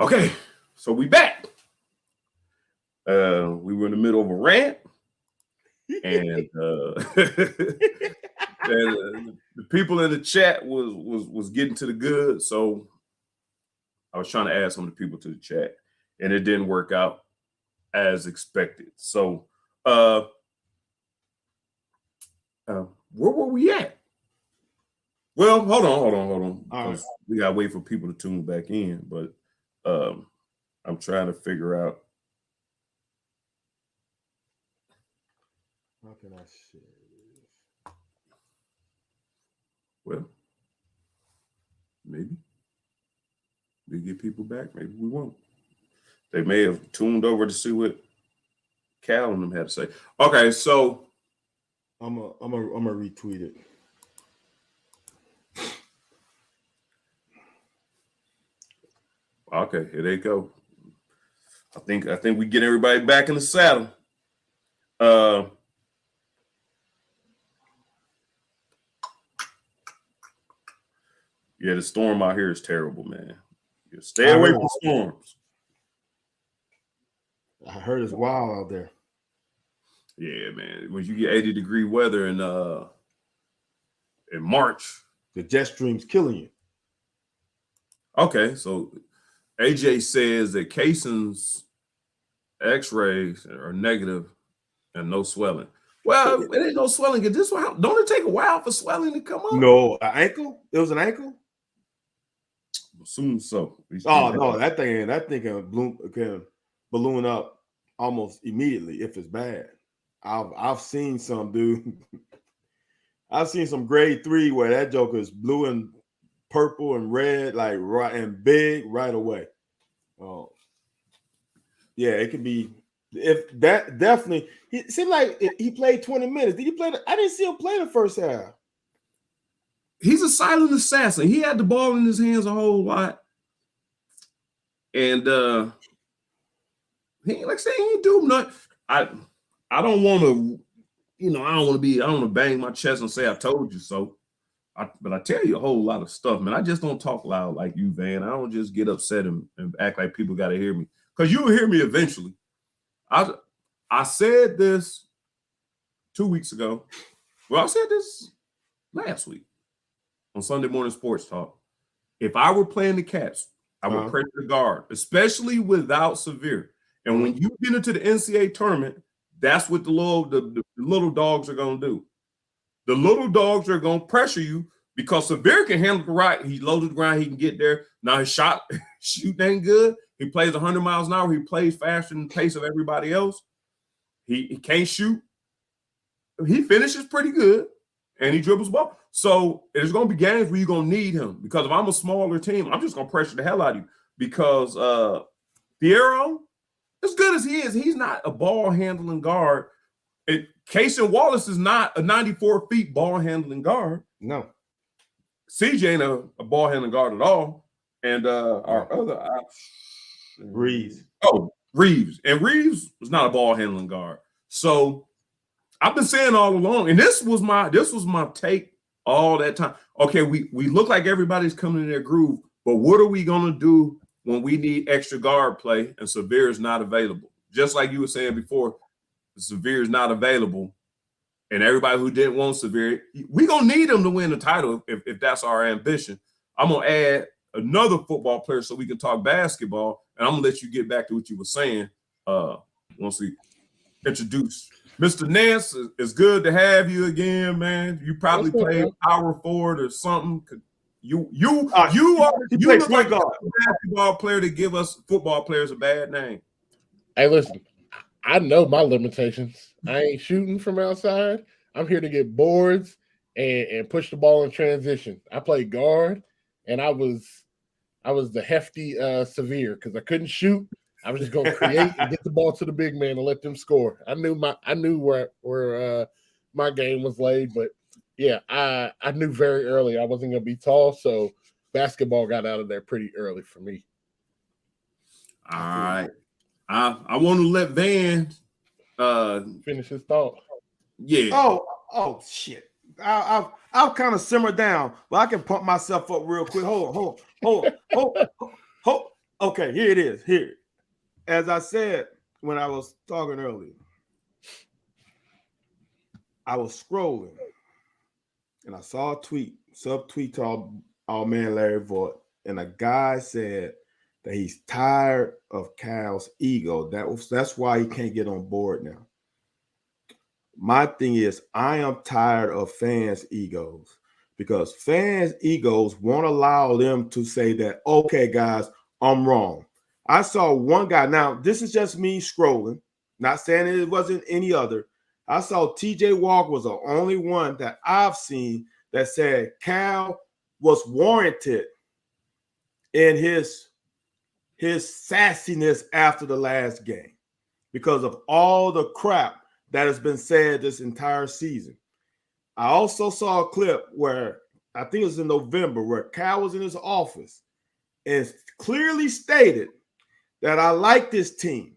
Okay, so we back. We were in the middle of a rant, and, and the people in the chat was getting to the good. So I was trying to add some of the people to the chat, and it didn't work out as expected. So where were we at? Well, hold on. Because we gotta wait for people to tune back in, but I'm trying to figure out. How can I share this? Well, maybe we get people back. Maybe we won't. They may have tuned over to see what Cal and them had to say. Okay, so I'm gonna retweet it. Okay, here they go. I think we get everybody back in the saddle. Yeah, the storm out here is terrible, man. Yeah, stay away from storms. I heard it's wild out there. Yeah, man. When you get 80-degree weather in March, the jet stream's killing you. Okay, so AJ says that Kaysen's X-rays are negative and no swelling. Well, it ain't no swelling. This one, don't it take a while for swelling to come up? No, an ankle. It was an ankle. Assume so. Oh no, that thing can balloon up almost immediately if it's bad. I've seen some dude. I've seen some grade 3 where that joker is blue and purple and red, like right and big right away. Oh, yeah, it could be. If that definitely, it seemed like he played 20 minutes. Did he play? I didn't see him play the first half. He's a silent assassin. He had the ball in his hands a whole lot, and he like say he ain't do nothing. I don't want to, I don't want to bang my chest and say I told you so. But I tell you a whole lot of stuff, man. I just don't talk loud like you, Van. I don't just get upset and act like people got to hear me, because you'll hear me eventually. I said this 2 weeks ago. Well, I said this last week on Sunday Morning Sports Talk. If I were playing the Cats, I would pressure the guard, especially without Severe. And when you get into the NCAA tournament, that's what the little dogs are going to do. The little dogs are going to pressure you because Severe can handle the right. He loaded the ground. He can get there. Now his shoot ain't good. He plays 100 miles an hour. He plays faster than the pace of everybody else. He can't shoot. He finishes pretty good, and he dribbles ball. So there's going to be games where you're going to need him, because if I'm a smaller team, I'm just going to pressure the hell out of you, because Fierro, as good as he is, he's not a ball-handling guard. Kaysen Wallace is not a 94 feet ball-handling guard. No. CJ ain't a ball-handling guard at all. And our other option, Reeves. Oh, Reeves. And Reeves was not a ball-handling guard. So I've been saying all along, and this was my take all that time. Okay, we look like everybody's coming in their groove, but what are we going to do when we need extra guard play and Severe is not available? Just like you were saying before, Severe is not available, and everybody who didn't want Severe, we're going to need him to win the title if that's our ambition. I'm going to add another football player so we can talk basketball, and I'm going to let you get back to what you were saying. Once we introduce Mr. Nance, it's good to have you again, man. You probably played power forward or something. You look like a basketball player to give us football players a bad name. Hey, listen, I know my limitations. I ain't shooting from outside. I'm here to get boards and push the ball in transition. I played guard, and I was the hefty Severe, because I couldn't shoot. I was just going to create and get the ball to the big man and let them score. I knew where my game was laid, but yeah, I knew very early I wasn't going to be tall, so basketball got out of there pretty early for me. All right. I want to let Van finish his thought. Yeah. Oh shit. I'll kind of simmer down, but I can pump myself up real quick. Hold. Okay, here it is. Here, as I said when I was talking earlier, I was scrolling and I saw a tweet, subtweet to our man Larry Voigt, and a guy said that he's tired of Cal's ego. That's why he can't get on board now. My thing is, I am tired of fans' egos because fans' egos won't allow them to say that, okay, guys, I'm wrong. I saw one guy. Now, this is just me scrolling, not saying it wasn't any other. I saw TJ Walker was the only one that I've seen that said Cal was warranted in his sassiness after the last game because of all the crap that has been said this entire season. I also saw a clip where I think it was in November where Cal was in his office and clearly stated that I like this team,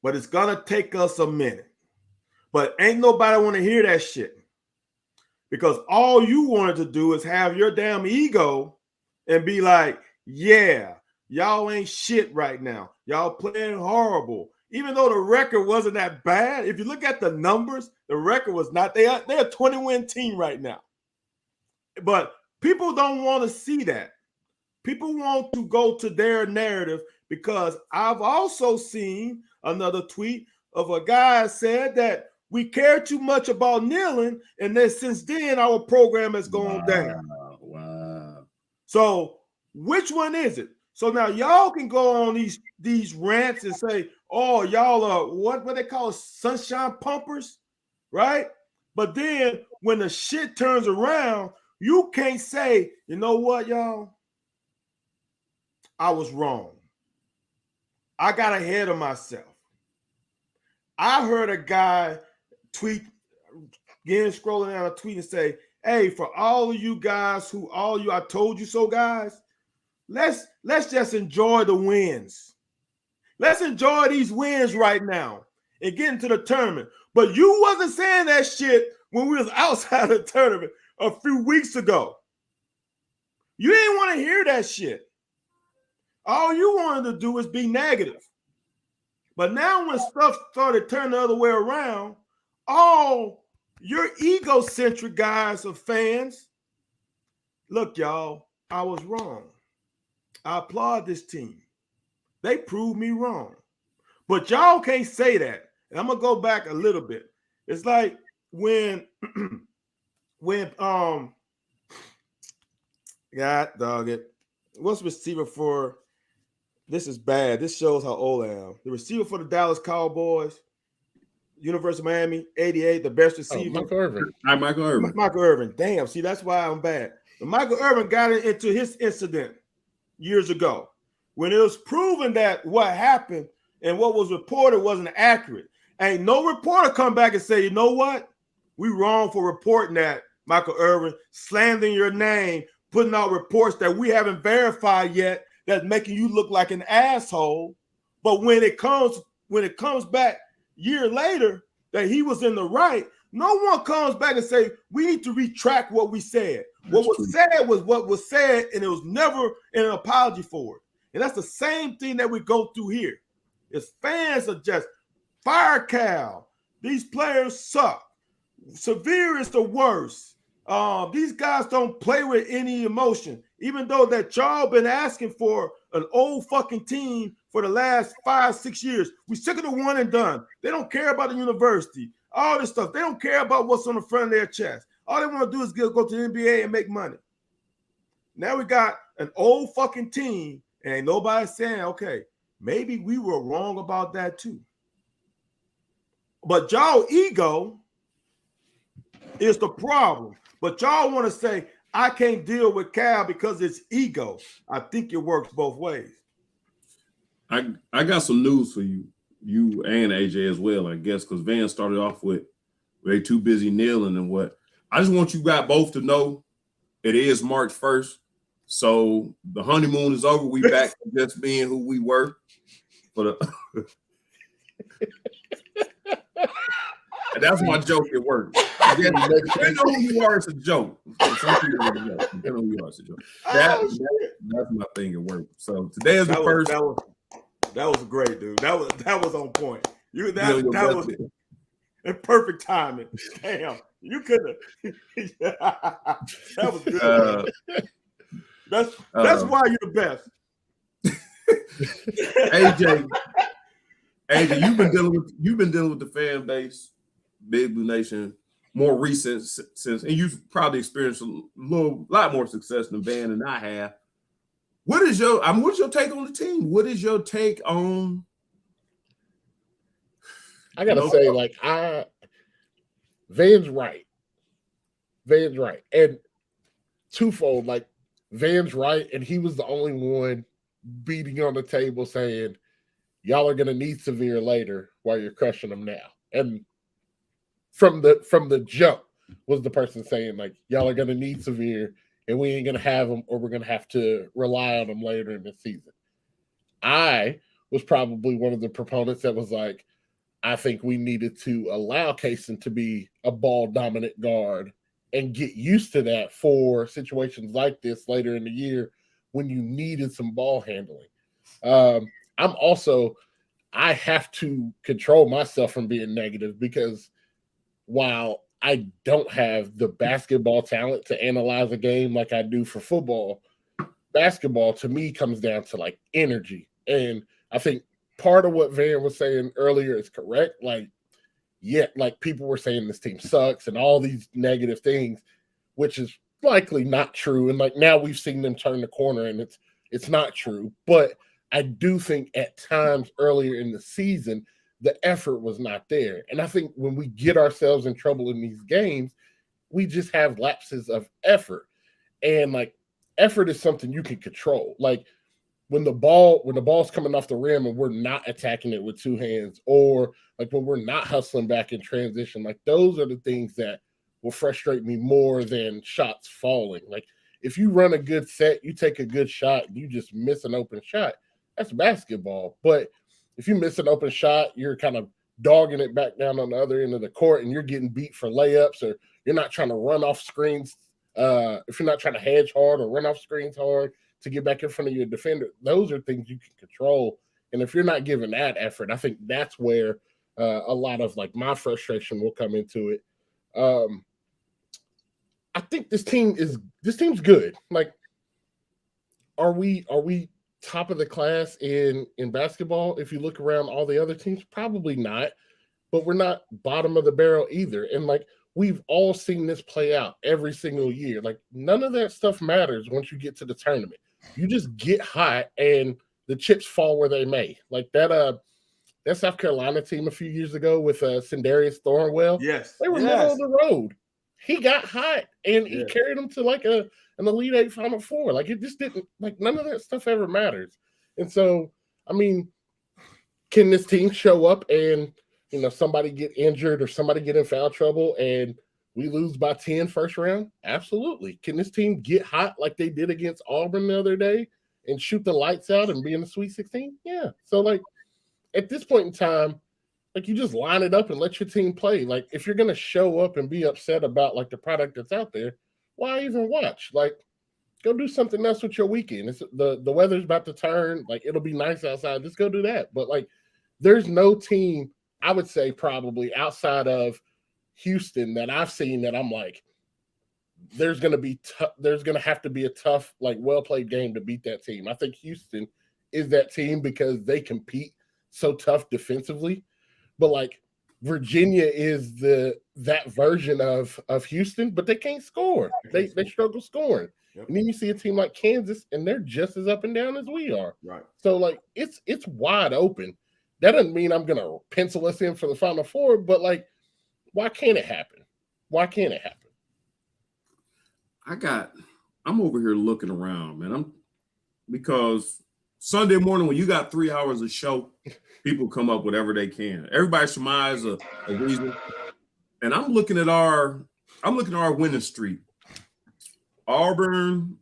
but it's gonna take us a minute. But ain't nobody want to hear that shit because all you wanted to do is have your damn ego and be like, yeah, y'all ain't shit right now. Y'all playing horrible. Even though the record wasn't that bad, if you look at the numbers, the record was not. They're a 20-win team right now. But people don't want to see that. People want to go to their narrative because I've also seen another tweet of a guy said that we care too much about kneeling, and then since then our program has gone down. Wow. So which one is it? So now y'all can go on these rants and say, oh, y'all are what they call sunshine pumpers, right? But then when the shit turns around, you can't say, you know what, y'all? I was wrong. I got ahead of myself. I heard a guy tweet, again, scrolling down a tweet and say, hey, for all of you guys I told you so, guys, let's just enjoy the wins. Let's enjoy these wins right now and get into the tournament. But you wasn't saying that shit when we was outside the tournament a few weeks ago. You didn't want to hear that shit. All you wanted to do was be negative. But now when stuff started turning the other way around, all your egocentric guys are fans. Look, y'all, I was wrong. I applaud this team. They proved me wrong. But y'all can't say that. And I'm going to go back a little bit. It's like when God dog it. What's the receiver for? This is bad. This shows how old I am. The receiver for the Dallas Cowboys, University of Miami, 88, the best receiver. Michael Irvin. Michael Irvin. Michael Irvin. Damn, see, that's why I'm bad. But Michael Irvin got into his incident years ago when it was proven that what happened and what was reported wasn't accurate. Ain't no reporter come back and say, you know what? We wrong for reporting that, Michael Irvin, slandering your name, putting out reports that we haven't verified yet that's making you look like an asshole. But when it comes back year later that he was in the right, no one comes back and say, we need to retract what we said. What was said was what was said, and it was never an apology for it. And that's the same thing that we go through here. Is fans are just fire Cal. These players suck. Severe is the worst. These guys don't play with any emotion, even though that y'all been asking for an old fucking team for the last 5-6 years. We sick of the one and done. They don't care about the university, all this stuff. They don't care about what's on the front of their chest. All they want to do is go to the NBA and make money. Now we got an old fucking team, and ain't nobody saying, okay, maybe we were wrong about that too. But y'all ego is the problem. But y'all want to say, I can't deal with Cal because it's ego. I think it works both ways. I got some news for you and AJ as well, I guess, because Van started off with they too busy kneeling and what. I just want you guys both to know it is March 1st. So the honeymoon is over. We back to just being who we were. For the That's my joke at work. Depending on who you are, it's a joke. Some people are a joke. Depending on who you are, it's a joke. That's my thing at work. So today is the first. That was great, dude. That was on point. That was in perfect timing. Damn, you could have. That was good. That's why you're the best. AJ, you've been dealing with the fan base, Big Blue Nation, more recent since, and you've probably experienced a lot more success than Van and I have. What's your take on the team? What is your take on? I gotta say, like, Van's right. Van's right, and twofold. Like, Van's right, and he was the only one beating on the table saying, y'all are going to need Severe later while you're crushing them now. And from the jump was the person saying, like, y'all are going to need Severe and we ain't going to have them, or we're going to have to rely on them later in the season. I was probably one of the proponents that was like, I think we needed to allow Kaysen to be a ball dominant guard and get used to that for situations like this later in the year when you needed some ball handling. I have to control myself from being negative, because while I don't have the basketball talent to analyze a game like I do for football, basketball to me comes down to like energy. And I think part of what Van was saying earlier is correct. Like, yeah, like people were saying this team sucks and all these negative things, which is likely not true. And like now we've seen them turn the corner and it's not true. But I do think at times earlier in the season, the effort was not there. And I think when we get ourselves in trouble in these games, we just have lapses of effort. And like effort is something you can control. Like when the ball's coming off the rim and we're not attacking it with two hands, or like when we're not hustling back in transition, like those are the things that will frustrate me more than shots falling. Like if you run a good set, you take a good shot, you just miss an open shot, that's basketball. But if you miss an open shot, you're kind of dogging it back down on the other end of the court and you're getting beat for layups, or you're not trying to run off screens. If you're not trying to hedge hard or run off screens hard to get back in front of your defender, those are things you can control. And if you're not giving that effort, I think that's where a lot of like my frustration will come into it. I think this team's good. Like, are we top of the class in basketball? If you look around all the other teams, probably not. But we're not bottom of the barrel either. And like we've all seen this play out every single year. Like none of that stuff matters once you get to the tournament. You just get hot and the chips fall where they may. Like that South Carolina team a few years ago with Sindarius Thornwell. Yes. They were middle of the road. He got hot and he carried them to like an Elite Eight Final Four. Like it just didn't, like none of that stuff ever matters. And so, I mean, can this team show up and, you know, somebody get injured or somebody get in foul trouble and we lose by 10 first round? Absolutely. Can this team get hot like they did against Auburn the other day and shoot the lights out and be in the Sweet 16? Yeah. So, like, at this point in time, like, you just line it up and let your team play. Like, if you're going to show up and be upset about, like, the product that's out there, why even watch? Like, go do something else with your weekend. It's the weather's about to turn. Like, it'll be nice outside. Just go do that. But, like, there's no team, I would say probably outside of Houston that I've seen that I'm like, there's going to have to be a tough, like, well-played game to beat that team. I think Houston is that team because they compete so tough defensively. But, like, Virginia is that version of Houston, but they can't score. They struggle scoring. Yep. And then you see a team like Kansas, and they're just as up and down as we are. Right. So, like, it's wide open. That doesn't mean I'm going to pencil us in for the Final Four, but, like, why can't it happen? Why can't it happen? I'm over here looking around, man. Because Sunday morning when you got 3 hours of show, people come up with whatever they can. Everybody surmise a reason. And I'm looking at our winning streak. Auburn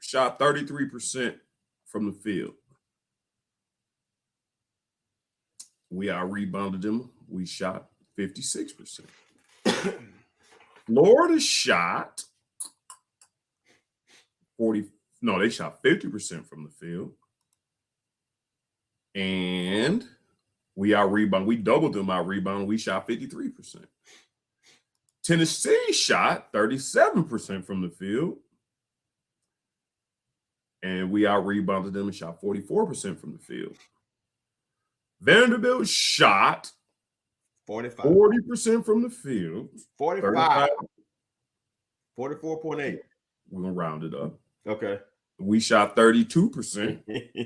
shot 33% from the field. We out rebounded them. We shot 56%. Florida shot 40. No, they shot 50% from the field. And we out-rebound. We doubled them out-rebound. We shot 53%. Tennessee shot 37% from the field. And we out-rebounded them and shot 44% from the field. Vanderbilt shot 40% from the field. 45. 44.8. We're going to round it up. Okay. We shot 32%.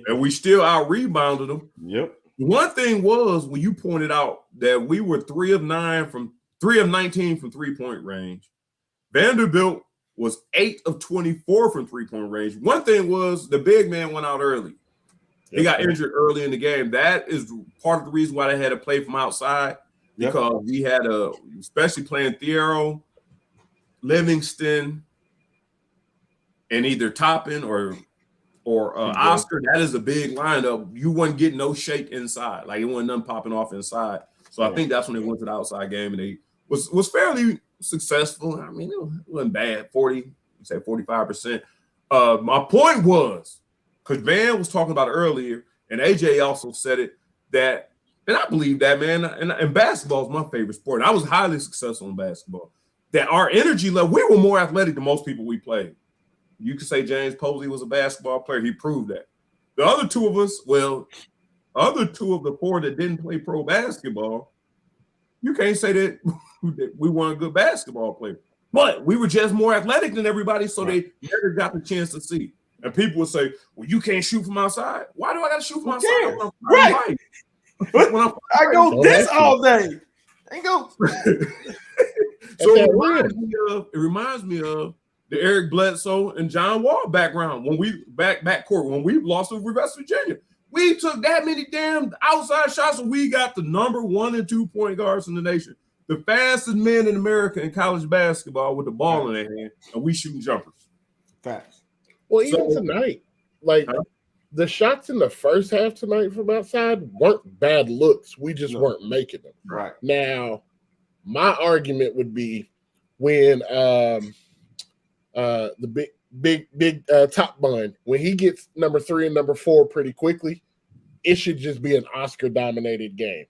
And we still out-rebounded them. Yep. One thing was when you pointed out that we were 3 of 19 from 3-point range. Vanderbilt was 8 of 24 from 3-point range. One thing was the big man went out early. He got injured early in the game. That is part of the reason why they had to play from outside, because we had especially playing Thiero, Livingston, and either Toppin or Oscar. That is a big lineup. You wasn't getting no shake inside. Like, it wasn't nothing popping off inside. So I think that's when they went to the outside game, and they was fairly successful. I mean, it wasn't bad. 45%. My point was, because Van was talking about it earlier, and AJ also said it, that, and I believe that, man, and basketball is my favorite sport. And I was highly successful in basketball. That our energy level, we were more athletic than most people we played. You could say James Posey was a basketball player. He proved that. The other two of us, other two of the four that didn't play pro basketball, you can't say that we weren't good basketball players. But we were just more athletic than everybody, so they never got the chance to see. And people would say, well, you can't shoot from outside. Why do I got to shoot from outside? Right. I go this all day. I go. So it reminds me of the Eric Bledsoe and John Wall background when we backcourt when we lost to West Virginia. We took that many damn outside shots, and we got the number 1 and 2 point guards in the nation, the fastest men in America in college basketball with the ball in their hand, and we shooting jumpers. Facts. Well, even tonight, the shots in the first half tonight from outside weren't bad looks. We just weren't making them. Right. Now, my argument would be when the big top bun, when he gets number 3 and number 4 pretty quickly, it should just be an Oscar-dominated game.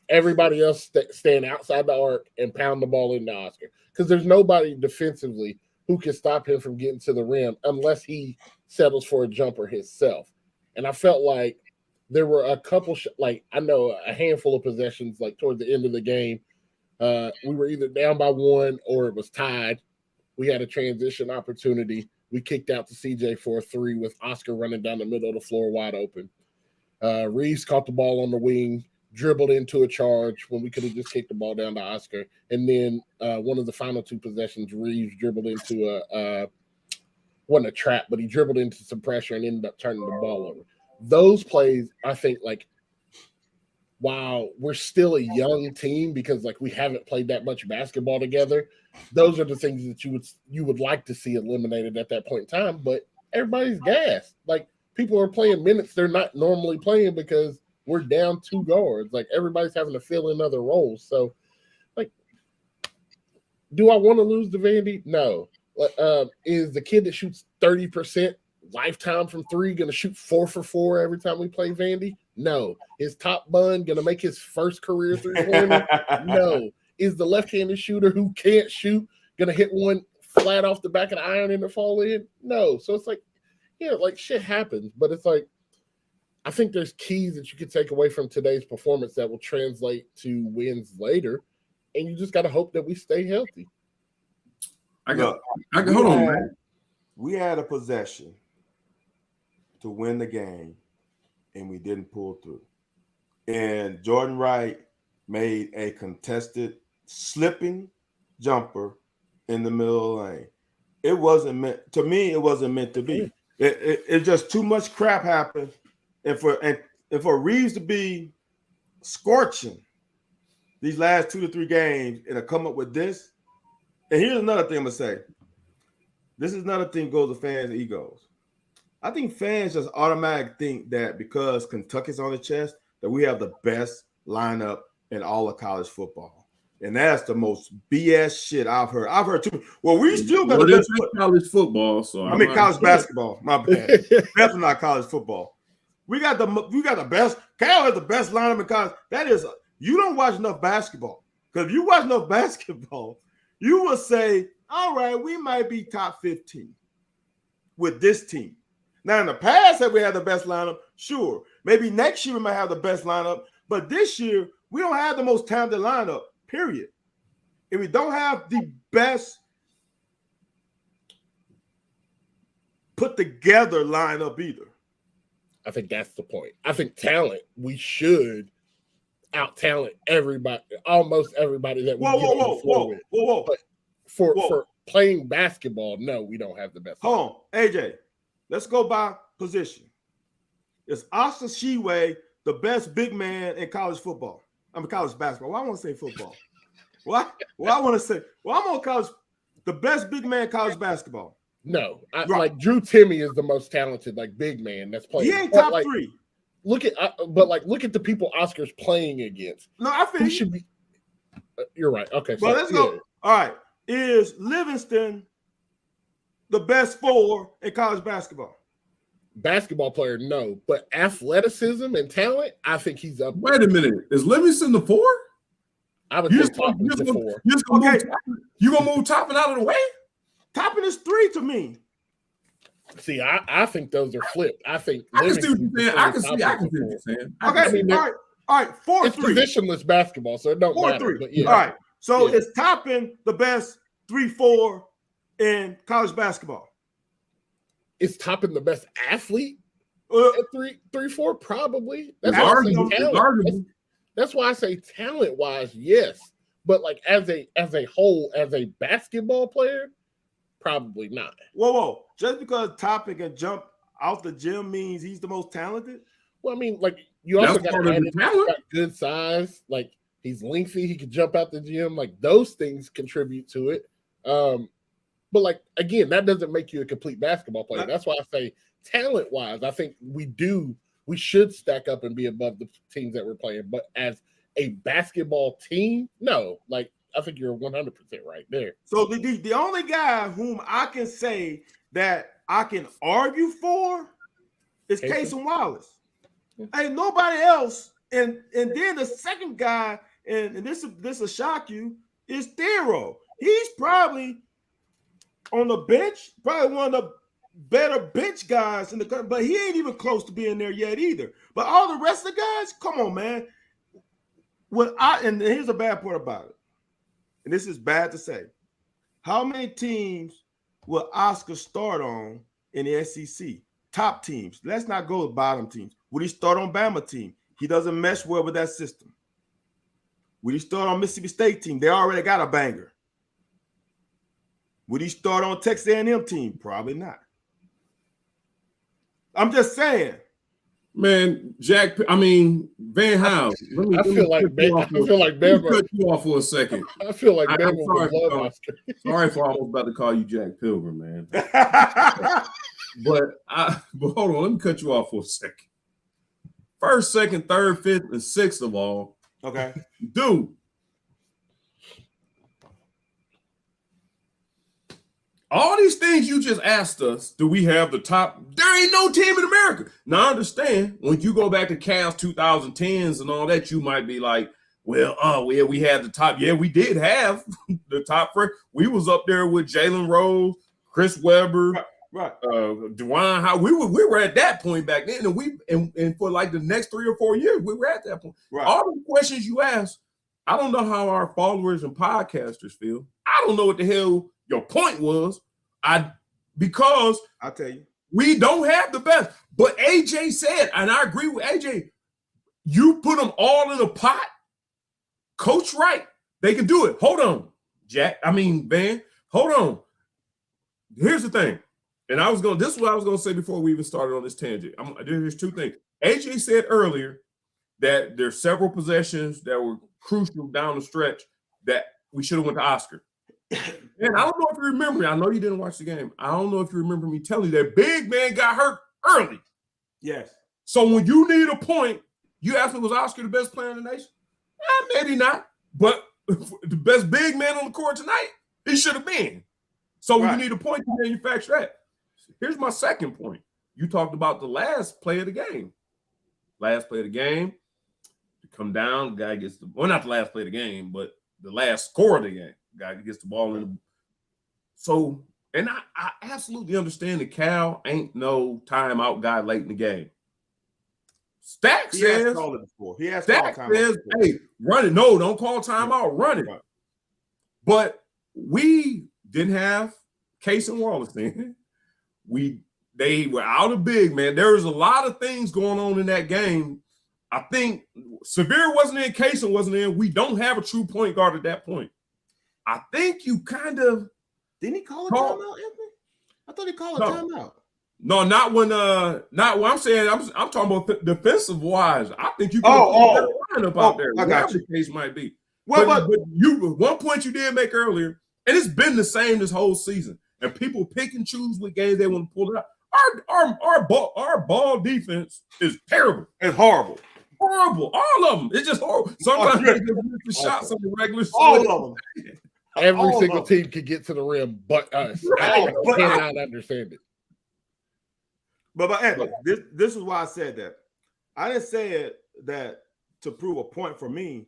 Everybody else stand outside the arc and pound the ball into Oscar, because there's nobody defensively who can stop him from getting to the rim unless he settles for a jumper himself. And I felt like there were a couple, I know a handful of possessions, like toward the end of the game, we were either down by 1 or it was tied. We had a transition opportunity. We kicked out to CJ for a 3 with Oscar running down the middle of the floor wide open. Reeves caught the ball on the wing, dribbled into a charge when we could have just kicked the ball down to Oscar. And then one of the final 2 possessions, Reeves dribbled into wasn't a trap, but he dribbled into some pressure and ended up turning the ball over. Those plays, I think, while we're still a young team because we haven't played that much basketball together, those are the things that you would like to see eliminated at that point in time. But everybody's gassed. People are playing minutes they're not normally playing because we're down 2 guards. Everybody's having to fill in other roles. So, do I want to lose to Vandy? No. Is the kid that shoots 30% lifetime from 3 going to shoot 4 for 4 every time we play Vandy? No. Is Top Bun going to make his first career 3-pointer? No. Is the left-handed shooter who can't shoot going to hit one flat off the back of the iron and it fall in? No. So it's shit happens. But it's I think there's keys that you could take away from today's performance that will translate to wins later. And you just got to hope that we stay healthy. Hold on, man. We had a possession to win the game, and we didn't pull through. And Jordan Wright made a contested slipping jumper in the middle of the lane. It wasn't meant to me. It wasn't meant to be. It just too much crap happened, and for Reeves to be scorching these last 2 to 3 games and to come up with this. And here's another thing I'm gonna say. This is another thing goes to fans' egos. I think fans just automatically think that because Kentucky's on the chest, that we have the best lineup in all of college football. And that's the most BS shit I've heard. I've heard too. Well, we still got Well, the they best say college football, so I mean college basketball. My bad. Definitely not college football. We got the best. Cal has the best lineup in college. That is, you don't watch enough basketball. Because if you watch enough basketball, you will say, all right, we might be top 15 with this team. Now, in the past, have we had the best lineup? Sure. Maybe next year we might have the best lineup. But this year, we don't have the most talented lineup, period. And we don't have the best put together lineup either. I think that's the point. I think talent, we should out-talent everybody, almost everybody that we get on the floor with. But for playing basketball, no, we don't have the best. Hold on, AJ. Let's go by position. Is Oscar Tshiebwe the best big man in college football? I mean, college basketball. Why I want to say football? What? Well, I want to say, I'm on college, the best big man in college basketball. No, like Drew Timme is the most talented, like big man that's playing. He ain't top 3. Look at the people Oscar's playing against. No, I think he should be. You're right. Okay, but let's go. All right, is Livingston the best 4 in college basketball? Basketball player, no, but athleticism and talent, I think he's up. Wait a minute, is Livingston the 4? I would say Toppin is the 4. You gonna move Toppin out of the way? Toppin is 3 to me. See, I think those are flipped. I think I can see what you're saying. I can see what you're saying. Okay, all right, 4-3. It's positionless basketball, so it don't matter. 4-3. But yeah. All right, so is Toppin the best 3-4 in college basketball? Is Toppin the best athlete at 3-4? Probably. That's why I say talent-wise, yes. But like as a whole, as a basketball player, probably not. Whoa. Just because Toppin can jump out the gym means he's the most talented? Well, I mean, like you also got good size. Like he's lengthy. He can jump out the gym. Like those things contribute to it. But like, again, that doesn't make you a complete basketball player. That's why I say talent-wise, I think we should stack up and be above the teams that we're playing. But as a basketball team, no. Like, I think you're 100% right there. So the only guy whom I can say that I can argue for is Casey Wallace. Ain't nobody else. And then the second guy, and this will shock you, is Thero. He's probably on the bench, probably one of the better bench guys in the country, but he ain't even close to being there yet either. But all the rest of the guys, come on, man. And here's the bad part about it, and this is bad to say. How many teams will Oscar start on in the SEC? Top teams. Let's not go with bottom teams. Would he start on Bama team? He doesn't mesh well with that system. Would he start on Mississippi State team? They already got a banger. Would he start on Texas A&M team? Probably not. I'm just saying. Man, Van House. I feel like Bama. Cut you off for a second. I feel like Bama would love Oscar. Sorry for almost about to call you Jack Pilgrim, man. But hold on, let me cut you off for a second. First, second, third, fifth, and sixth of all. Okay. Dude. All these things you just asked us, do we have the top? There ain't no team in America. Now, I understand when you go back to Cavs 2010s and all that, you might be like, we had the top. Yeah, we did have the top. We was up there with Jalen Rose, Chris Webber, right. DeWine Howard. We were at that point back then, and for like the next 3 or 4 years, we were at that point. Right. All the questions you asked, I don't know how our followers and podcasters feel. I don't know what the hell your point was. Because I'll tell you, we don't have the best. But AJ said, and I agree with AJ, you put them all in a pot. Coach Wright, they can do it. Hold on, Van. Hold on. Here's the thing. And this is what I was gonna say before we even started on this tangent. There's 2 things. AJ said earlier that there's several possessions that were crucial down the stretch that we should have went to Oscar. And I don't know if you remember. I know you didn't watch the game. I don't know if you remember me telling you that big man got hurt early. Yes. So when you need a point, you ask me, was Oscar the best player in the nation? Maybe not. But the best big man on the court tonight. He should have been. So you need a point to manufacture that. Here's my second point. You talked about the last play of the game. Last play of the game. You come down, the guy gets the not the last play of the game, but the last score of the game. The guy gets the ball in. So, and I absolutely understand that Cal ain't no timeout guy late in the game. Stack says, Stack says, hey, run it. No, don't call timeout, run it. Right. But we didn't have Case and Wallace then. They were out of big, man. There was a lot of things going on in that game. I think Severe wasn't in, Case wasn't in. We don't have a true point guard at that point. I think you kind of didn't he call a timeout, Anthony? I thought he called a timeout. No, not when I'm saying I'm talking about defensive wise. I think you can line up out there. Whatever the case might be. Well, but you one point you did make earlier, and it's been the same this whole season. And people pick and choose what games they want to pull it out. Our ball defense is terrible. It's horrible. Horrible. All of them. It's just horrible. Sometimes they just miss the shots on the regular season. All of them. Every single team can get to the rim, but us. I cannot understand it. But Anthony, this is why I said that. I didn't say that to prove a point for me.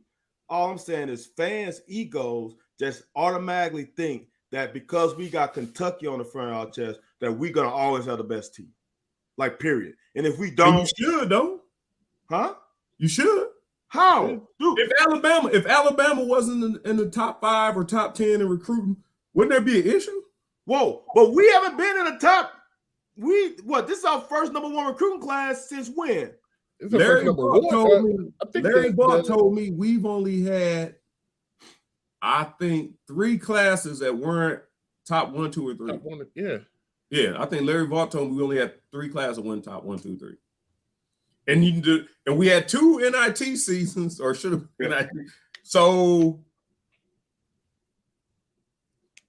All I'm saying is fans' egos just automatically think that because we got Kentucky on the front of our chest, that we're gonna always have the best team. Like, period. And if we don't, and you should though. Huh? You should. How? Dude. If Alabama wasn't in the top 5 or top 10 in recruiting, wouldn't there be an issue? Whoa, but we haven't been in the top. This is our first number 1 recruiting class since when? Larry Buck told me we've only had, I think, 3 classes that weren't top 1, 2, or 3. Yeah. I think Larry Vaught told me we only had 3 classes that went top 1, 2, 3. And we had 2 NIT seasons, or should have been NIT. So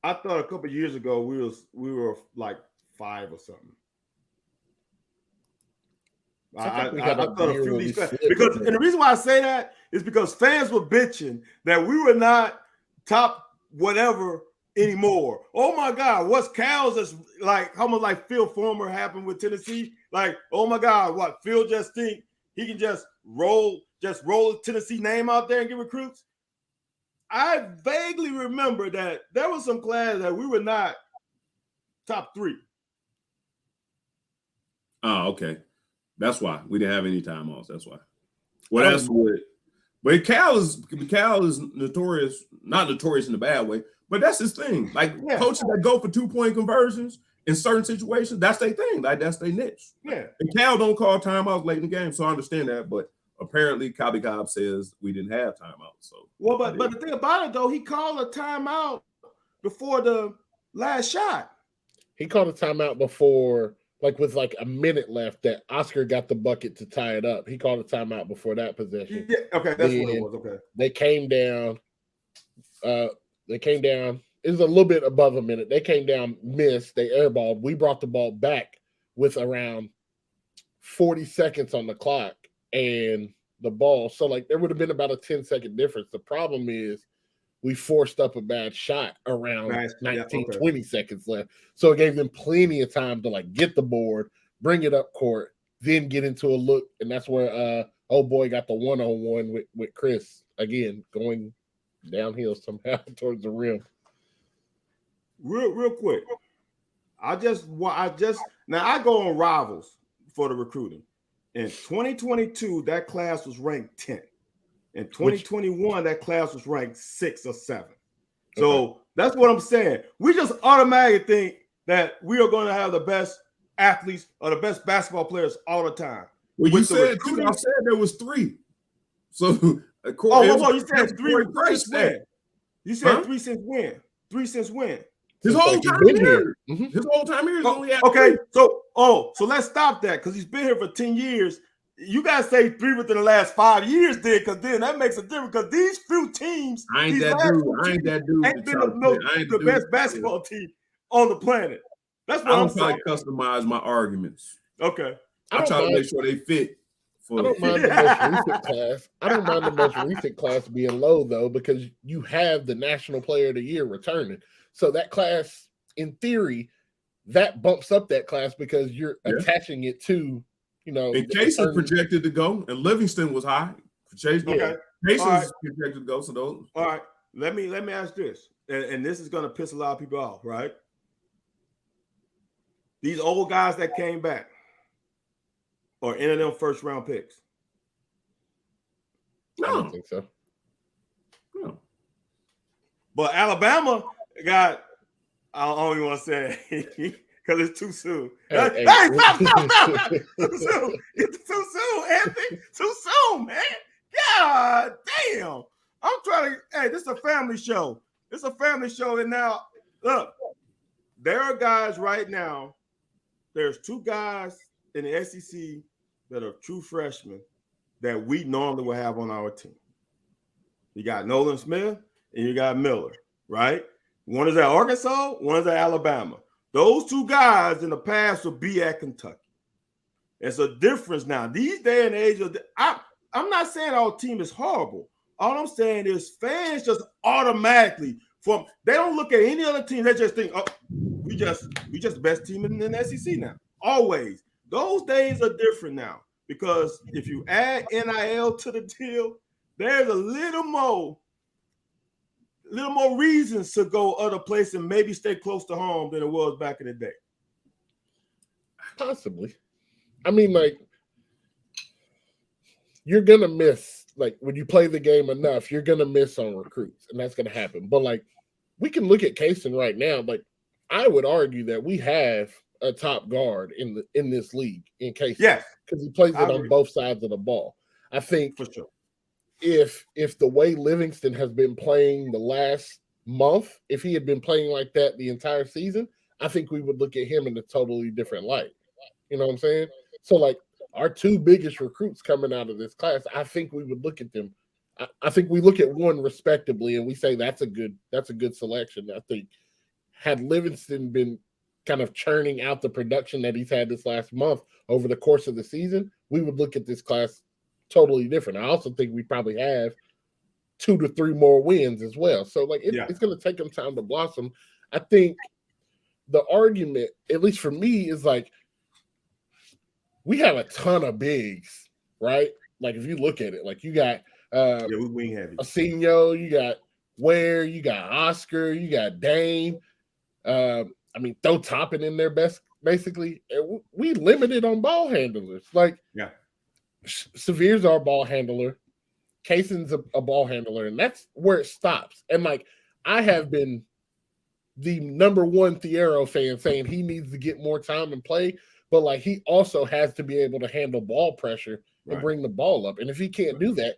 I thought a couple of years ago we were like 5 or something. I thought a few of these because, and the reason why I say that is because fans were bitching that we were not top whatever anymore. Oh my God, what's Cal's is like how much like Phil Former happened with Tennessee? Like, oh my God, what Phil just think he can just roll a Tennessee name out there and get recruits? I vaguely remember that there was some class that we were not top 3. Oh, okay. That's why we didn't have any timeouts. That's why. Well, that's what. But Cal is notorious, not notorious in a bad way, but that's his thing. Like coaches that go for 2-point conversions in certain situations, that's their thing. Like that's their niche. Yeah. And Cal don't call timeouts late in the game, so I understand that. But apparently, Cobby Cobb says we didn't have timeouts. So but the thing about it though, he called a timeout before the last shot. He called a timeout before. Like with like a minute left, that Oscar got the bucket to tie it up. He called a timeout before that possession. Yeah, okay, that's what it was. Okay, they came down. It was a little bit above a minute. They came down, missed. They airballed. We brought the ball back with around 40 seconds on the clock, and the ball. So like there would have been about a 10-second difference. The problem is we forced up a bad shot around 20 seconds left. So it gave them plenty of time to like get the board, bring it up court, then get into a look. And that's where old boy got the 1-on-1 with Chris again, going downhill somehow towards the rim. Real quick. I go on Rivals for the recruiting. In 2022, that class was ranked 10th. In 2021, that class was ranked 6 or 7. So that's what I'm saying. We just automatically think that we are going to have the best athletes or the best basketball players all the time. Well, you said 2. I said there was 3. So, you said 3 since when? You said 3 since when? 3 since when? His whole time here. His whole time here is only at 3. So let's stop that because he's been here for 10 years. You guys say 3 within the last 5 years, because then that makes a difference. Because these few teams, ain't been the best basketball team on the planet. That's what I'm saying. I don't try to customize my arguments. Okay, I try to make sure they fit For I don't mind the most recent class. I don't mind the most recent class being low though, because you have the National Player of the Year returning. So that class, in theory, that bumps up that class because you're attaching it to, and Case is projected to go, and Livingston was high. Chase, okay. Case is projected to go. So those. All right. Let me ask this, and this is going to piss a lot of people off, right? These old guys that came back are any of them first round picks? No, I don't think so. No. But Alabama got, I don't even want to say it because it's too soon. Hey, stop. Too soon. It's too soon, Anthony. Too soon, man. God damn. I'm trying to, hey, this is a family show. It's a family show. And now, look, there are guys right now. There's two guys in the SEC that are true freshmen that we normally will have on our team. You got Nolan Smith and you got Miller, right? One is at Arkansas, one is at Alabama. Those two guys in the past will be at Kentucky. It's a difference now. These day and age, I'm not saying our team is horrible. All I'm saying is fans just automatically they don't look at any other team. They just think, oh, we just the best team in the SEC now. Always. Those days are different now because if you add NIL to the deal, there's a little more reasons to go other places and maybe stay close to home than it was back in the day. Possibly. I mean, like, you're gonna miss, like, when you play the game enough, you're gonna miss on recruits, and that's gonna happen. But like, we can look at Kaysen right now. Like, I would argue that we have a top guard in this league in Kaysen. Yes, because he plays it on both sides of the ball. I think for sure. If the way Livingston has been playing the last month, if he had been playing like that the entire season, I think we would look at him in a totally different light. You know what I'm saying? So, like, our two biggest recruits coming out of this class, I think we would look at them. I think we look at one respectably and we say that's a good selection. I think had Livingston been kind of churning out the production that he's had this last month over the course of the season, we would look at this class totally different. I also think we probably have 2 to 3 more wins as well. So, like, it's going to take them time to blossom. I think the argument, at least for me, is like, we have a ton of bigs, right? Like, if you look at it, like, you got we wing heavy. Asenio, you got Ware, you got Oscar, you got Dane. I mean, throw Toppin in there basically. We limited on ball handlers. Like, Severe's our ball handler. Kaysen's a ball handler, and that's where it stops. And, like, I have been the number one Thiero fan saying he needs to get more time and play, but, like, he also has to be able to handle ball pressure and bring the ball up. And if he can't do that,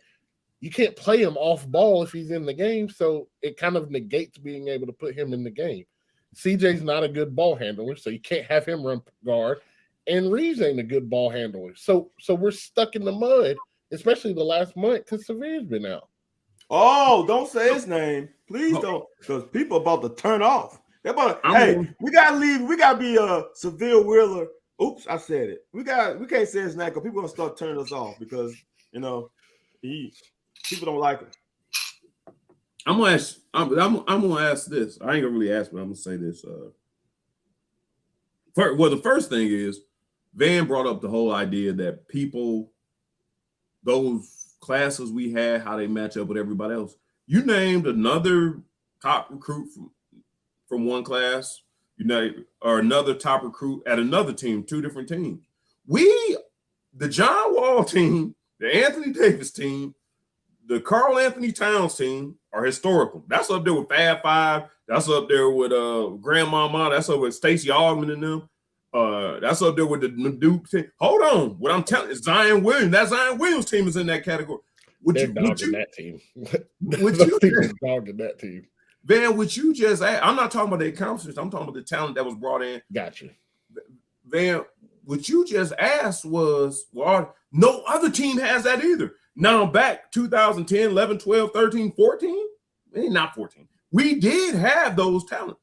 you can't play him off ball if he's in the game. So it kind of negates being able to put him in the game. CJ's not a good ball handler, so you can't have him run guard. And Reeves ain't a good ball handler. So we're stuck in the mud, especially the last month because Severe's been out. Oh, don't say his name. Please don't, because people are about to turn off. They're about to, hey, we gotta leave. We gotta be Severe Wheeler. Oops, I said it. We can't say his name because people are gonna start turning us off because people don't like him. I'm gonna ask this. I ain't gonna really ask, but I'm gonna say this. The first thing is Van brought up the whole idea that those classes we had, how they match up with everybody else. You named another top recruit from one class, or another top recruit at another team, 2 different teams. The John Wall team, the Anthony Davis team, the Karl Anthony Towns team are historical. That's up there with Fab Five. That's up there with Grandmama. That's up with Stacey Augman and them. That's up there with the Duke team. Hold on. What I'm telling you, Zion Williams. That Zion Williams team is in that category. They're dogging that team. Dogging that team. Van, would you just add, I'm not talking about the accomplishments. I'm talking about the talent that was brought in. Gotcha. Van, what you just asked was, well, no other team has that either. Now, back 2010, 11, 12, 13, 14, not 14. We did have those talents.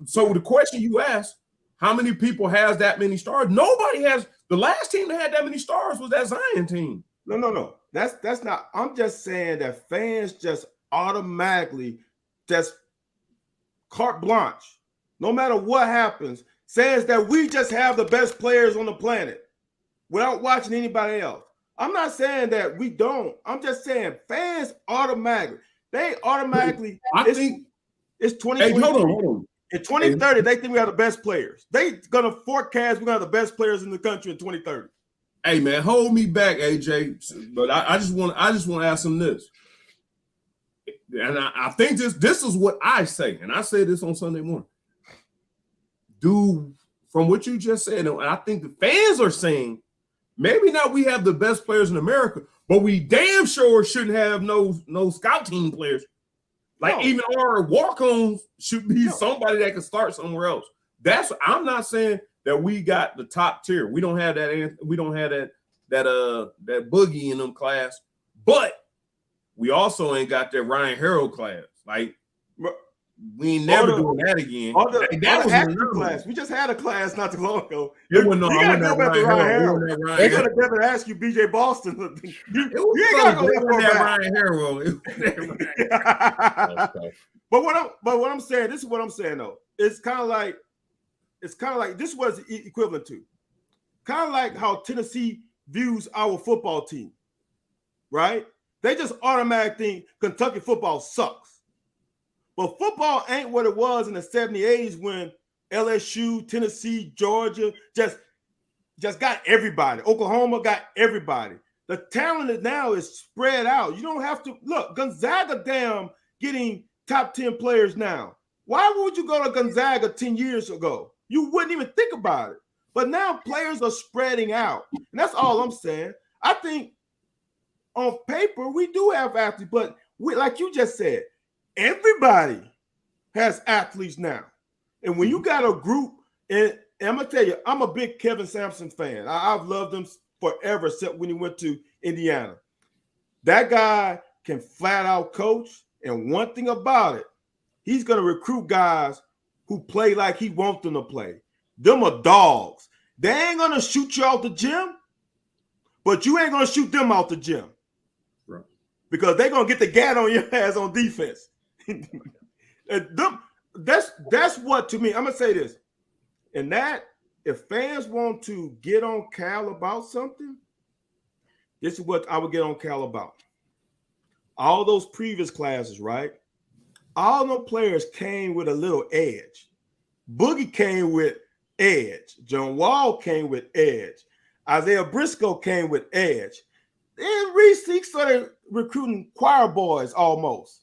So the question you asked, how many people has that many stars? Nobody has. The last team that had that many stars was that Zion team. No. That's not. I'm just saying that fans just automatically just carte blanche, no matter what happens, says that we just have the best players on the planet without watching anybody else. I'm not saying that we don't. I'm just saying fans automatically. I think it's 2023. Hey, hold on. In 2030, they think we have the best players. They gonna forecast we're gonna have the best players in the country in 2030. Hey man, hold me back, AJ. But I just want to ask him this. And I think this is what I say, and I say this on Sunday morning. From what you just said, and I think the fans are saying, maybe not we have the best players in America, but we damn sure shouldn't have no scout team players. Like even our walk-ons should be somebody that can start somewhere else. I'm not saying that we got the top tier. We don't have that. We don't have that boogie in them class, but we also ain't got that Ryan Harrell class. Like we ain't never doing that again. That was a class. We just had a class not too long ago. It wasn't Ryan They could have never asked you, BJ Boston. You ain't gotta go that Ryan Harrell. But what I'm saying, this is what I'm saying though. It's kind of like this was equivalent to kind of like how Tennessee views our football team, right? They just automatically think Kentucky football sucks. But football ain't what it was in the 70s, 80s when LSU, Tennessee, Georgia just got everybody. Oklahoma got everybody. The talent now is spread out. You don't have to look. Gonzaga getting top 10 players now. Why would you go to Gonzaga 10 years ago? You wouldn't even think about it. But now players are spreading out. And that's all I'm saying. I think on paper, we do have athletes, but like you just said, everybody has athletes now. And when you got a group, and I'm going to tell you, I'm a big Kevin Sampson fan. I've loved him forever, except when he went to Indiana. That guy can flat out coach. And one thing about it, he's going to recruit guys who play like he wants them to play. Them are dogs. They ain't going to shoot you out the gym, but you ain't going to shoot them out the gym. Right. Because they're going to get the gat on your ass on defense. That's what, to me, I'm going to say this. And that, if fans want to get on Cal about something, this is what I would get on Cal about. All those previous classes, right? All the players came with a little edge. Boogie came with edge. John Wall came with edge. Isaiah Briscoe came with edge. Then Reese started recruiting choir boys almost,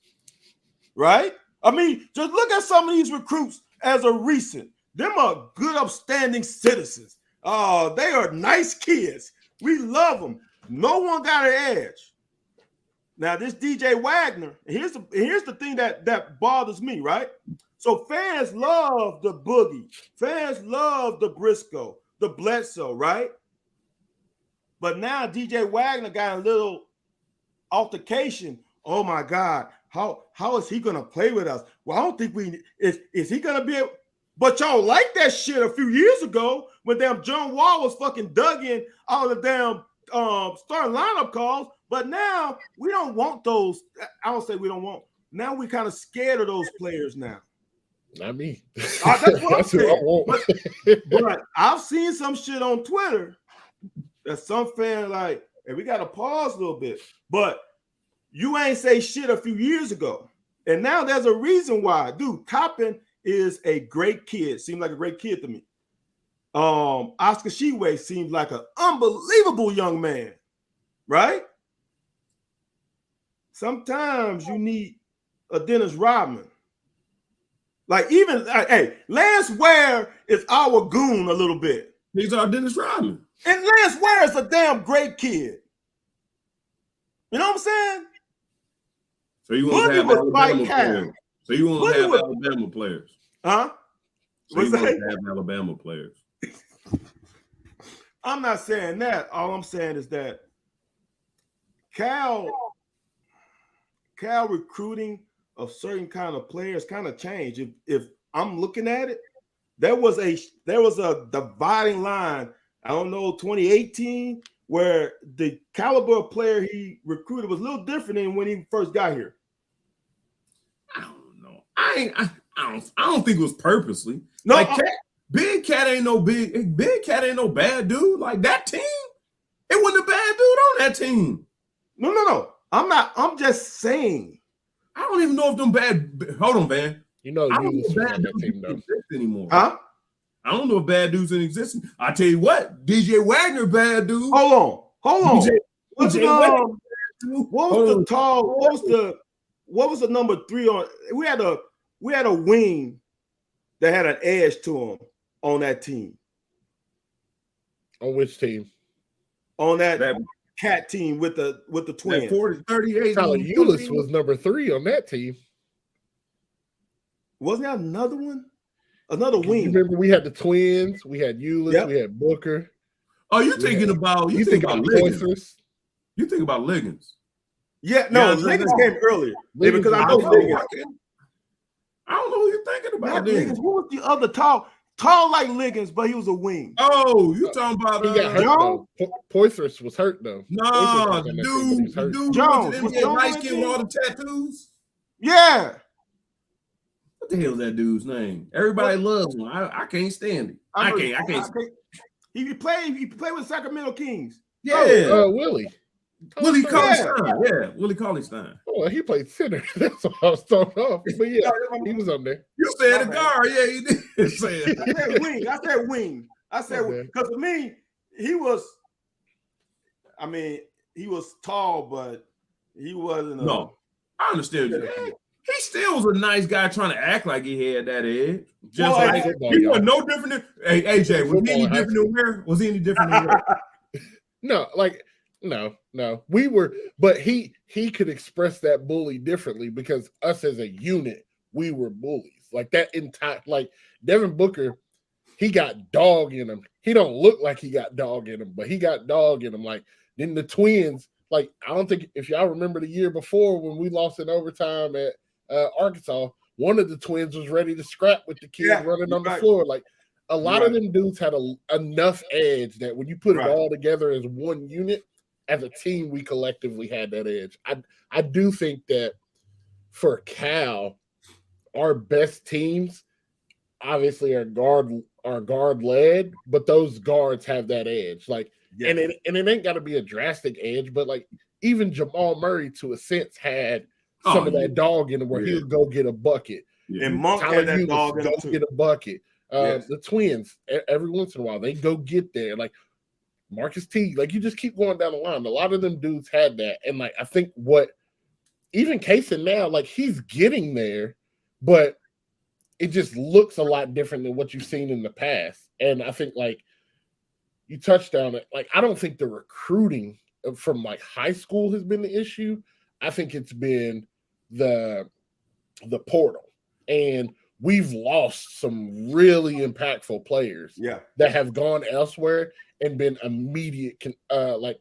right? I mean, just look at some of these recruits as a recent. Them are good, upstanding citizens. They are nice kids. We love them. No one got an edge. Now, this DJ Wagner, here's the thing that bothers me, right? So fans love the Boogie. Fans love the Briscoe, the Bledsoe, right? But now DJ Wagner got a little altercation. Oh, my God. How is he going to play with us? Well, I don't think is he going to be able – but y'all like that shit a few years ago when damn John Wall was fucking dug in all the damn starting lineup calls. But now we don't want those. I don't say we don't want. Now we kind of scared of those players now. Not me. That's what I'm saying. But I've seen some shit on Twitter that some fan like, hey, we got to pause a little bit. But you ain't say shit a few years ago. And now there's a reason why. Dude, Toppin is a great kid. Seemed like a great kid to me. Oscar Sheway seems like an unbelievable young man. Right? Sometimes you need a Dennis Rodman. Like hey, Lance Ware is our goon a little bit. He's our Dennis Rodman. And Lance Ware is a damn great kid. You know what I'm saying? So you want to have Alabama players. So you want to have Alabama players. Huh? So you want to have Alabama players. I'm not saying that. All I'm saying is that Cal recruiting of certain kind of players kind of changed. If I'm looking at it, there was a dividing line. I don't know, 2018, where the caliber of player he recruited was a little different than when he first got here. I don't know. I don't think it was purposely. No, like, Big Cat ain't no Big Cat ain't no bad dude. Like that team, it wasn't a bad dude on that team. No. I'm just saying. I don't even know if them bad. Hold on, man. You know, I don't know Eunice if was bad on that dudes team though. exist anymore. Huh? I don't know if bad dudes in existence. I tell you what, DJ Wagner, bad dude. Hold on. DJ What was the number 3 on? We had a wing that had an edge to him on that team. On which team? On that Cat team with the Twins. 38. Tyler Eulis was number 3 on that team. Wasn't that another one? Another wing. You remember we had the Twins, we had Eulis, we had Booker. Oh, you thinking about Liggins? You think about Liggins? Yeah, no, Liggins came earlier. Because I know Liggins. I don't know who you're thinking about. Liggins. Who was the other tall like Liggins, but he was a wing? Oh, you talking about he got hurt though. Poythress was hurt though. No, the dude Jones was light skin with all the tattoos. Yeah. What the hell is that dude's name? Everybody loves him. I can't stand him. I can't. He played with Sacramento Kings. Yeah. Willie. Willie Cauley-Stein. Yeah, Willie Cauley-Stein. Oh, he played center. That's what I was talking off. But yeah, he was on there. You said a guard. Yeah, he did say it. I said wing. Because to me, he was tall, but he wasn't. No, I understand you. He still was a nice guy trying to act like he had that edge. Just he was no different than AJ. Was he any different than where? Was he any different than where? No. We were, but he could express that bully differently because us as a unit, we were bullies. Like that entire, like Devin Booker, he got dog in him. He don't look like he got dog in him, but he got dog in him. Like then the Twins, like I don't think if y'all remember the year before when we lost in overtime at Arkansas, one of the Twins was ready to scrap with the kid running on the floor. Like a lot of them dudes had enough edge that when you put it all together as one unit, as a team, we collectively had that edge. I do think that for Cal, our best teams obviously are guard led, but those guards have that edge. Like, and it ain't got to be a drastic edge, but like even Jamal Murray to a sense had some of that dog in him where he would go get a bucket. And Monk had that dog in him too. Get a bucket. The Twins, every once in a while, they go get there. Like Marcus T, like you just keep going down the line. A lot of them dudes had that. And like I think what even Kaysen now, like he's getting there, but it just looks a lot different than what you've seen in the past. And I think like you touched on it. Like I don't think the recruiting from like high school has been the issue. I think it's been the portal. And we've lost some really impactful players that have gone elsewhere and been immediate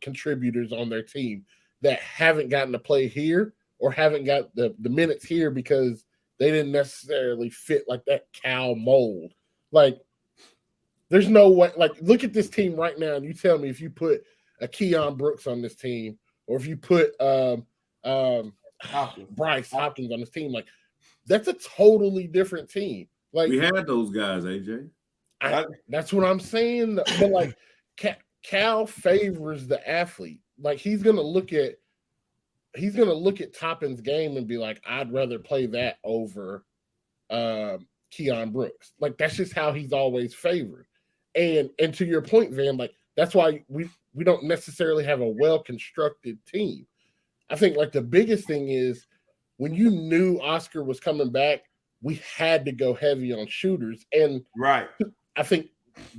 contributors on their team that haven't gotten to play here or haven't got the minutes here because they didn't necessarily fit like that Cal mold. Like there's no way, like look at this team right now and you tell me if you put a Keon Brooks on this team or if you put Bryce Hopkins on this team, like that's a totally different team. Like we had those guys, AJ. That's what I'm saying. But like Cal favors the athlete. Like he's gonna look at Toppin's game and be like, I'd rather play that over Keon Brooks. Like that's just how he's always favored. And to your point, Van, like that's why we don't necessarily have a well-constructed team. I think like the biggest thing is when you knew Oscar was coming back, we had to go heavy on shooters. And I think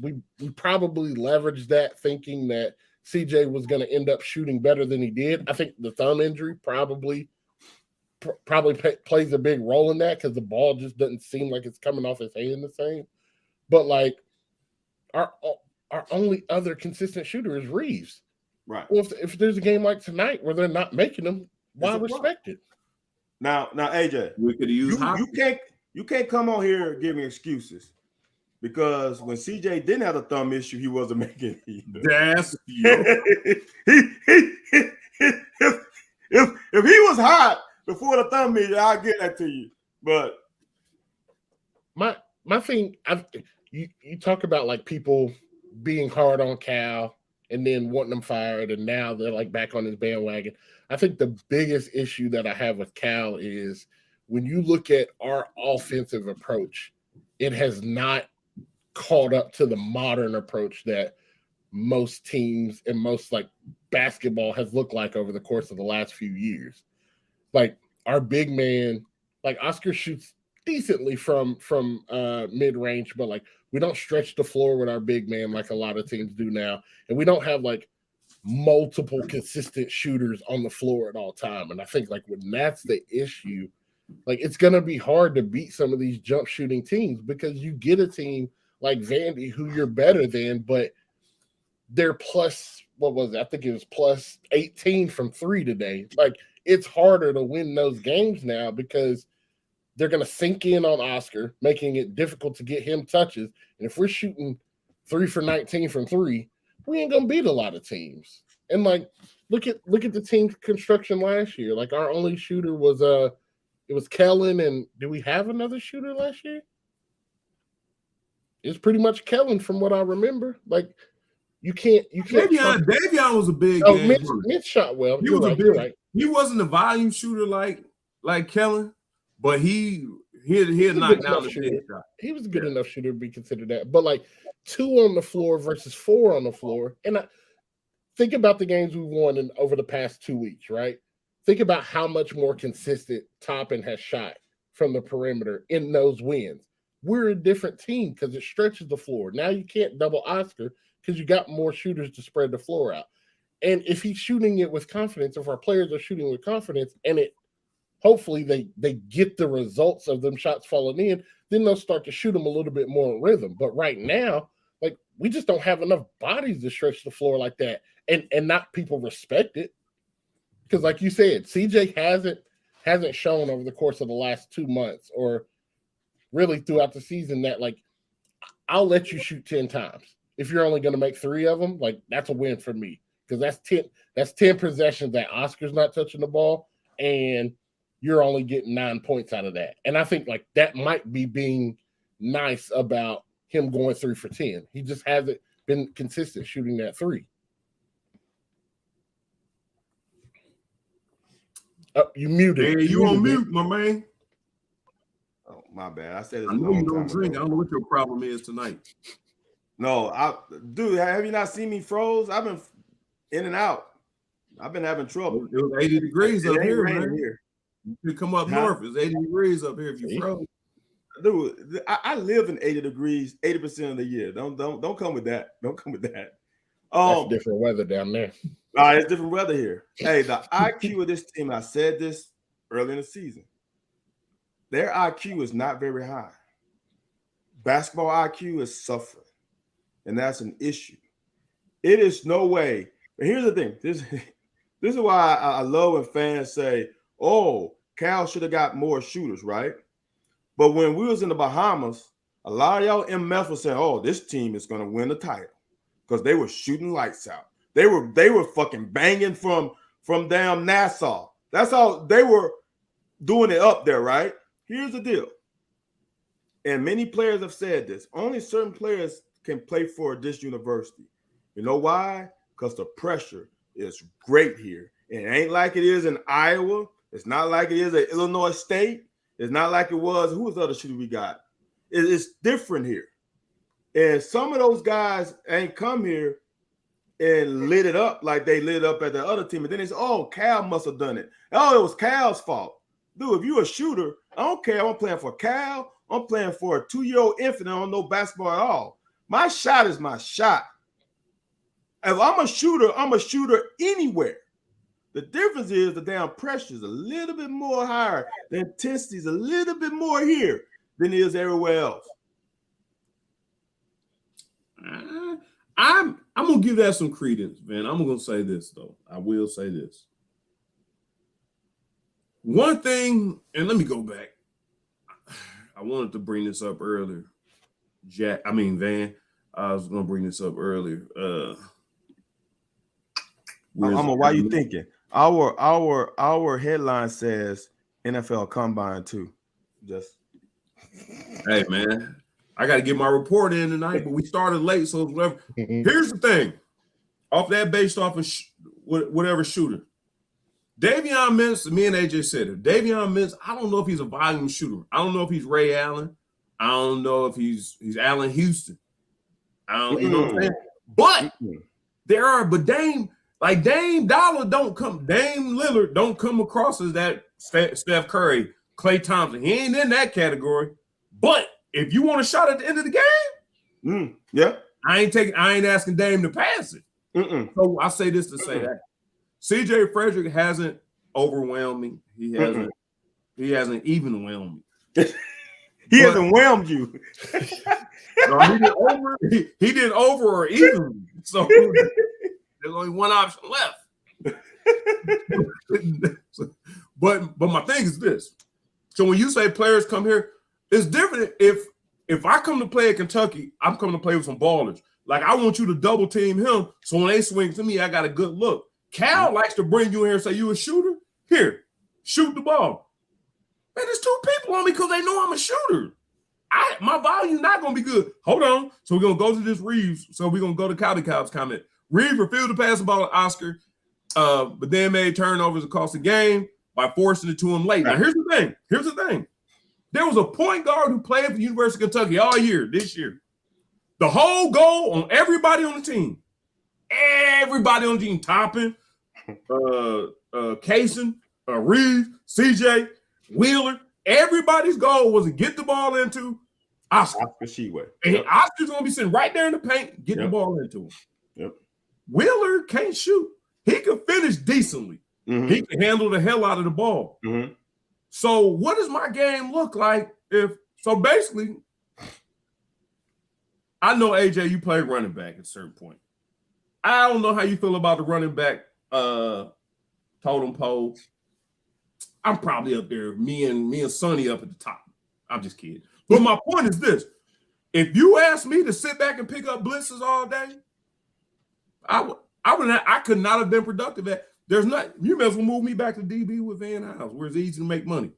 we probably leveraged that thinking that CJ was going to end up shooting better than he did. I think the thumb injury probably plays a big role in that because the ball just doesn't seem like it's coming off his hand the same. But like our only other consistent shooter is Reeves. Right. Well, if there's a game like tonight where they're not making them, why respect it? Now, AJ, we could use you can't come on here and give me excuses because when CJ didn't have a thumb issue, he wasn't making it either. That's if he was hot before the thumb issue, I'll get that to you. But my thing, you talk about like people being hard on Cal and then wanting them fired, and now they're like back on his bandwagon. I think the biggest issue that I have with Cal is when you look at our offensive approach, it has not caught up to the modern approach that most teams and most like basketball has looked like over the course of the last few years. Like our big man, like Oscar shoots decently from mid-range, but like we don't stretch the floor with our big man like a lot of teams do now, and we don't have like multiple consistent shooters on the floor at all time. And I think like when that's the issue, like it's gonna be hard to beat some of these jump shooting teams because you get a team like Vandy who you're better than, but they're plus, what was it? I think it was plus 18 from three today. Like it's harder to win those games now because they're going to sink in on Oscar, making it difficult to get him touches. And if we're shooting 3 for 19 from three, we ain't going to beat a lot of teams. And like, look at the team construction last year. Like our only shooter was it was Kellen, and did we have another shooter last year? It's pretty much Kellen from what I remember. Like you can't. Davion was a big. Oh, Mitch shot well. You're right. He wasn't a volume shooter like Kellen, but he knocked down the big shot. He was a good enough shooter to be considered that. But like 2 on the floor versus 4 on the floor, and think about the games we've won over the past 2 weeks, right? Think about how much more consistent Toppin has shot from the perimeter in those wins. We're a different team because it stretches the floor. Now you can't double Oscar because you got more shooters to spread the floor out. And if he's shooting it with confidence, if our players are shooting with confidence, and hopefully they get the results of them shots falling in, then they'll start to shoot them a little bit more in rhythm. But right now, like we just don't have enough bodies to stretch the floor like that, and not people respect it. Because like you said, CJ hasn't shown over the course of the last 2 months or really throughout the season that like I'll let you shoot 10 times. If you're only going to make 3 of them, like that's a win for me. Because that's 10 possessions that Oscar's not touching the ball, and you're only getting 9 points out of that. And I think like that might be being nice about him going 3 for 10. He just hasn't been consistent shooting that 3. Oh, you muted. Hey, you on mute, my man. Oh, my bad. I said it. I know you don't drink. I don't know what your problem is tonight. No, dude, have you not seen me froze? I've been in and out. I've been having trouble. It was 80 degrees up here, man. Here. You could come up north. It's 80 degrees up here if you froze. Dude, I live in 80 degrees 80% of the year. Don't come with that. Don't come with that. That's different weather down there. It's different weather here. Hey, the IQ of this team, I said this early in the season. Their IQ is not very high. Basketball IQ is suffering, and that's an issue. It is no way. But here's the thing. This is why I love when fans say, "Oh, Cal should have got more shooters," right? But when we was in the Bahamas, a lot of y'all MF was saying, "Oh, this team is going to win the title," because they were shooting lights out. They were fucking banging from damn Nassau. That's how they were doing it up there, right? Here's the deal. And many players have said this. Only certain players can play for this university. You know why? Because the pressure is great here. It ain't like it is in Iowa. It's not like it is at Illinois State. It's not like it was. Who was the other shooter we got? It's different here. And some of those guys ain't come here and lit it up like they lit up at the other team. And then it's, oh, Cal must have done it. Oh, it was Cal's fault. Dude, if you're a shooter, I don't care. I'm playing for Cal. I'm playing for a 2-year-old infant. I don't know basketball at all. My shot is my shot. If I'm a shooter anywhere. The difference is the damn pressure is a little bit more higher. The intensity is a little bit more here than it is everywhere else. I'm gonna give that some credence, man. I'm gonna say this though. I will say this. One thing, and let me go back. I wanted to bring this up earlier, Van. I was gonna bring this up earlier. Why you thinking? Our headline says NFL Combine too. Just hey man, I got to get my report in tonight, but we started late, so whatever. Here's the thing: off that based off of whatever shooter, Davion Mintz. Me and AJ said it. Davion Mintz. I don't know if he's a volume shooter. I don't know if he's Ray Allen. I don't know if he's Allen Houston. I don't, you know what I'm saying? But there are, but Dame Dollar don't come, Dame Lillard don't come across as that Steph Curry, Klay Thompson. He ain't in that category. But if you want a shot at the end of the game, yeah, I ain't asking Dame to pass it. So I say this to say that CJ Frederick hasn't overwhelmed me. He hasn't even whelmed me. He hasn't whelmed you. No, he didn't over or even. So there's only one option left. But my thing is this. So when you say players come here, it's different. If I come to play at Kentucky, I'm coming to play with some ballers. Like I want you to double team him. So when they swing to me, I got a good look. Cal likes to bring you in here and say, you a shooter? Here, shoot the ball. Man, there's two people on me because they know I'm a shooter. My volume not going to be good. Hold on. So we're going to go to this Reeves. So we're going to go to Cowdy Cow's comment. Reeves refused to pass the ball to Oscar, but then made turnovers across the game by forcing it to him late. Now, here's the thing. There was a point guard who played for the University of Kentucky all year, this year. The whole goal on everybody on the team, Toppin, Kaysen, Reeves, CJ, Wheeler, everybody's goal was to get the ball into Oscar Sheway. And Oscar's going to be sitting right there in the paint, getting the ball into him. Yep. Wheeler can't shoot. He can finish decently. He can handle the hell out of the ball. So what does my game look like so basically, I know, AJ, you played running back at a certain point. I don't know how you feel about the running back totem pole. I'm probably up there, me and Sonny up at the top. I'm just kidding. But my point is this. If you ask me to sit back and pick up blitzes all day, I could not have been productive at. You may as well move me back to DB with Van Hiles, where it's easy to make money.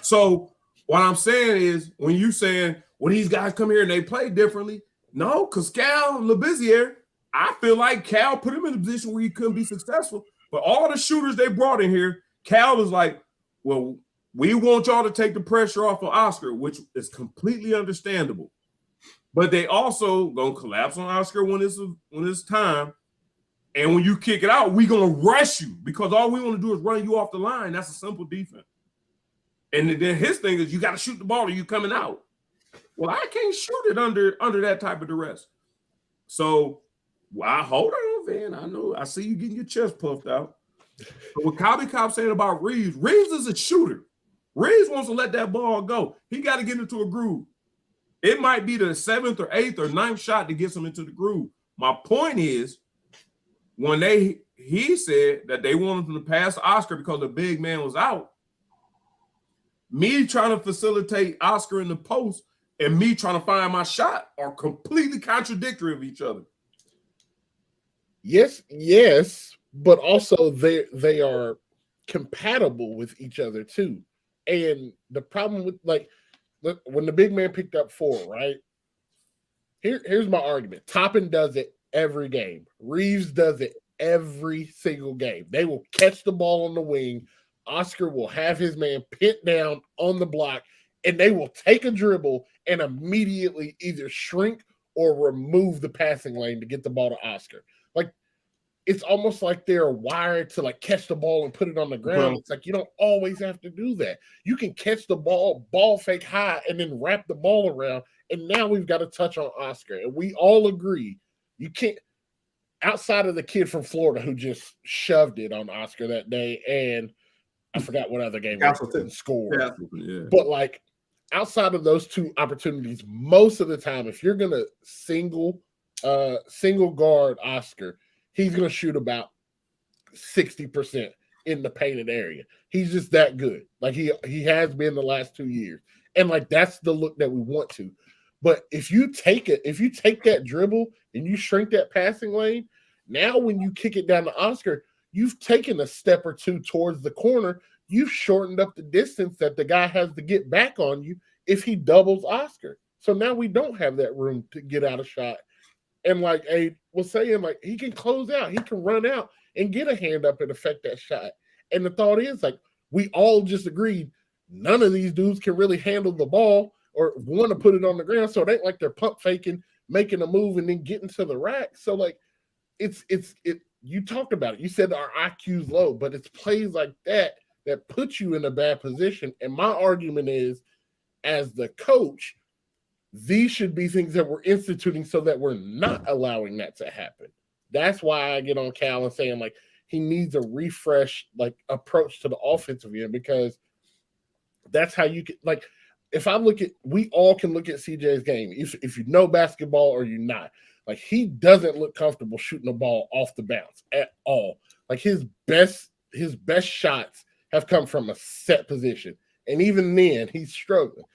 So what I'm saying is, when you saying, well, these guys come here and they play differently, no, because Cal Labissiere, I feel like Cal put him in a position where he couldn't be successful. But all the shooters they brought in here, Cal was like, well, we want y'all to take the pressure off of Oscar, which is completely understandable. But they also gonna collapse on Oscar when it's time. And when you kick it out, we're gonna rush you because all we want to do is run you off the line. That's a simple defense. And then his thing is you got to shoot the ball or you coming out. Well, I can't shoot it under that type of duress. So hold on, Van. I see you getting your chest puffed out. But what Cobby Cobb saying about Reeves is a shooter. Reeves wants to let that ball go. He got to get into a groove. It might be the 7th or 8th or 9th shot that gets him into the groove. My point is, when he said that they wanted him to pass Oscar because the big man was out, me trying to facilitate Oscar in the post and me trying to find my shot are completely contradictory of each other. Yes, but also they are compatible with each other too. And the problem with when the big man picked up 4, right? Here's my argument. Toppin does it every game. Reeves does it every single game. They will catch the ball on the wing. Oscar will have his man pinned down on the block, and they will take a dribble and immediately either shrink or remove the passing lane to get the ball to Oscar. Like, it's almost like they're wired to catch the ball and put it on the ground. It's like you don't always have to do that. You can catch the ball fake high, and then wrap the ball around. And now we've got a touch on Oscar. And we all agree you can't, outside of the kid from Florida who just shoved it on Oscar that day, and I forgot what other game he scored. Yeah. But outside of those 2 opportunities, most of the time, if you're gonna single guard Oscar, he's gonna shoot about 60% in the painted area. He's just that good. He has been the last 2 years. And that's the look that we want to. But if you take that dribble and you shrink that passing lane, now when you kick it down to Oscar, you've taken a step or two towards the corner. You've shortened up the distance that the guy has to get back on you if he doubles Oscar. So now we don't have that room to get out a shot. And like Abe was saying, like he can close out, he can run out and get a hand up and affect that shot. And the thought is, like, we all just agreed none of these dudes can really handle the ball or want to put it on the ground. So it ain't like they're pump faking, making a move and then getting to the rack. So like it's you talked about it. You said our IQ's low, but it's plays like that that puts you in a bad position. And my argument is, as the coach, these should be things that we're instituting so that we're not allowing that to happen. That's why I get on Cal and saying, like, he needs a refresh, like, approach to the offensive end, because that's how you can, like, if I look at, we all can look at CJ's game. If you know basketball or you're not, like, he doesn't look comfortable shooting the ball off the bounce at all. Like, his best shots have come from a set position. And even then, he's struggling.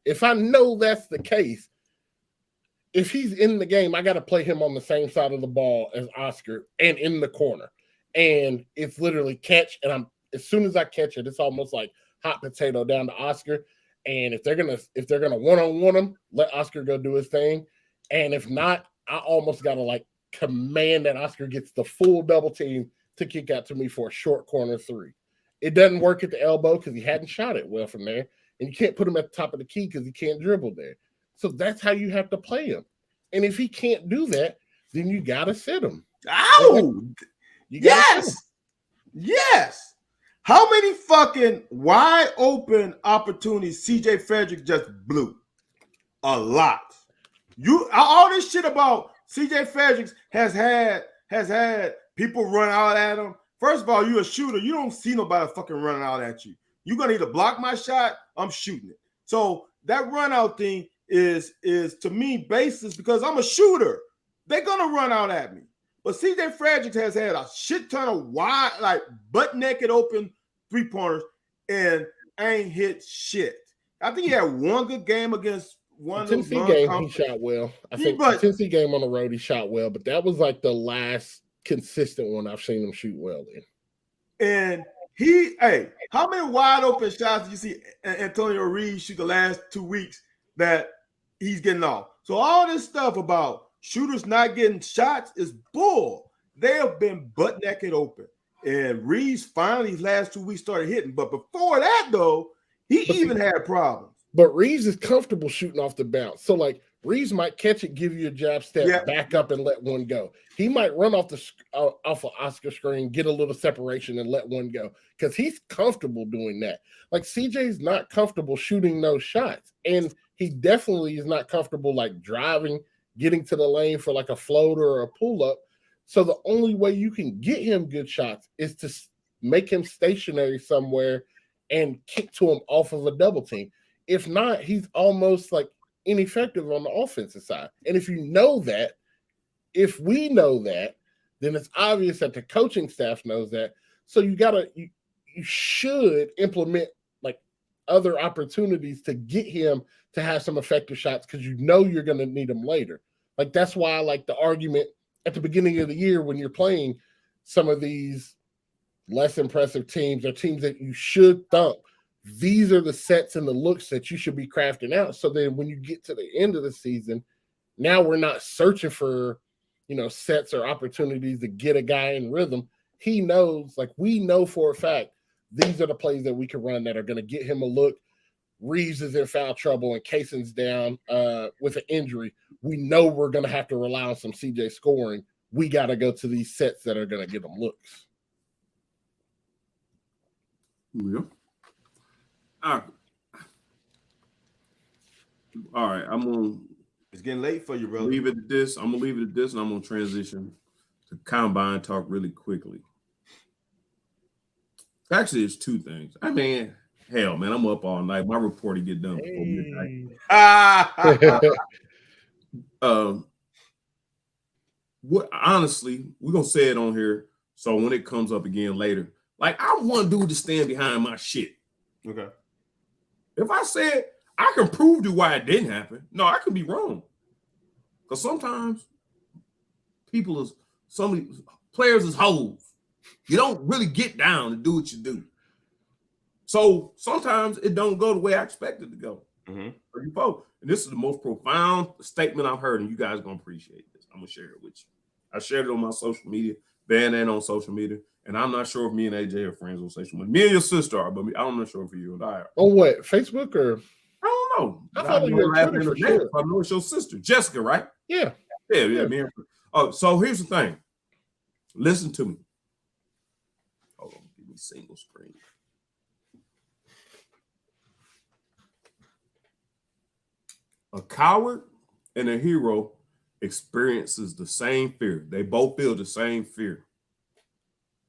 If I know that's the case, if he's in the game, I got to play him on the same side of the ball as Oscar and in the corner. And it's literally catch. And as soon as I catch it, it's almost like hot potato down to Oscar. And if they're gonna one-on-one him, let Oscar go do his thing. And if not, I almost got to like command that Oscar gets the full double team to kick out to me for a short corner three. It doesn't work at the elbow because he hadn't shot it well from there. And you can't put him at the top of the key because he can't dribble there. So that's how you have to play him. And if he can't do that, then you got to sit him. Ow! Yes! Yes! How many fucking wide open opportunities CJ Frederick just blew? A lot. All this shit about CJ Frederick has had people run out at him. First of all, you're a shooter. You don't see nobody fucking running out at you. You're gonna either block my shot, I'm shooting it. So that run out thing is to me baseless because I'm a shooter. They're gonna run out at me. But CJ Frederick has had a shit ton of wide, like butt naked open 3-pointers and ain't hit shit. I think he had one good game against one of those Tennessee game. He shot well. I think the Tennessee game on the road he shot well, but that was like the last consistent one I've seen him shoot well in. And how many wide open shots did you see Antonio Reed shoot the last 2 weeks that he's getting off? So all this stuff about shooters not getting shots is bull. They have been butt naked open. And Reed's finally these last 2 weeks started hitting. But before that, though, he had problems. But Reeves is comfortable shooting off the bounce. So, like, Reeves might catch it, give you a jab step, back up, and let one go. He might run off an Oscar screen, get a little separation, and let one go because he's comfortable doing that. Like, CJ's not comfortable shooting those shots, and he definitely is not comfortable, like, driving, getting to the lane for, like, a floater or a pull-up. So the only way you can get him good shots is to make him stationary somewhere and kick to him off of a double team. If not, he's almost like ineffective on the offensive side. And if you know that, if we know that, then it's obvious that the coaching staff knows that. So you should implement like other opportunities to get him to have some effective shots because you know you're going to need them later. Like that's why I like the argument at the beginning of the year when you're playing some of these less impressive teams or teams that you should thump. These are the sets and the looks that you should be crafting out. So then when you get to the end of the season, now we're not searching for, sets or opportunities to get a guy in rhythm. He knows, like we know for a fact, these are the plays that we can run that are going to get him a look. Reeves is in foul trouble and Kaysen's down with an injury. We know we're going to have to rely on some CJ scoring. We got to go to these sets that are going to get them looks. Yeah. All right. It's getting late for you, brother. Leave it at this. I'm gonna leave it at this, and I'm gonna transition to combine talk really quickly. Actually, it's two things. I mean, hell, man, I'm up all night. My reporting get done before midnight. Honestly, we're gonna say it on here. So when it comes up again later, like I want dude to stand behind my shit. Okay. If I said I can prove to why it didn't happen. No, I could be wrong. Because sometimes players is hoes. You don't really get down and do what you do. So sometimes it don't go the way I expect it to go. And this is the most profound statement I've heard, and you guys are gonna appreciate this. I'm gonna share it with you. I shared it on my social media, Van and on social media, and I'm not sure if me and AJ are friends on social media. Me and your sister are, but I'm not sure if you and I are. Oh, what? Facebook or? I don't know. I follow you on Twitter for sure. I know it's your sister, Jessica, right? Yeah. Me. Oh, so here's the thing. Listen to me. Hold on, give me single screen. A coward and a hero experiences the same fear. They both feel the same fear,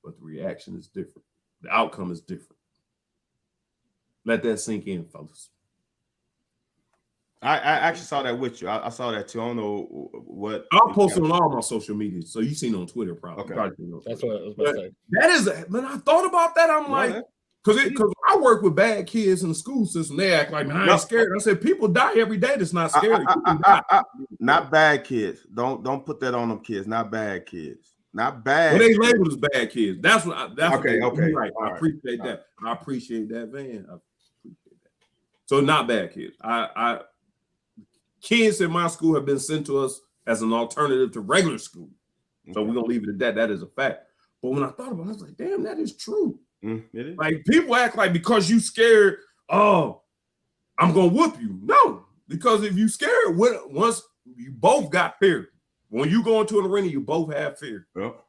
but the reaction is different. The outcome is different. Let that sink in, fellas. I actually saw that with you. I saw that too. I don't know what. I'll post it on all my social media, so you've seen it on Twitter, probably. Okay. That's what I was about to say. That is, man, I thought about that. I'm like, because I work with bad kids in the school system. They act like, man, I ain't scared. I said, people die every day. That's not scary. Not bad kids. Don't put that on them kids. Not bad kids. Not bad. Well, they labeled as bad kids. That's what. Okay. Right. I appreciate that. I appreciate that, Van. I appreciate that. So not bad kids. Kids in my school have been sent to us as an alternative to regular school. So we're gonna leave it at that. That is a fact. But when I thought about it, I was like, damn, that is true. It is. Like people act like because you scared, oh, I'm gonna whoop you. No, because if you scared, once you both got fear. When you go into an arena, you both have fear. Yep.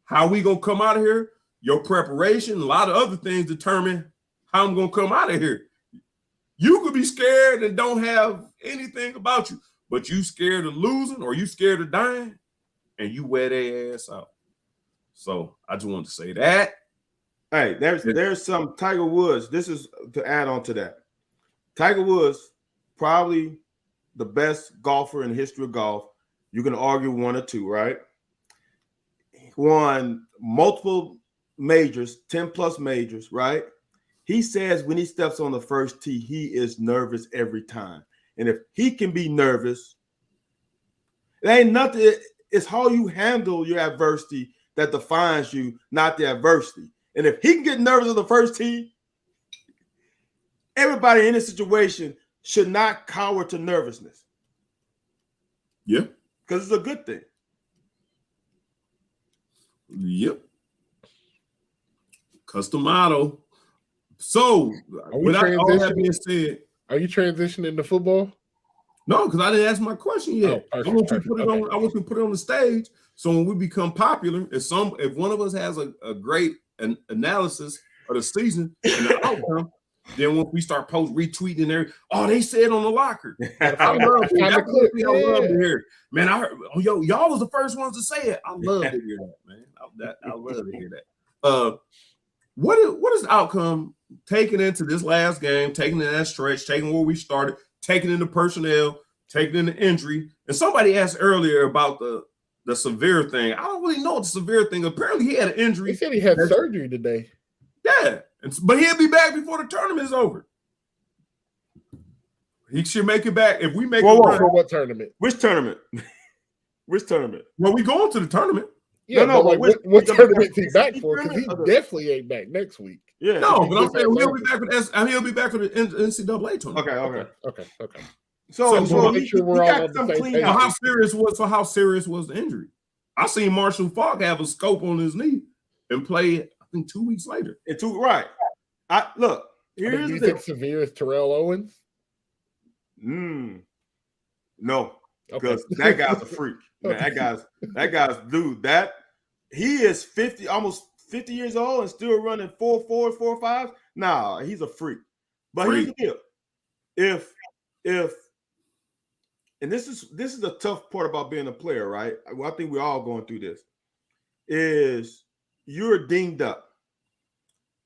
How we gonna come out of here? Your preparation, a lot of other things determine how I'm gonna come out of here. You could be scared and don't have anything about you, but you scared of losing or you scared of dying, and you wear their ass out. So I just wanted to say that. Hey, there's some Tiger Woods. This is to add on to that. Tiger Woods, probably the best golfer in the history of golf. You can argue one or two, right? Won multiple majors, 10 plus majors, right? He says when he steps on the first tee, he is nervous every time. And if he can be nervous, it ain't nothing. It's how you handle your adversity that defines you, not the adversity. And if he can get nervous on the first tee, everybody in this situation should not cower to nervousness. Yeah. Because it's a good thing. Yep. Custom model. So, without all that being said, are you transitioning to football? No, because I didn't ask my question yet. I want you to put it on the stage. So when we become popular, if one of us has a great analysis of the season and the outcome, then when we start retweeting there, they said on the locker. I love to hear. Man, I heard, y'all was the first ones to say it. I love to hear that, man. I love to hear that. What is the outcome taking into this last game, taking in that stretch, taking where we started, taking into personnel, taking into injury? And somebody asked earlier about the severe thing. I don't really know what the severe thing. Apparently he had an injury. He said he had surgery today. Yeah, but he'll be back before the tournament is over. He should make it back. If we make it for what tournament? Which tournament? Which tournament? Well, we going to the tournament. Yeah, no. What tournament he back for? Because he definitely ain't back next week. Yeah. No, but I'm saying he'll be back for the NCAA tournament. Okay. So make sure we're all on the same page. How serious was the injury? I seen Marshall Faulk have a scope on his knee and play, I think 2 weeks later. Right. Look, here's do you think severe is Terrell Owens? No, because that guy's a freak. Man, that guy's dude. He is 50, almost 50 years old and still running 4.4s, 4.5s. Nah, he's a freak. But here's the deal. If and this is the tough part about being a player, right? Well, I think we're all going through this. Is you're dinged up,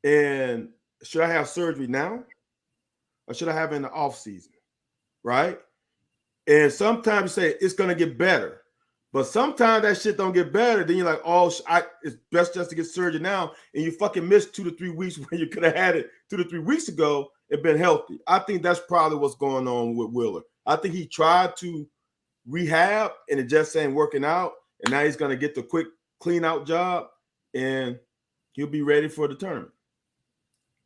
and should I have surgery now, or should I have it in the off season, right? And sometimes you say it's gonna get better, but sometimes that shit don't get better. Then you're like, it's best just to get surgery now, and you fucking missed 2 to 3 weeks when you could have had it 2 to 3 weeks ago, and been healthy. I think that's probably what's going on with Wheeler. I think he tried to rehab and it just ain't working out. And now he's going to get the quick clean out job and he'll be ready for the tournament.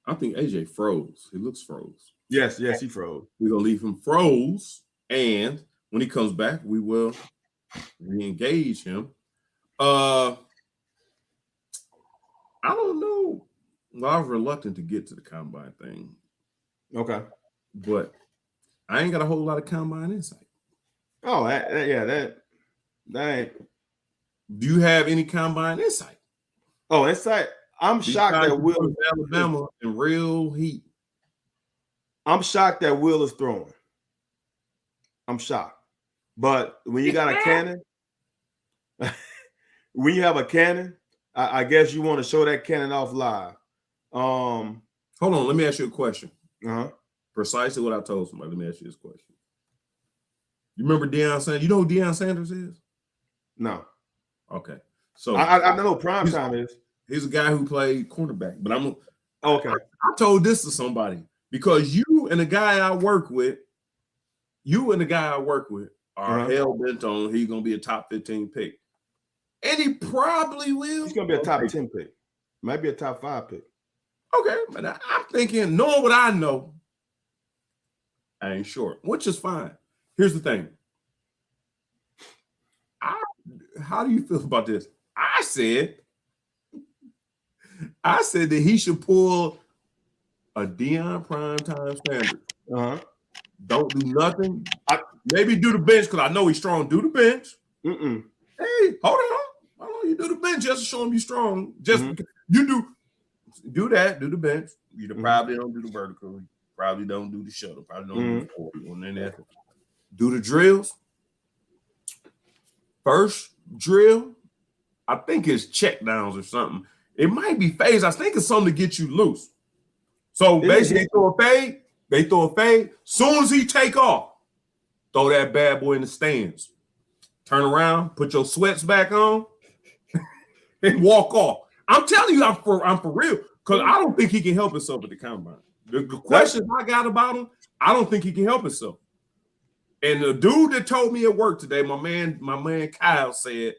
I think AJ froze. He looks froze. Yes, he froze. We're going to leave him froze. And when he comes back, we will re-engage him. I don't know. Well, I was reluctant to get to the combine thing. Okay. But I ain't got a whole lot of combine insight. Oh, that ain't. Do you have any combine insight? Oh, insight. I'm shocked that Will Alabama in real heat. I'm shocked that Will is throwing. I'm shocked. But when you got a cannon, when you have a cannon, I guess you want to show that cannon off live. Hold on, let me ask you a question. Uh-huh. Precisely what I told somebody. Let me ask you this question. You remember Deion Sanders? You know who Deion Sanders is? No. Okay. So I know who prime time is. He's a guy who played cornerback. But okay. I told this to somebody because you and the guy I work with are hell bent on he's gonna be a top 15 pick. And he probably will. He's gonna be a top 10 pick. Might be a top 5 pick. Okay, but I'm thinking, knowing what I know, I ain't sure, which is fine. Here's the thing. How do you feel about this? I said that he should pull a Deion primetime standard. Don't do nothing. Maybe do the bench because I know he's strong. Do the bench. Hey, hold on. I know you do the bench just to show him you're strong. Just you do that. Do the bench. You probably don't do the vertical. You probably don't do the shuttle. Probably don't do the 40 on that. Do the drills. First drill, I think it's check downs or something. It might be phase. I think it's something to get you loose. So basically, they throw a fade. Soon as he take off, throw that bad boy in the stands. Turn around, put your sweats back on, and walk off. I'm telling you, I'm for real. Because I don't think he can help himself at the combine. The questions I got about him, I don't think he can help himself. And the dude that told me at work today, my man Kyle said,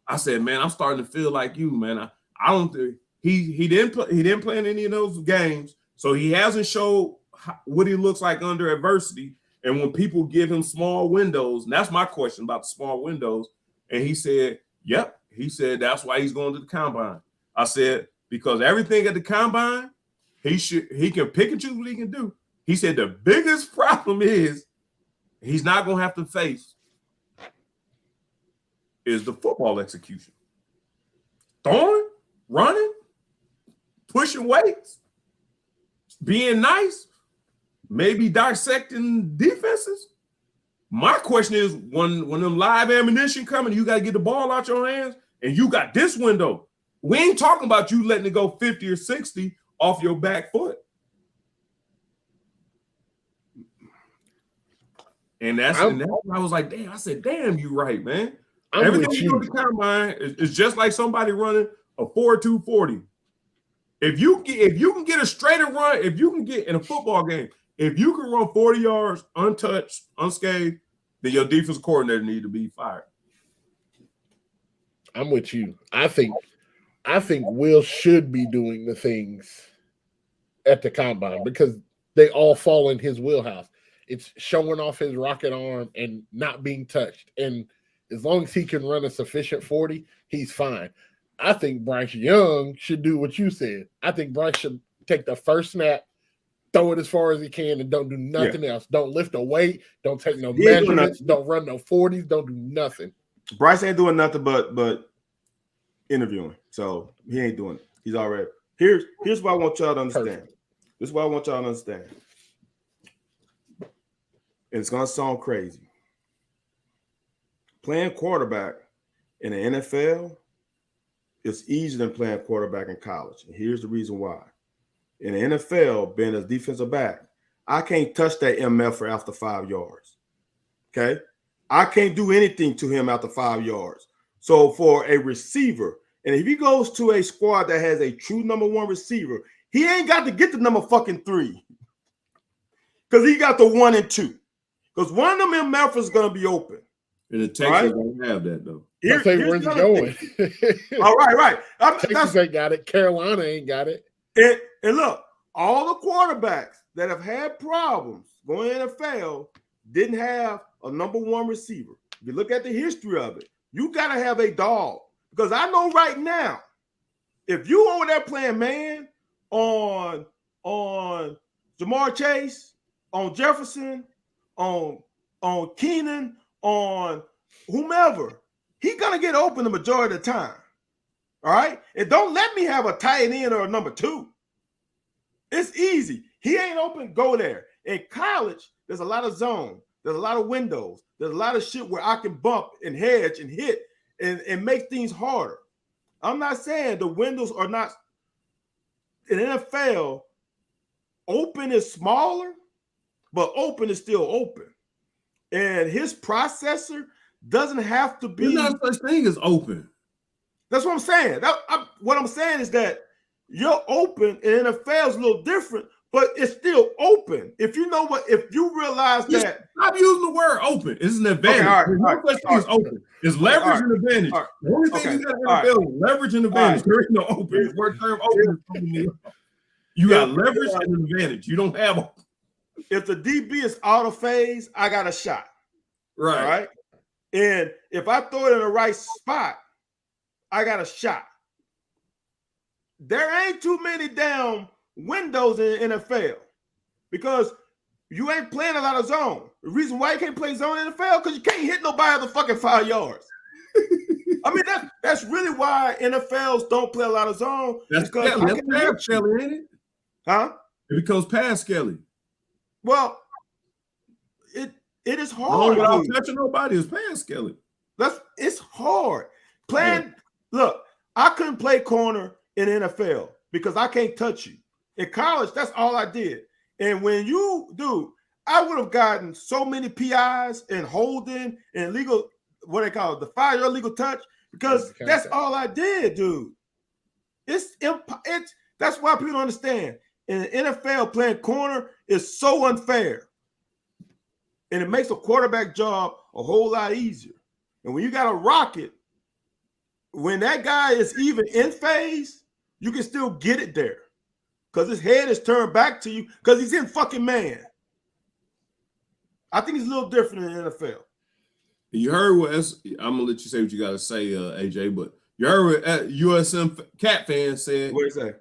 I said, man, I'm starting to feel like you, man. I don't think he didn't play in any of those games, so he hasn't showed what he looks like under adversity. And when people give him small windows, and that's my question about the small windows. And he said, yep. He said that's why he's going to the combine. I said, because everything at the combine, he can pick and choose what he can do. He said the biggest problem is he's not going to have to face is the football execution. Throwing, running, pushing weights, being nice, maybe dissecting defenses. My question is when them live ammunition coming, you got to get the ball out your hands and you got this window. We ain't talking about you letting it go 50 or 60 off your back foot. And that's why I was like, damn, I said, damn, you right, man. Everything you do the combine is just like somebody running a 4.2 40. If you can get a straighter run, if you can get in a football game, if you can run 40 yards untouched, unscathed, then your defensive coordinator need to be fired. I'm with you. I think Will should be doing the things at the combine because they all fall in his wheelhouse. It's showing off his rocket arm and not being touched. And as long as he can run a sufficient 40, he's fine. I think Bryce Young should do what you said. I think Bryce should take the first snap, throw it as far as he can, and don't do nothing else. Don't lift a weight. Don't take no measurements. Don't run no 40s. Don't do nothing. Bryce ain't doing nothing but interviewing. So he ain't doing it. He's already. Here's what I want y'all to understand. Perfect. This is what I want y'all to understand. And it's going to sound crazy. Playing quarterback in the NFL is easier than playing quarterback in college. And here's the reason why. In the NFL, being a defensive back, I can't touch that MF after 5 yards. Okay? I can't do anything to him after 5 yards. So for a receiver, and if he goes to a squad that has a true number one receiver, he ain't got to get the number fucking 3. because he got the 1 and 2. Because one of them in Memphis is going to be open. And the Texas don't have that though. Here's where's it going? All right. Texas ain't got it. Carolina ain't got it. And look, all the quarterbacks that have had problems going in the NFL didn't have a number 1 receiver. If you look at the history of it, you got to have a dog. Because I know right now, if you over there playing man on Jamar Chase, on Jefferson, on Keenan, on whomever, he's going to get open the majority of the time. All right? And don't let me have a tight end or a number 2. It's easy. He ain't open, go there. In college, there's a lot of zone. There's a lot of windows. There's a lot of shit where I can bump and hedge and hit and make things harder. I'm not saying the windows are not in NFL. Open is smaller, but open is still open. And his processor doesn't have to be. There's not such thing as open. That's what I'm saying. What I'm saying is that you're open in NFL is a little different, but it's still open. If you know what, if you realize that. Stop using the word open. It's an advantage. Okay, no such thing as open. It's leverage and advantage. The only thing you got in NFL is leverage and advantage. There ain't no open. The word term open. You got leverage and an advantage. You don't have open. If the DB is out of phase, I got a shot. Right. All right. And if I throw it in the right spot, I got a shot. There ain't too many damn windows in the NFL because you ain't playing a lot of zone. The reason why you can't play zone in the NFL because you can't hit nobody at the fucking 5 yards. I mean, that's really why NFLs don't play a lot of zone. That's pass Kelly, ain't it? Huh? It becomes pass Kelly. Well, it is hard. Without touching nobody is pass Kelly. It's hard. Playing, look, I couldn't play corner in the NFL because I can't touch you. In college, that's all I did. And when I would have gotten so many PIs and holding and legal, what they call it, the 5-yard legal touch, because that's all I did, dude. It's that's why people don't understand. In the NFL, playing corner is so unfair. And it makes a quarterback job a whole lot easier. And when you got a rocket, when that guy is even in phase, you can still get it there. Because his head is turned back to you because he's in fucking man. I think it's a little different in the NFL. You heard what I'm gonna let you say what you gotta say, AJ, but you heard what USM Cat fans said. What did he say?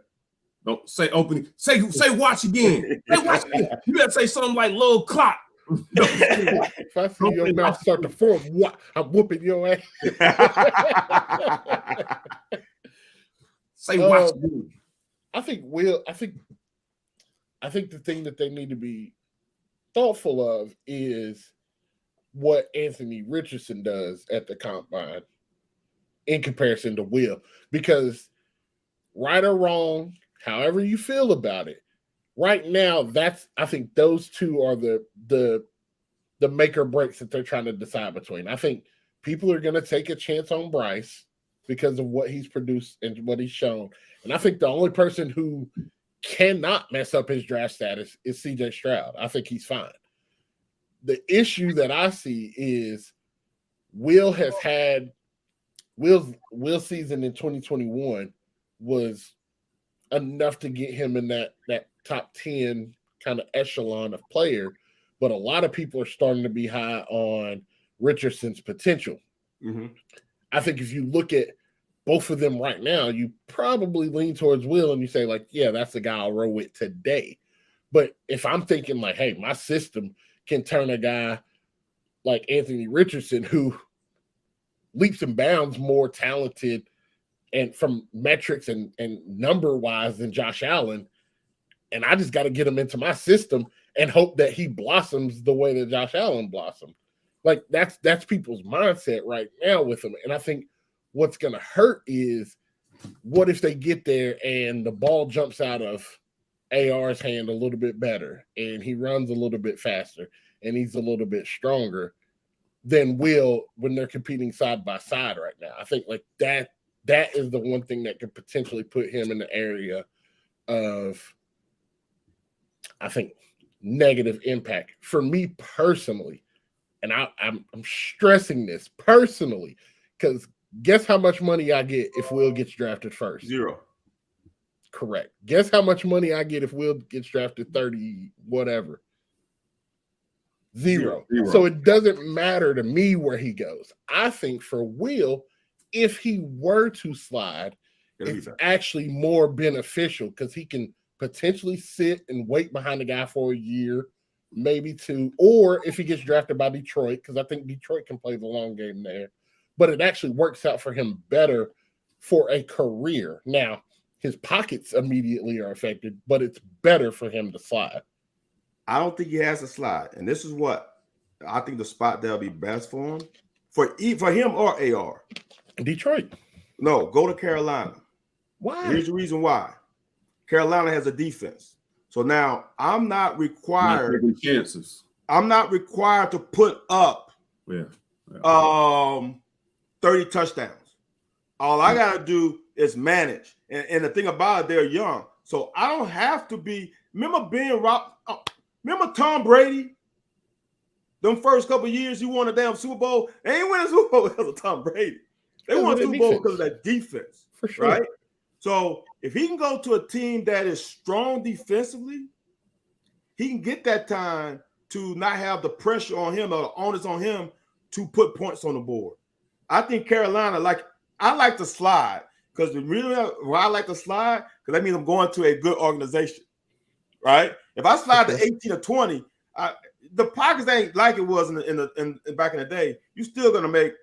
Don't say opening. Say watch again. Say watch again. You gotta say something like little clock. If I see your mouth start to form, I'm whooping your ass. Say watch again. I think the thing that they need to be thoughtful of is what Anthony Richardson does at the combine in comparison to Will. Because right or wrong, however you feel about it, right now, I think those two are the make or breaks that they're trying to decide between. I think people are going to take a chance on Bryce because of what he's produced and what he's shown. And I think the only person who cannot mess up his draft status is CJ Stroud. I think he's fine. The issue that I see is Will's season in 2021 was enough to get him in that top 10 kind of echelon of player. But a lot of people are starting to be high on Richardson's potential. Mm-hmm. I think if you look at both of them right now, you probably lean towards Will and you say, like, yeah, that's the guy I'll roll with today. But if I'm thinking like, hey, my system can turn a guy like Anthony Richardson, who leaps and bounds more talented and from metrics and number wise than Josh Allen, and I just got to get him into my system and hope that he blossoms the way that Josh Allen blossomed. Like that's people's mindset right now with him. And I think what's going to hurt is what if they get there and the ball jumps out of AR's hand a little bit better and he runs a little bit faster and he's a little bit stronger than Will when they're competing side by side right now. I think like that is the one thing that could potentially put him in the area of, I think, negative impact for me personally. And I'm stressing this personally because guess how much money I get if Will gets drafted first? 0. Correct. Guess how much money I get if Will gets drafted 30, whatever. 0. So it doesn't matter to me where he goes. I think for Will, if he were to slide, it's actually more beneficial because he can potentially sit and wait behind the guy for a year, maybe 2, or if he gets drafted by Detroit, because I think Detroit can play the long game there. But it actually works out for him better for a career. Now, his pockets immediately are affected, but it's better for him to slide. I don't think he has to slide. And this is what I think the spot that'll be best for him. For him or AR. Detroit. No, go to Carolina. Why? Here's the reason why. Carolina has a defense. So now I'm not required. Not taking chances. I'm not required to put up 30 touchdowns. All I got to do is manage. And the thing about it, they're young. So I don't have to be. Remember remember Tom Brady? Them first couple of years he won a damn Super Bowl. They ain't win a Super Bowl because of Tom Brady. They won a Super Bowl because of that defense. For sure. Right? So if he can go to a team that is strong defensively, he can get that time to not have the pressure on him or the onus on him to put points on the board. I think Carolina, I like to slide because the reason why I like to slide, because that means I'm going to a good organization, right? If I slide to 18 or 20, the pockets ain't like it was in back in the day. You're still gonna make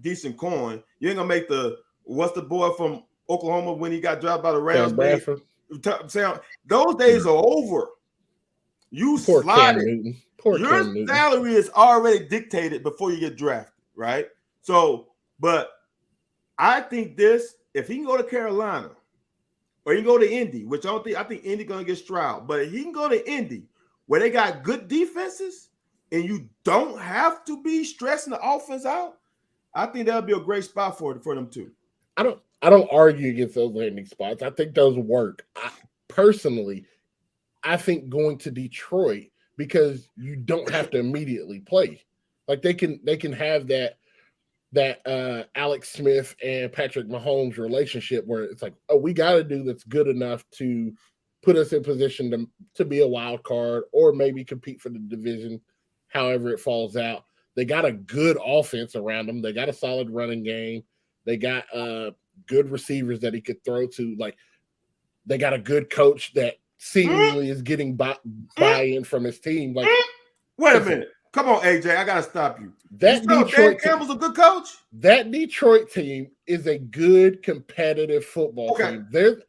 decent coin. You ain't gonna make what's the boy from Oklahoma when he got dropped by the Rams? Those days are over. You slide it. Your salary is already dictated before you get drafted, right? So, but I think if he can go to Carolina or he can go to Indy, which I think Indy gonna get Stroud, but if he can go to Indy where they got good defenses and you don't have to be stressing the offense out, I think that'll be a great spot for them too. I don't argue against those landing spots. I think those work. Personally, I think going to Detroit because you don't have to immediately play. Like they can have that Alex Smith and Patrick Mahomes relationship where it's like, oh, we got to do that's good enough to put us in position to be a wild card or maybe compete for the division, however it falls out. They got a good offense around them. They got a solid running game. They got good receivers that he could throw to. Like they got a good coach that seemingly is getting buy-in from his team. Like, wait a minute. Come on, AJ. I gotta stop you. That Detroit Campbell's a good coach. That Detroit team is a good competitive football team. That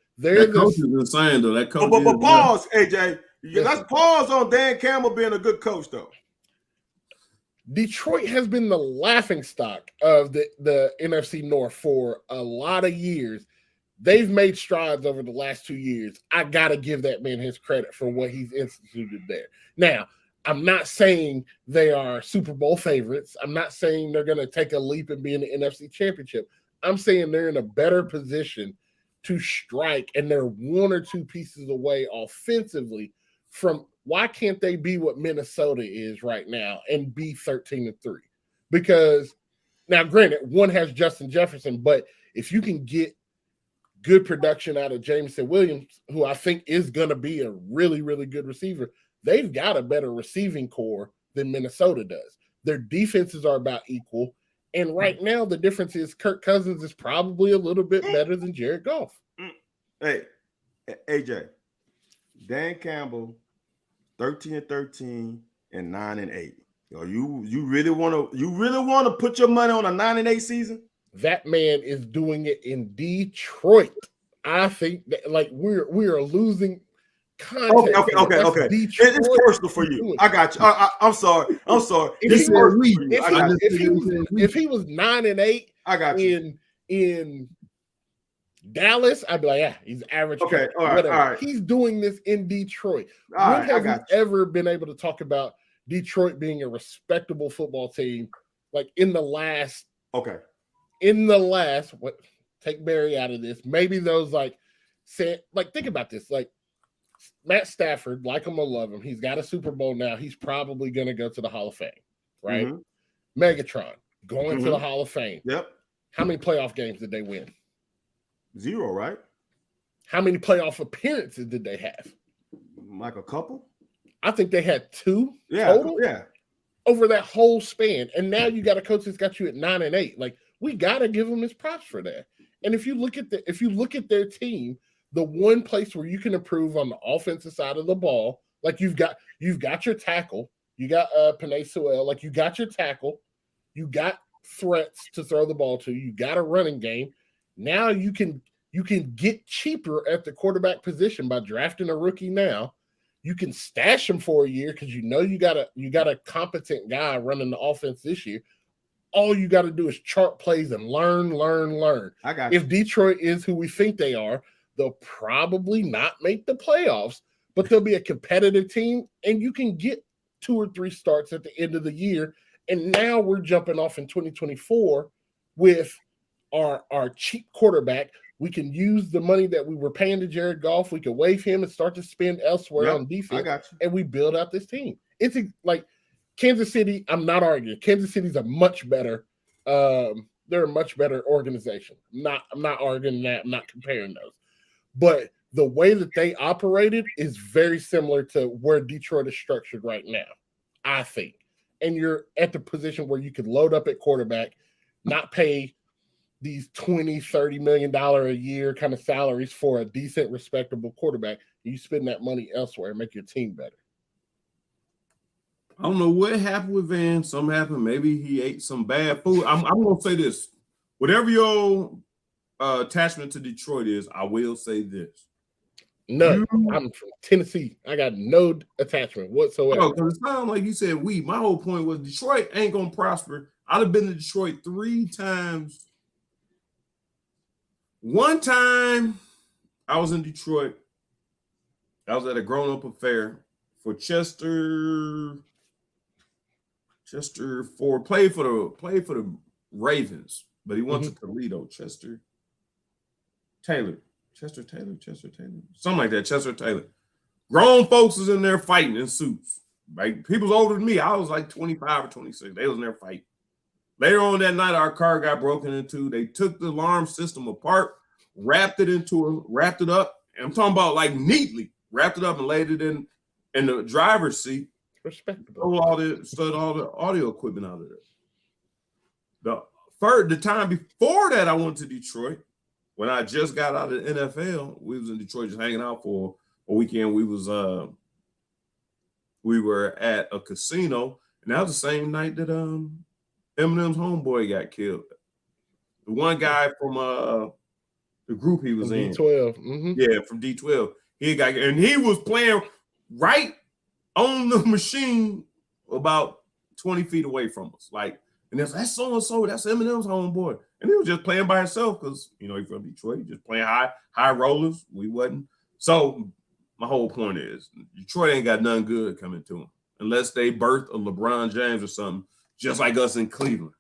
coach is insane though. That coach. But pause, AJ. Let's pause on Dan Campbell being a good coach though. Detroit has been the laughingstock of the NFC North for a lot of years. They've made strides over the last 2 years. I got to give that man his credit for what he's instituted there. Now, I'm not saying they are Super Bowl favorites. I'm not saying they're going to take a leap and be in the NFC Championship. I'm saying they're in a better position to strike, and they're 1 or 2 pieces away offensively from why can't they be what Minnesota is right now and be 13-3? Because now, granted, one has Justin Jefferson, but if you can get good production out of Jameson Williams, who I think is going to be a really, really good receiver, they've got a better receiving core than Minnesota does. Their defenses are about equal. And right now, the difference is Kirk Cousins is probably a little bit better than Jared Goff. Hey, AJ, Dan Campbell, 13-13 and 9-8. You really want to put your money on a 9-8 season? That man is doing it in Detroit. I think that we are losing context. Okay. It's personal for you. I got you. I'm sorry. If he was 9-8, I got you. In Dallas, I'd be like, yeah, he's average. Okay, all right. He's doing this in Detroit. When have we ever been able to talk about Detroit being a respectable football team? Like in the last, take Barry out of this. Maybe those think about this. Like Matt Stafford, like him or love him, he's got a Super Bowl now. He's probably going to go to the Hall of Fame, right? Mm-hmm. Megatron going to the Hall of Fame. Yep. How many playoff games did they win? 0, right? How many playoff appearances did they have? Like a couple? I think they had 2 total. Yeah. Over that whole span. And now you got a coach that's got you at 9-8. Like, we gotta give him his props for that. And if you look at their team, the one place where you can improve on the offensive side of the ball, like you've got your tackle, you got Penei Sewell, like you got your tackle, you got threats to throw the ball to, you got a running game. Now you can get cheaper at the quarterback position by drafting a rookie now. You can stash him for a year because you got a competent guy running the offense this year. All you got to do is chart plays and learn. I got you. If Detroit is who we think they are, they'll probably not make the playoffs, but they'll be a competitive team, and you can get 2 or 3 starts at the end of the year. And now we're jumping off in 2024 with our cheap quarterback. We can use the money that we were paying to Jared Goff. We can waive him and start to spend elsewhere on defense. I got you. And we build out this team. It's like Kansas City. I'm not arguing. Kansas City's a much better. They're a much better organization. I'm not arguing that. I'm not comparing those. But the way that they operated is very similar to where Detroit is structured right now, I think. And you're at the position where you could load up at quarterback, not pay these $20-30 million a year kind of salaries for a decent, respectable quarterback. You spend that money elsewhere and make your team better. I don't know what happened with Van. Something happened. Maybe he ate some bad food. I'm going to say this. Whatever your attachment to Detroit is, I will say this. No, I'm from Tennessee. I got no attachment whatsoever. Oh, because it sounds like you said we. My whole point was Detroit ain't going to prosper. I'd have been to Detroit 3 times. One time I was in Detroit. I was at a grown-up affair for Chester Ford. Played for the Ravens, but he went to Toledo. Chester Taylor. Something like that. Chester Taylor. Grown folks was in there fighting in suits. Like people's older than me. I was like 25 or 26. They was in there fighting. Later on that night, our car got broken into. They took the alarm system apart, wrapped it up. And I'm talking about like neatly wrapped it up and laid it in the driver's seat. Respectable. Stole all the audio equipment out of there. The time before that, I went to Detroit. When I just got out of the NFL, we was in Detroit just hanging out for a weekend. We were at a casino, and that was the same night that Eminem's homeboy got killed. The one guy from the group he was in. D12. Mm-hmm. Yeah, from D12. He was playing right on the machine about 20 feet away from us. Like, and that's so-and-so, that's Eminem's homeboy. And he was just playing by himself because, he's from Detroit. He just playing high rollers. We wasn't. So my whole point is Detroit ain't got nothing good coming to them unless they birth a LeBron James or something, just like us in Cleveland,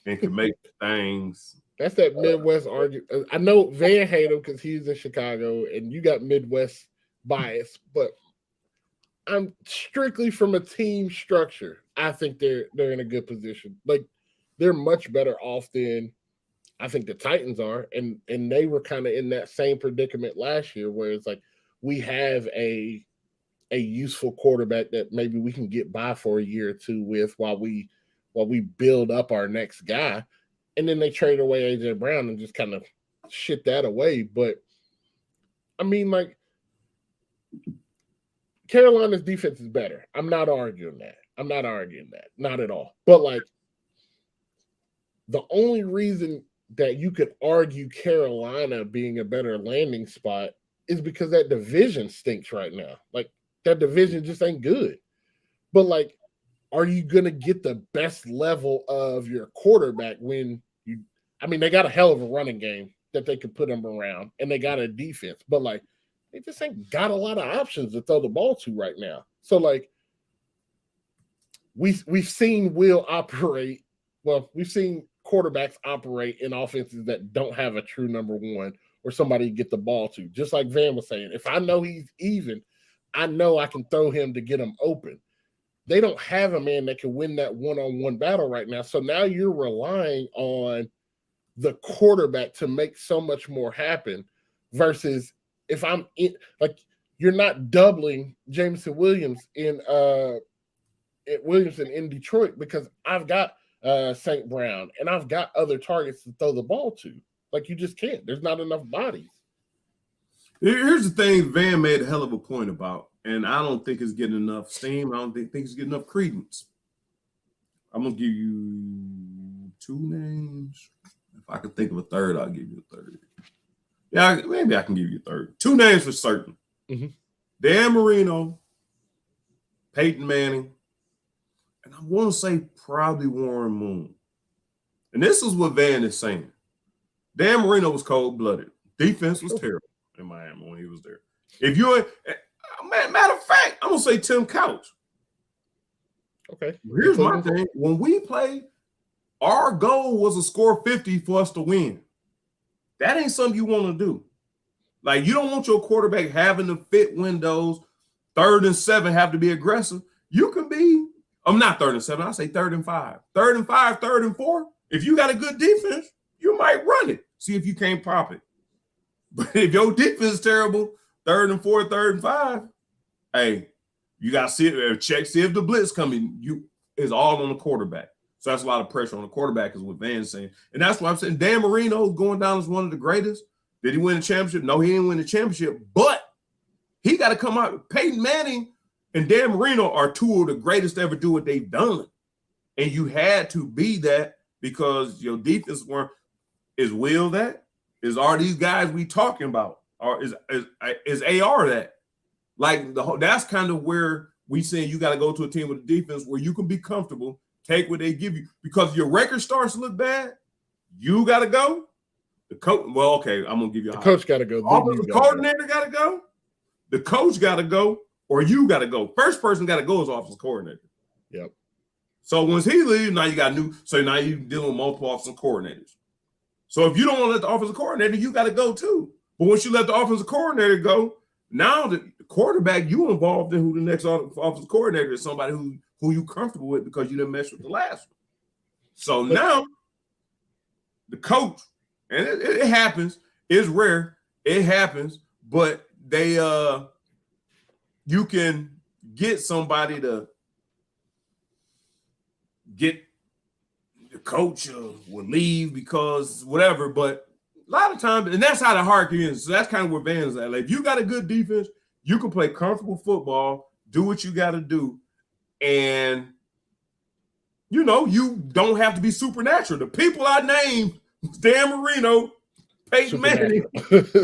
and can make things. That's that Midwest argument. I know Van hate him because he's in Chicago and you got Midwest bias, but I'm strictly from a team structure. I think they're in a good position. Like they're much better off than I think the Titans are, and they were kind of in that same predicament last year, where it's like we have a useful quarterback that maybe we can get by for a year or two with while we build up our next guy, and then they trade away AJ Brown and just kind of shit that away. But I mean, like Carolina's defense is better. I'm not arguing that. Not at all. But like the only reason that you could argue Carolina being a better landing spot is because that division stinks right now. Like that division just ain't good. But like, are you going to get the best level of your quarterback when they got a hell of a running game that they could put them around, and they got a defense, but like, they just ain't got a lot of options to throw the ball to right now. So like, we've seen Will operate. Well, we've seen quarterbacks operate in offenses that don't have a true number one, or somebody to get the ball to. Just like Van was saying, if I know he's even, I know I can throw him to get him open. They don't have a man that can win that one-on-one battle right now. So now you're relying on the quarterback to make so much more happen versus if I'm in, like, you're not doubling Jameson Williams in Detroit because I've got St. Brown and I've got other targets to throw the ball to. Like, you just can't. There's not enough bodies. Here's the thing Van made a hell of a point about, and I don't think it's getting enough steam. I don't think it's getting enough credence. I'm going to give you 2 names. If I could think of a third, I'll give you a third. Yeah, maybe I can give you a third. 2 names for certain. Mm-hmm. Dan Marino, Peyton Manning, and I want to say probably Warren Moon. And this is what Van is saying. Dan Marino was cold-blooded. Defense was terrible in Miami when he was there. If you're matter of fact, I'm gonna say Tim Couch. Okay. Here's my thing. When we played, our goal was to score 50 for us to win. That ain't something you want to do. Like, you don't want your quarterback having to fit windows. 3rd and 7 have to be aggressive. You can be, I'm not 3rd and 7, I say 3rd and 5. 3rd and 5, 3rd and 4. If you got a good defense, you might run it. See if you can't pop it. But if your defense is terrible, 3rd and 4, 3rd and 5, hey, you got to see if the blitz coming. It's all on the quarterback. So that's a lot of pressure on the quarterback, is what Van's saying. And that's why I'm saying Dan Marino going down as one of the greatest. Did he win a championship? No, he didn't win the championship, but he got to come out. Peyton Manning and Dan Marino are 2 of the greatest to ever do what they've done. And you had to be that because your defense weren't. Is Will that? Is are these guys we talking about? Or is AR that? Like, that's kind of where we saying you got to go to a team with a defense where you can be comfortable, take what they give you. Because your record starts to look bad, you got to go. The coach, well, okay, I'm gonna give you. The coach got to go. The coordinator got to go. The coach got to go, or you got to go. First person got to go is offensive coordinator. Yep. So once he leaves, now you got new. So now you dealing with multiple offensive coordinators. So if you don't want to let the offensive coordinator, you got to go too. But once you let the offensive coordinator go, now the quarterback, you involved in who the next offensive coordinator is, somebody who you comfortable with because you didn't mess with the last one. So now the coach, and it happens, it's rare, it happens, but they you can get somebody to get the coach will leave because whatever, but a lot of times, and that's how the hierarchy is. So that's kind of where Van's at. Like, if you got a good defense, you can play comfortable football, do what you got to do, and you don't have to be supernatural. The people I named, Dan Marino, Peyton Manning,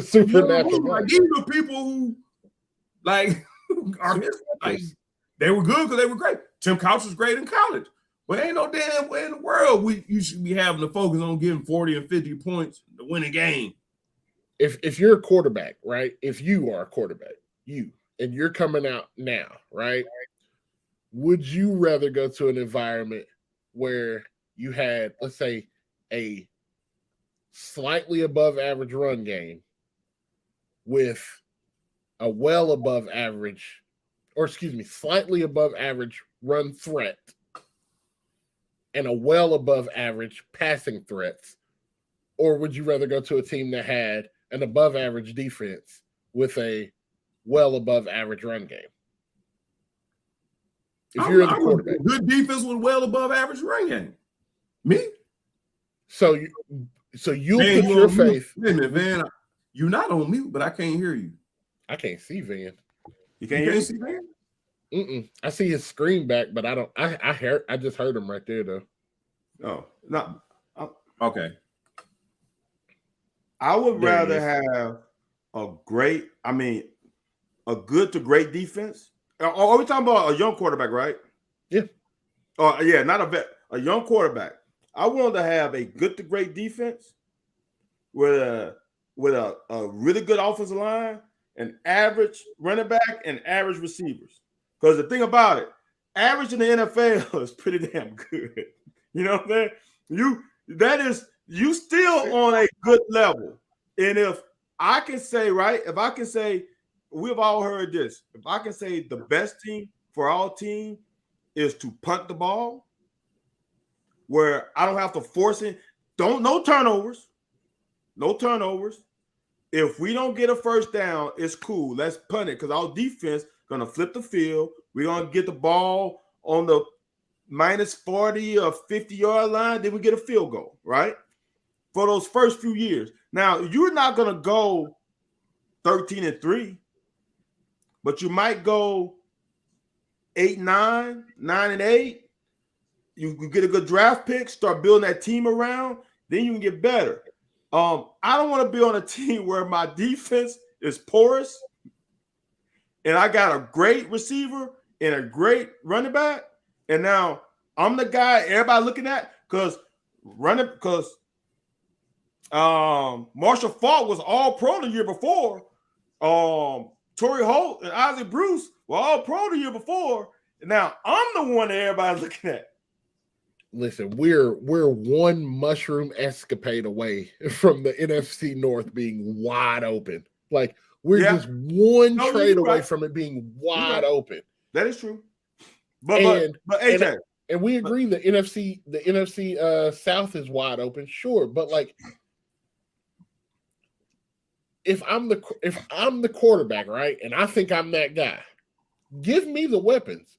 supernatural. Like, these are people who like are like they were good because they were great. Tim Couch was great in college. But ain't no damn way in the world you should be having to focus on getting 40 and 50 points to win a game. If you're a quarterback, right? If you are a quarterback, and you're coming out now, right? Would you rather go to an environment where you had, let's say, a slightly above average run game with a well above average, slightly above average run threat and a well above average passing threats? Or would you rather go to a team that had an above average defense with a well above average run game? If you're the quarterback, good defense with well above average run game. Me? So you'll put your faith. Wait a minute, Van. You're not on mute, but I can't hear you. I can't see Van. You can't see Van? I see his screen back, but I don't. I just heard him right there though. Oh, no. Okay. I would rather have a good to great defense. Are we talking about a young quarterback, right? Yeah. Yeah, not a vet, a young quarterback. I want to have a good to great defense with a really good offensive line, an average running back, and average receivers. Because the thing about it, average in the NFL is pretty damn good. You know what I'm saying? You still on a good level. And if I can say, right? If I can say, we've all heard this. If I can say the best team for our team is to punt the ball, where I don't have to force it. No turnovers. No turnovers. If we don't get a first down, it's cool. Let's punt it because our defense gonna flip the field. We're gonna get the ball on the minus 40 or 50-yard line. Then we get a field goal, right? For those first few years. Now, you're not gonna go 13-3, but you might go 8-9, 9-8. You can get a good draft pick, start building that team around, then you can get better. I don't want to be on a team where my defense is porous and I got a great receiver and a great running back. And now I'm the guy everybody looking at because Marshall Faulk was all pro the year before. Torrey Holt and Isaac Bruce were all pro the year before. And now I'm the one that everybody's looking at. Listen, we're one mushroom escapade away from the NFC North being wide open. Like we're just one trade away from it being wide open. That is true. But AJ, and we agree the NFC South is wide open, sure. But like if I'm the quarterback, right, and I think I'm that guy, give me the weapons.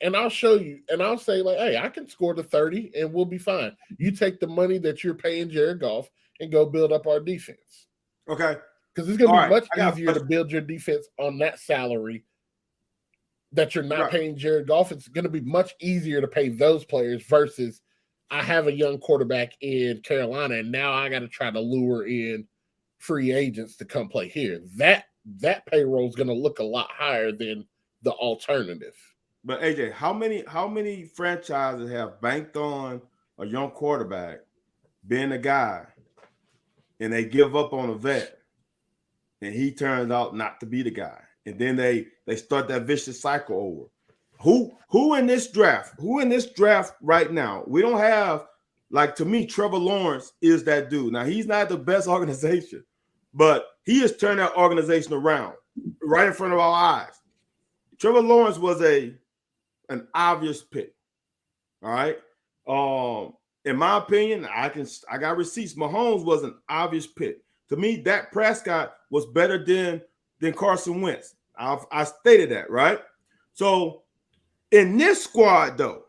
And I'll show you, and I'll say, like, hey, I can score to 30 and we'll be fine. You take the money that you're paying Jared Goff and go build up our defense. Okay. Because it's going to be much easier to build your defense on that salary that you're not paying Jared Goff. It's going to be much easier to pay those players versus I have a young quarterback in Carolina and now I got to try to lure in free agents to come play here. That payroll is going to look a lot higher than the alternative. But AJ, how many franchises have banked on a young quarterback being a guy and they give up on a vet and he turns out not to be the guy? And then they start that vicious cycle over. Who in this draft right now? We don't have, like, to me, Trevor Lawrence is that dude. Now, he's not the best organization, but he has turned that organization around right in front of our eyes. Trevor Lawrence was an obvious pick. All right. In my opinion, I got receipts. Mahomes was an obvious pick. To me, Dak Prescott was better than Carson Wentz. I stated that, right? So in this squad, though,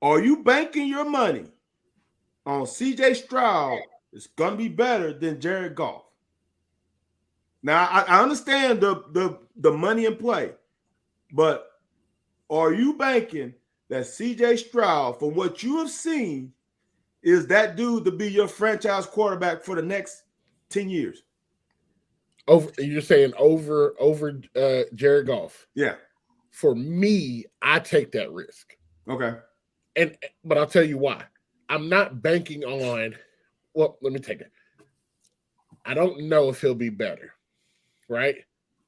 are you banking your money on CJ Stroud? It's gonna be better than Jared Goff. Now I understand the money in play, but are you banking that CJ Stroud, from what you have seen, is that dude to be your franchise quarterback for the next 10 years? You're saying over Jared Goff? Yeah. For me, I take that risk. Okay. But I'll tell you why. I'm not banking on. Well, let me take it. I don't know if he'll be better, right?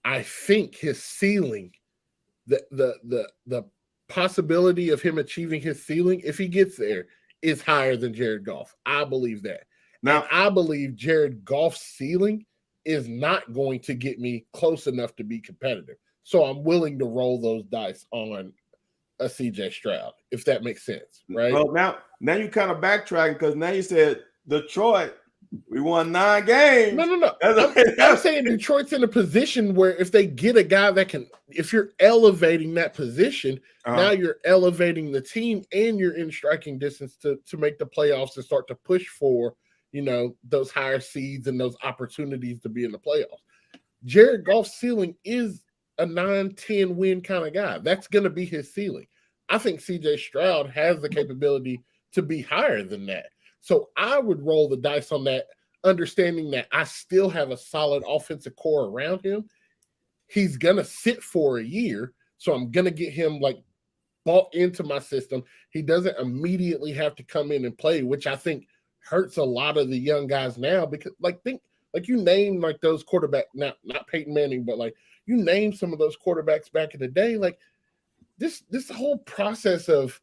I think his ceiling. The possibility of him achieving his ceiling, if he gets there, is higher than Jared Goff. I believe that. Now, and I believe Jared Goff's ceiling is not going to get me close enough to be competitive. So I'm willing to roll those dice on a CJ Stroud, if that makes sense, right? Well, now you kind of backtracking because now you said Detroit, we won 9 games. No. I'm saying Detroit's in a position where if they get a guy that can, if you're elevating that position, now you're elevating the team and you're in striking distance to make the playoffs and start to push for, those higher seeds and those opportunities to be in the playoffs. Jared Goff's ceiling is a 9-10 win kind of guy. That's going to be his ceiling. I think CJ Stroud has the capability to be higher than that. So I would roll the dice on that, understanding that I still have a solid offensive core around him. He's going to sit for a year, so I'm going to get him bought into my system. He doesn't immediately have to come in and play, which I think hurts a lot of the young guys now because you name those quarterbacks, not Peyton Manning, but you name some of those quarterbacks back in the day, this whole process of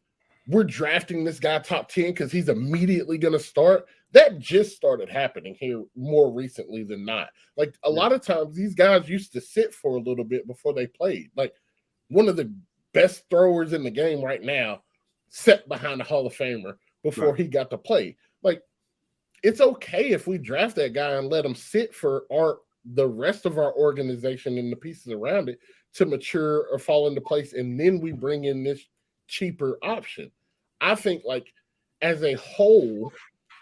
we're drafting this guy top 10 because he's immediately going to start. that just started happening here more recently than not. Like a lot of times, these guys used to sit for a little bit before they played. Like one of the best throwers in the game right now sat behind a Hall of Famer before he got to play. Like it's okay if we draft that guy and let him sit for the rest of our organization and the pieces around it to mature or fall into place, and then we bring in this cheaper option. I think like as a whole,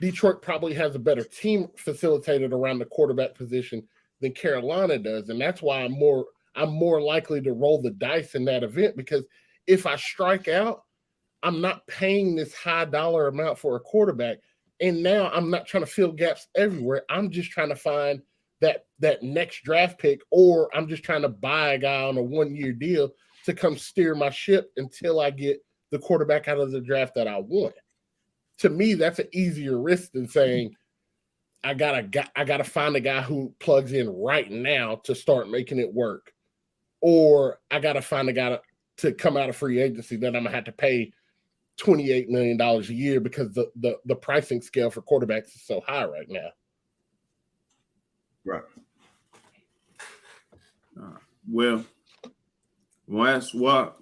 Detroit probably has a better team facilitated around the quarterback position than Carolina does, and that's why I'm more likely to roll the dice in that event, because if I strike out, I'm not paying this high dollar amount for a quarterback, and now I'm not trying to fill gaps everywhere. I'm just trying to find that next draft pick, or I'm just trying to buy a guy on a 1-year deal to come steer my ship until I get the quarterback out of the draft that I want. To me, that's an easier risk than saying I gotta find a guy who plugs in right now to start making it work, or I gotta find a guy to come out of free agency that I'm gonna have to pay $28 million a year because the pricing scale for quarterbacks is so high right now. Right. Well, I'm gonna ask one.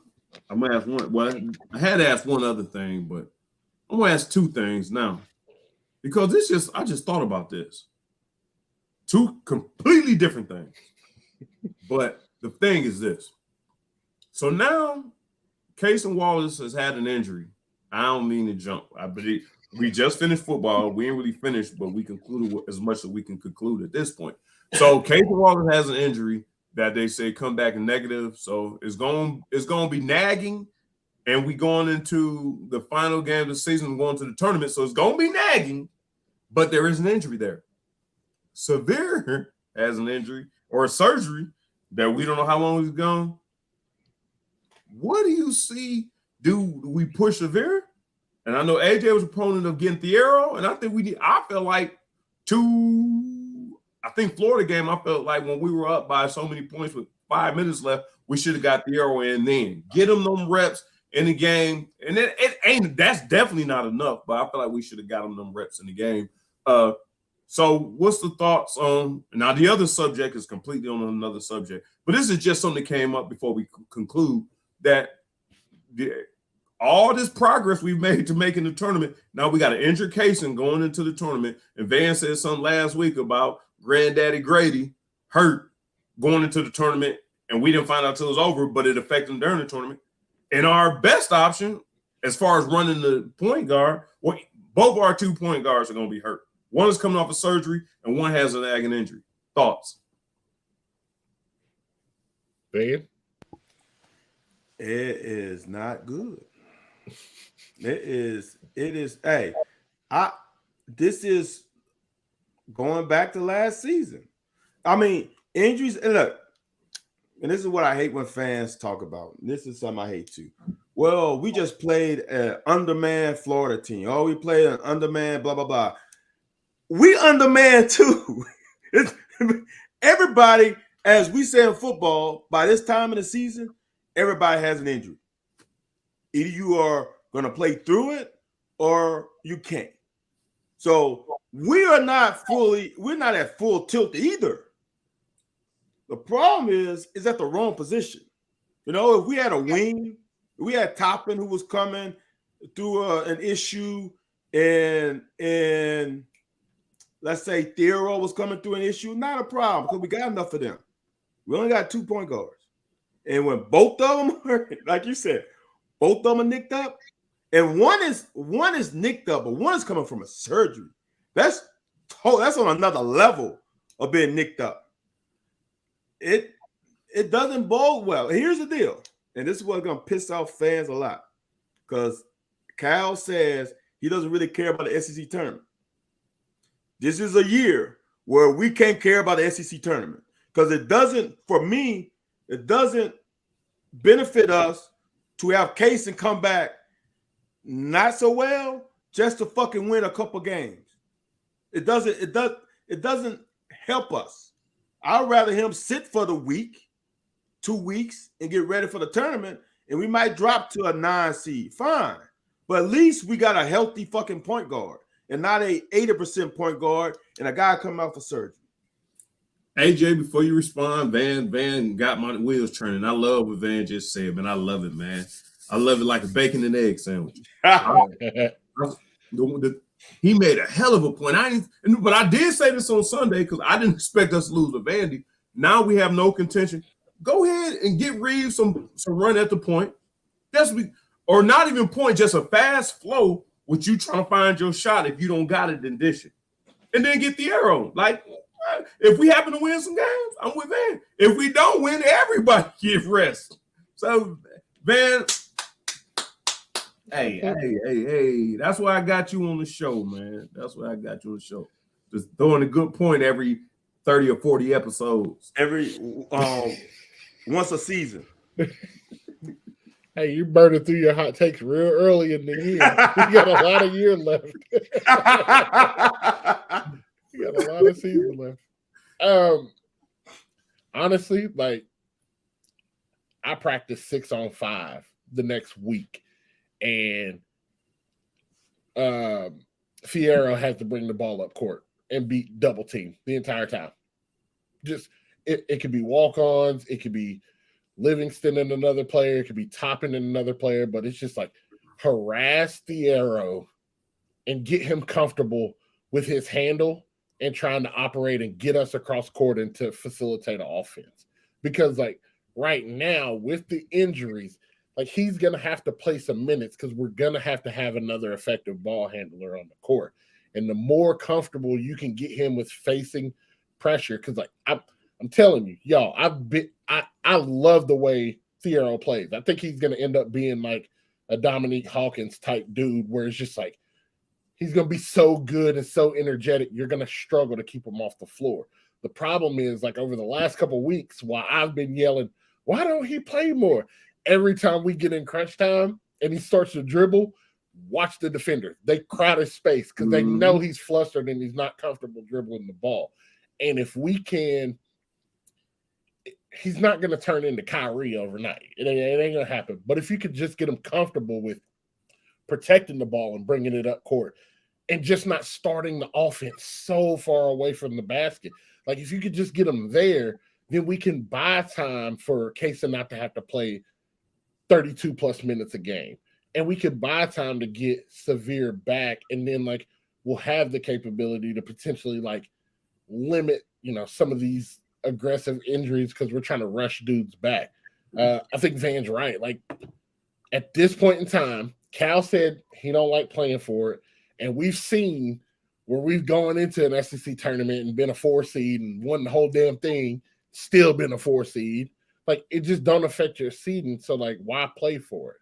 Well, I had to ask one other thing, but I'm gonna ask two things now, because I just thought about this. Two completely different things. But the thing is this. So now Casey Wallace has had an injury. I don't mean to jump. We just finished football. We ain't really finished, but we concluded as much as we can conclude at this point. So Casey Wallace has an injury that they say come back negative. So it's going to be nagging, and we going into the final game of the season, going to the tournament. So it's going to be nagging, but there is an injury there. Severe has an injury or a surgery that we don't know how long he's gone. What do you see? Do we push Severe? And I know AJ was a proponent of getting Thiero, and I think I felt like Florida game, I felt like when we were up by so many points with 5 minutes left, we should have got Thiero in then. Get him them reps in the game. And that's definitely not enough, but I feel like we should have got him them reps in the game. So what's the thoughts on, now the other subject is completely on another subject, but this is just something that came up before we conclude, that all this progress we've made to making the tournament, now we got an injured case and going into the tournament, and Van said something last week about Granddaddy Grady hurt going into the tournament, and we didn't find out till it was over, but it affected him during the tournament. And our best option, as far as running the point guard, well, both our 2 point guards are going to be hurt. One is coming off of surgery, and one has an nagging injury. Thoughts? Van? It is not good. It is. Hey, this is going back to last season. I mean, injuries. And look, and this is what I hate when fans talk about. This is something I hate too. Well, we just played an undermanned Florida team. Oh, we played an undermanned, blah, blah, blah. We undermanned too. Everybody, as we say in football, by this time of the season, everybody has an injury. Either you are going to play through it or you can't. So we're not at full tilt either. The problem is at the wrong position. You know, if we had a wing, if we had Toppin who was coming through an issue, and let's say Thiero was coming through an issue, not a problem because we got enough of them. We only got 2 point guards. And when both of them are, like you said, both of them are nicked up, and one is nicked up, but one is coming from a surgery. That's on another level of being nicked up. It doesn't bode well. Here's the deal, and this is what's going to piss off fans a lot, because Kyle says he doesn't really care about the SEC tournament. This is a year where we can't care about the SEC tournament because it doesn't benefit us to have Case and come back not so well just to fucking win a couple games. It doesn't help us. I'd rather him sit for the week, 2 weeks, and get ready for the tournament, and we might drop to a 9 seed. Fine. But at least we got a healthy fucking point guard. and not a 80% point guard and a guy coming out for surgery. AJ, before you respond, Van got my wheels turning. I love what Van just said, man. I love it, man. I love it like a bacon and egg sandwich. He made a hell of a point. But I did say this on Sunday because I didn't expect us to lose to Vandy. Now we have no contention. Go ahead and get Reeves some run at the point. Or not even point, just a fast flow with you trying to find your shot. If you don't got it, then dish it. And then get the arrow. Like, if we happen to win some games, I'm with Van. If we don't win, everybody get rest. So, Van, hey, that's why I got you on the show, man. That's why I got you on the show. Just throwing a good point every 30 or 40 episodes. Every once a season. Hey, you burning through your hot takes real early in the year. You got a lot of year left. You got a lot of season left. Honestly, like, I practice 6-on-5 the next week, and Fierro has to bring the ball up court and beat double team the entire time. Just it could be walk-ons, it could be Livingston and another player, it could be Toppin and another player, but it's just like harass Fierro and get him comfortable with his handle and trying to operate and get us across court and to facilitate an offense. Because like right now with the injuries, like he's going to have to play some minutes because we're going to have another effective ball handler on the court. And the more comfortable you can get him with facing pressure, because like I'm telling you, y'all, I love the way Fierro plays. I think he's going to end up being like a Dominique Hawkins type dude where it's just like he's going to be so good and so energetic, you're going to struggle to keep him off the floor. The problem is, like, over the last couple of weeks, while I've been yelling, why don't he play more? Every time we get in crunch time and he starts to dribble, watch the defender. They crowd his space because they know he's flustered and he's not comfortable dribbling the ball. And if we can, he's not going to turn into Kyrie overnight. It ain't going to happen. But if you could just get him comfortable with protecting the ball and bringing it up court and just not starting the offense so far away from the basket, like if you could just get him there, then we can buy time for Kaysen not to have to play 32 plus minutes a game. And we could buy time to get Severe back. And then like, we'll have the capability to potentially like limit, some of these aggressive injuries because we're trying to rush dudes back. I think Van's right. Like at this point in time, Cal said he don't like playing for it. And we've seen where we've gone into an SEC tournament and been a 4 seed and won the whole damn thing, still been a 4 seed. Like, it just don't affect your seeding. So, like, why play for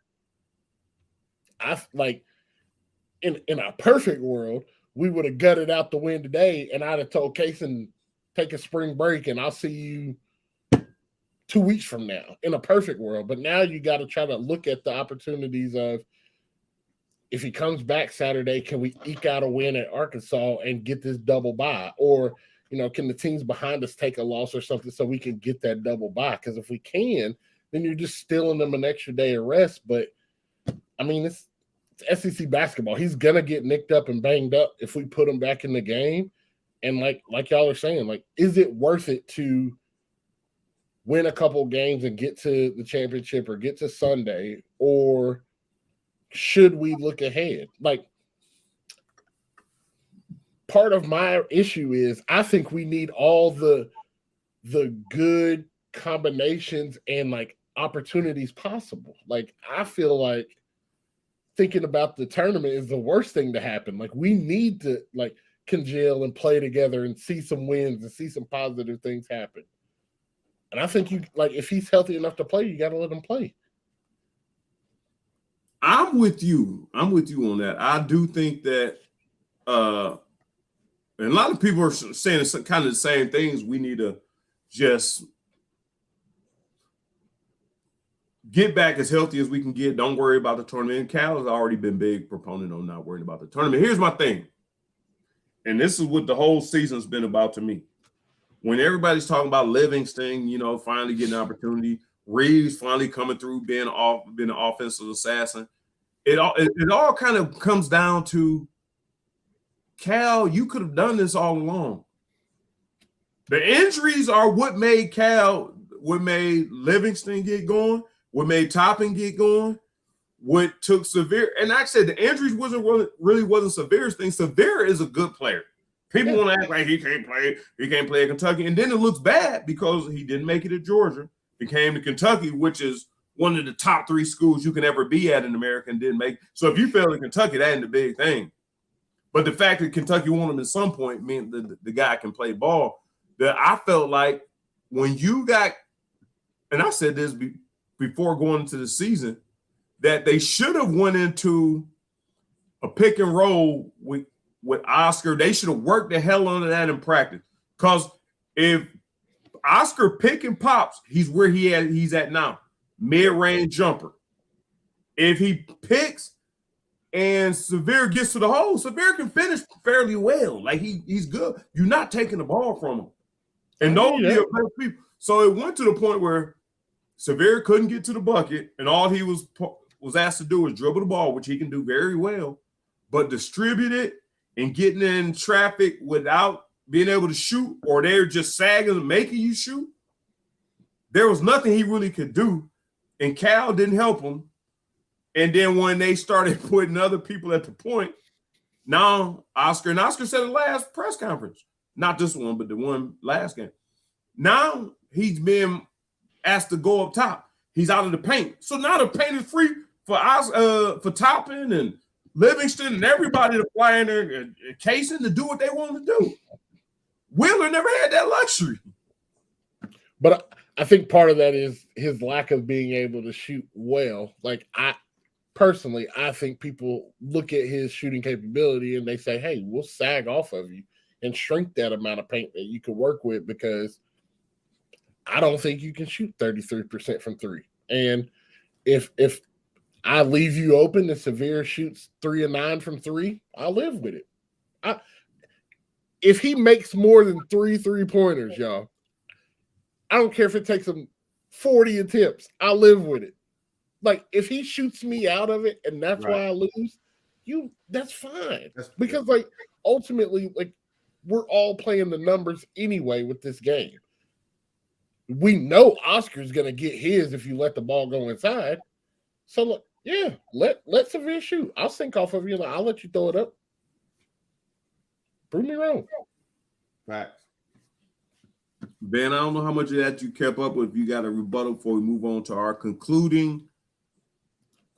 it? In a perfect world, we would have gutted out the win today, and I'd have told Kaysen, take a spring break, and I'll see you 2 weeks from now in a perfect world. But now you got to try to look at the opportunities of, if he comes back Saturday, can we eke out a win at Arkansas and get this double bye? Or, can the teams behind us take a loss or something so we can get that double bye? Because if we can, then you're just stealing them an extra day of rest. But, I mean, it's SEC basketball. He's going to get nicked up and banged up if we put him back in the game. And like y'all are saying, like, is it worth it to win a couple games and get to the championship or get to Sunday? Or should we look ahead? Like, part of my issue is I think we need all the good combinations and like opportunities possible. Like, I feel like thinking about the tournament is the worst thing to happen. Like, we need to like congeal and play together and see some wins and see some positive things happen. And I think if he's healthy enough to play, you got to let him play. I'm with you on that. I do think that, and a lot of people are saying kind of the same things. We need to just get back as healthy as we can get. Don't worry about the tournament. And Cal has already been big proponent on not worrying about the tournament. Here's my thing, and this is what the whole season's been about to me. When everybody's talking about Livingston, finally getting an opportunity, Reeves finally coming through, being an offensive assassin. It all kind of comes down to Cal, you could have done this all along. The injuries are what made Livingston get going, what made Toppin get going, what took Severe. And like I said, the injuries wasn't Severe's thing. Severe is a good player. People want to act like he can't play at Kentucky. And then it looks bad because he didn't make it at Georgia, became to Kentucky, which is one of the top 3 schools you can ever be at in America, and didn't make. So if you fail at Kentucky, that ain't the big thing. But the fact that Kentucky won him at some point meant that the guy can play ball. That I felt like when you got, and I said this before going into the season, that they should have went into a pick and roll with Oscar. They should have worked the hell out of that in practice. Because if Oscar pick and pops, he's where he's at now, mid-range jumper. If he picks and Severe gets to the hole, Severe can finish fairly well. Like he's good. You're not taking the ball from him. And those are best people. So it went to the point where Severe couldn't get to the bucket, and all he was asked to do was dribble the ball, which he can do very well, but distribute it and getting in traffic without being able to shoot, or they're just sagging and making you shoot. There was nothing he really could do, and Cal didn't help him. And then when they started putting other people at the point, now Oscar said the last press conference, not this one, but the one last game. Now he's been asked to go up top. He's out of the paint. So now the paint is free for Toppin and Livingston and everybody to fly in there and Casey to do what they want to do. Wheeler never had that luxury. But I think part of that is his lack of being able to shoot well. Like I think people look at his shooting capability and they say, hey, we'll sag off of you and shrink that amount of paint that you can work with, because I don't think you can shoot 33% from 3. And if I leave you open and Severe shoots 3 of 9 from 3, I'll live with it. If he makes more than 3 3-pointers, y'all, I don't care if it takes him 40 attempts. I'll live with it. Like, if he shoots me out of it and that's why I lose, that's fine. Because, like, ultimately, like, we're all playing the numbers anyway with this game. We know Oscar's going to get his if you let the ball go inside. So, look, let Severe shoot. I'll sink off of you and I'll let you throw it up. Prove me wrong. Facts. Ben, I don't know how much of that you kept up with. You got a rebuttal before we move on to our concluding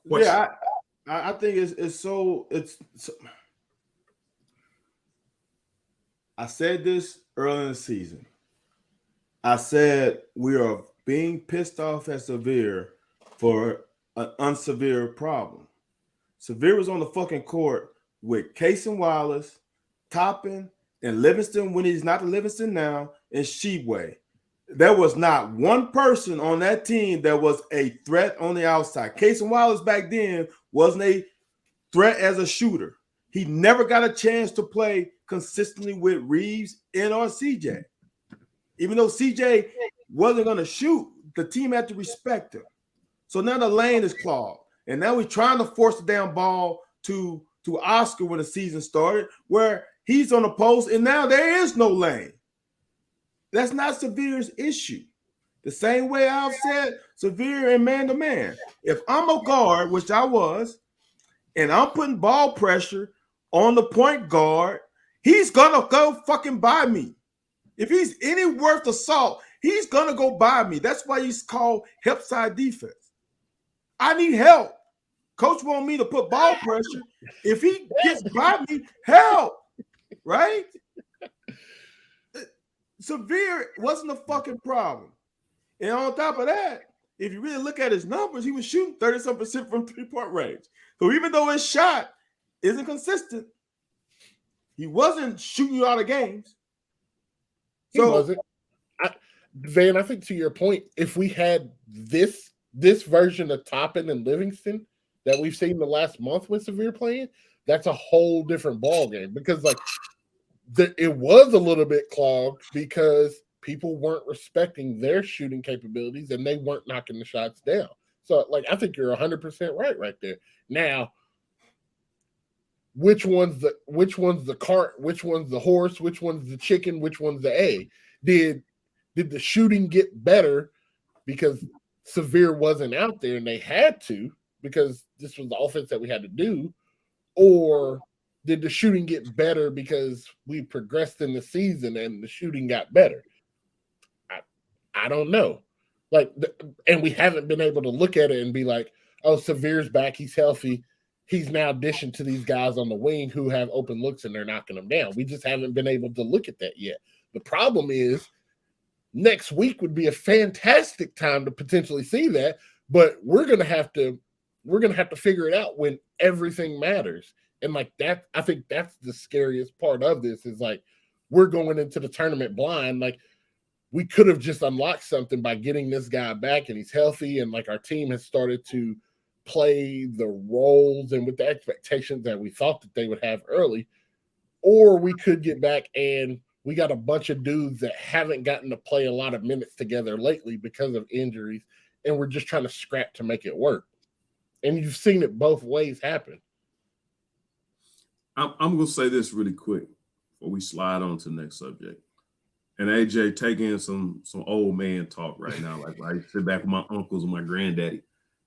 question. Yeah, I think it's so. I said this early in the season. I said we are being pissed off at Severe for an unsevere problem. Severe was on the fucking court with Case and Wallace, Toppin, and Livingston when he's not the Livingston now, and Shebway. There was not one person on that team that was a threat on the outside. Case and Wallace back then wasn't a threat as a shooter. He never got a chance to play consistently with Reeves and or CJ. Even though CJ wasn't going to shoot, the team had to respect him. So now the lane is clogged. And now we're trying to force the damn ball to Oscar when the season started, where he's on the post, and now there is no lane. That's not Severe's issue. The same way I've said Severe and man-to-man. If I'm a guard, which I was, and I'm putting ball pressure on the point guard, he's going to go fucking by me. If he's any worth of salt, he's going to go by me. That's why he's called help side defense. I need help. Coach want me to put ball pressure. If he gets by me, help. Right? Severe wasn't a fucking problem. And on top of that, if you really look at his numbers, he was shooting 37% from 3-point range. So even though his shot isn't consistent, he wasn't shooting you out of games. He wasn't. Van, I think to your point, if we had this version of Toppin and Livingston that we've seen the last month with Severe playing, that's a whole different ball game, because like it was a little bit clogged because people weren't respecting their shooting capabilities and they weren't knocking the shots down. So like I think you're 100% right there. Now, which one's the cart, which one's the horse, which one's the chicken, which one's the egg. Did the shooting get better because Severe wasn't out there and they had to because this was the offense that we had to do, or did the shooting get better because we progressed in the season and the shooting got better? I don't know. And we haven't been able to look at it and be like, oh, Severe's back, he's healthy. He's now dishing to these guys on the wing who have open looks and they're knocking them down. We just haven't been able to look at that yet. The problem is next week would be a fantastic time to potentially see that, but we're gonna have to figure it out when everything matters. And like that, I think that's the scariest part of this is like we're going into the tournament blind. Like we could have just unlocked something by getting this guy back and he's healthy, and like our team has started to play the roles and with the expectations that we thought that they would have early, or we could get back and we got a bunch of dudes that haven't gotten to play a lot of minutes together lately because of injuries, and we're just trying to scrap to make it work. And you've seen it both ways happen. I'm going to say this really quick before we slide on to the next subject. And AJ, take in some old man talk right now, like I sit back with my uncles and my granddaddy.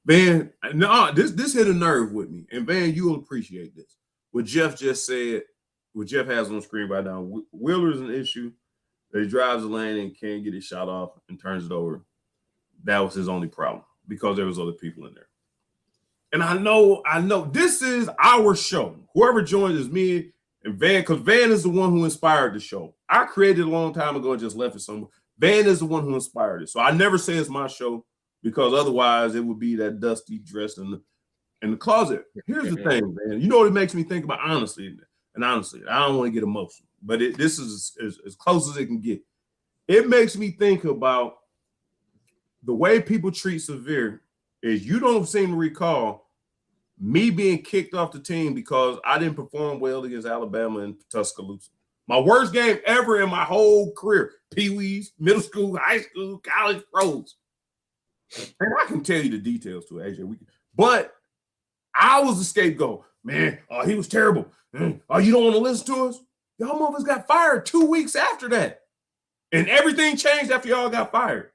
Van, no, this hit a nerve with me. And Van, you will appreciate this. What Jeff just said, what Jeff has on the screen right now, Wheeler's an issue. That he drives the lane and can't get his shot off and turns it over. That was his only problem because there was other people in there. And I know this is our show. Whoever joins is me and Van, because Van is the one who inspired the show. I created it a long time ago and just left it somewhere. Van is the one who inspired it. So I never say it's my show because otherwise it would be that dusty dress in the closet. Here's the thing, man. You know what it makes me think about, honestly, and honestly, I don't want to get emotional, but this is as close as it can get. It makes me think about the way people treat Severe is you don't seem to recall me being kicked off the team because I didn't perform well against Alabama and Tuscaloosa. My worst game ever in my whole career, Pee-wees, middle school, high school, college, pros. And I can tell you the details to AJ. But I was the scapegoat. Man, he was terrible. Oh, you don't want to listen to us? Y'all motherfuckers got fired 2 weeks after that. And everything changed after y'all got fired.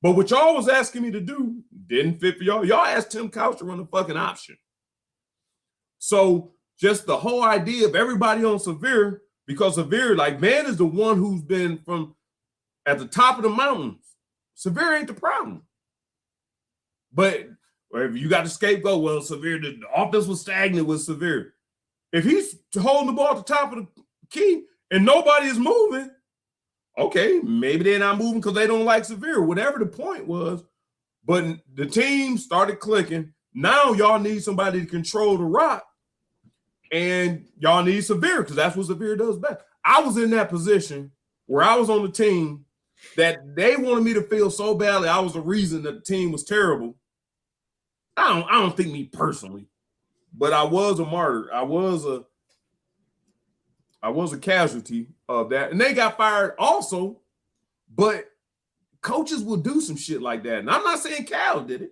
But what y'all was asking me to do didn't fit for y'all. Y'all asked Tim Couch to run the fucking option. So just the whole idea of everybody on Severe, because Severe, like, Van is the one who's been from at the top of the mountains. Severe ain't the problem. But if you got the scapegoat, well, Severe, the offense was stagnant with Severe. If he's holding the ball at the top of the key and nobody is moving, okay, maybe they're not moving because they don't like Severe, whatever the point was. But the team started clicking. Now y'all need somebody to control the rock, and y'all need Severe because that's what Severe does best. I was in that position where I was on the team that they wanted me to feel so badly I was the reason that the team was terrible. I don't think me personally, but I was a martyr. I was a casualty of that. And they got fired also, but coaches will do some shit like that. And I'm not saying Cal did it,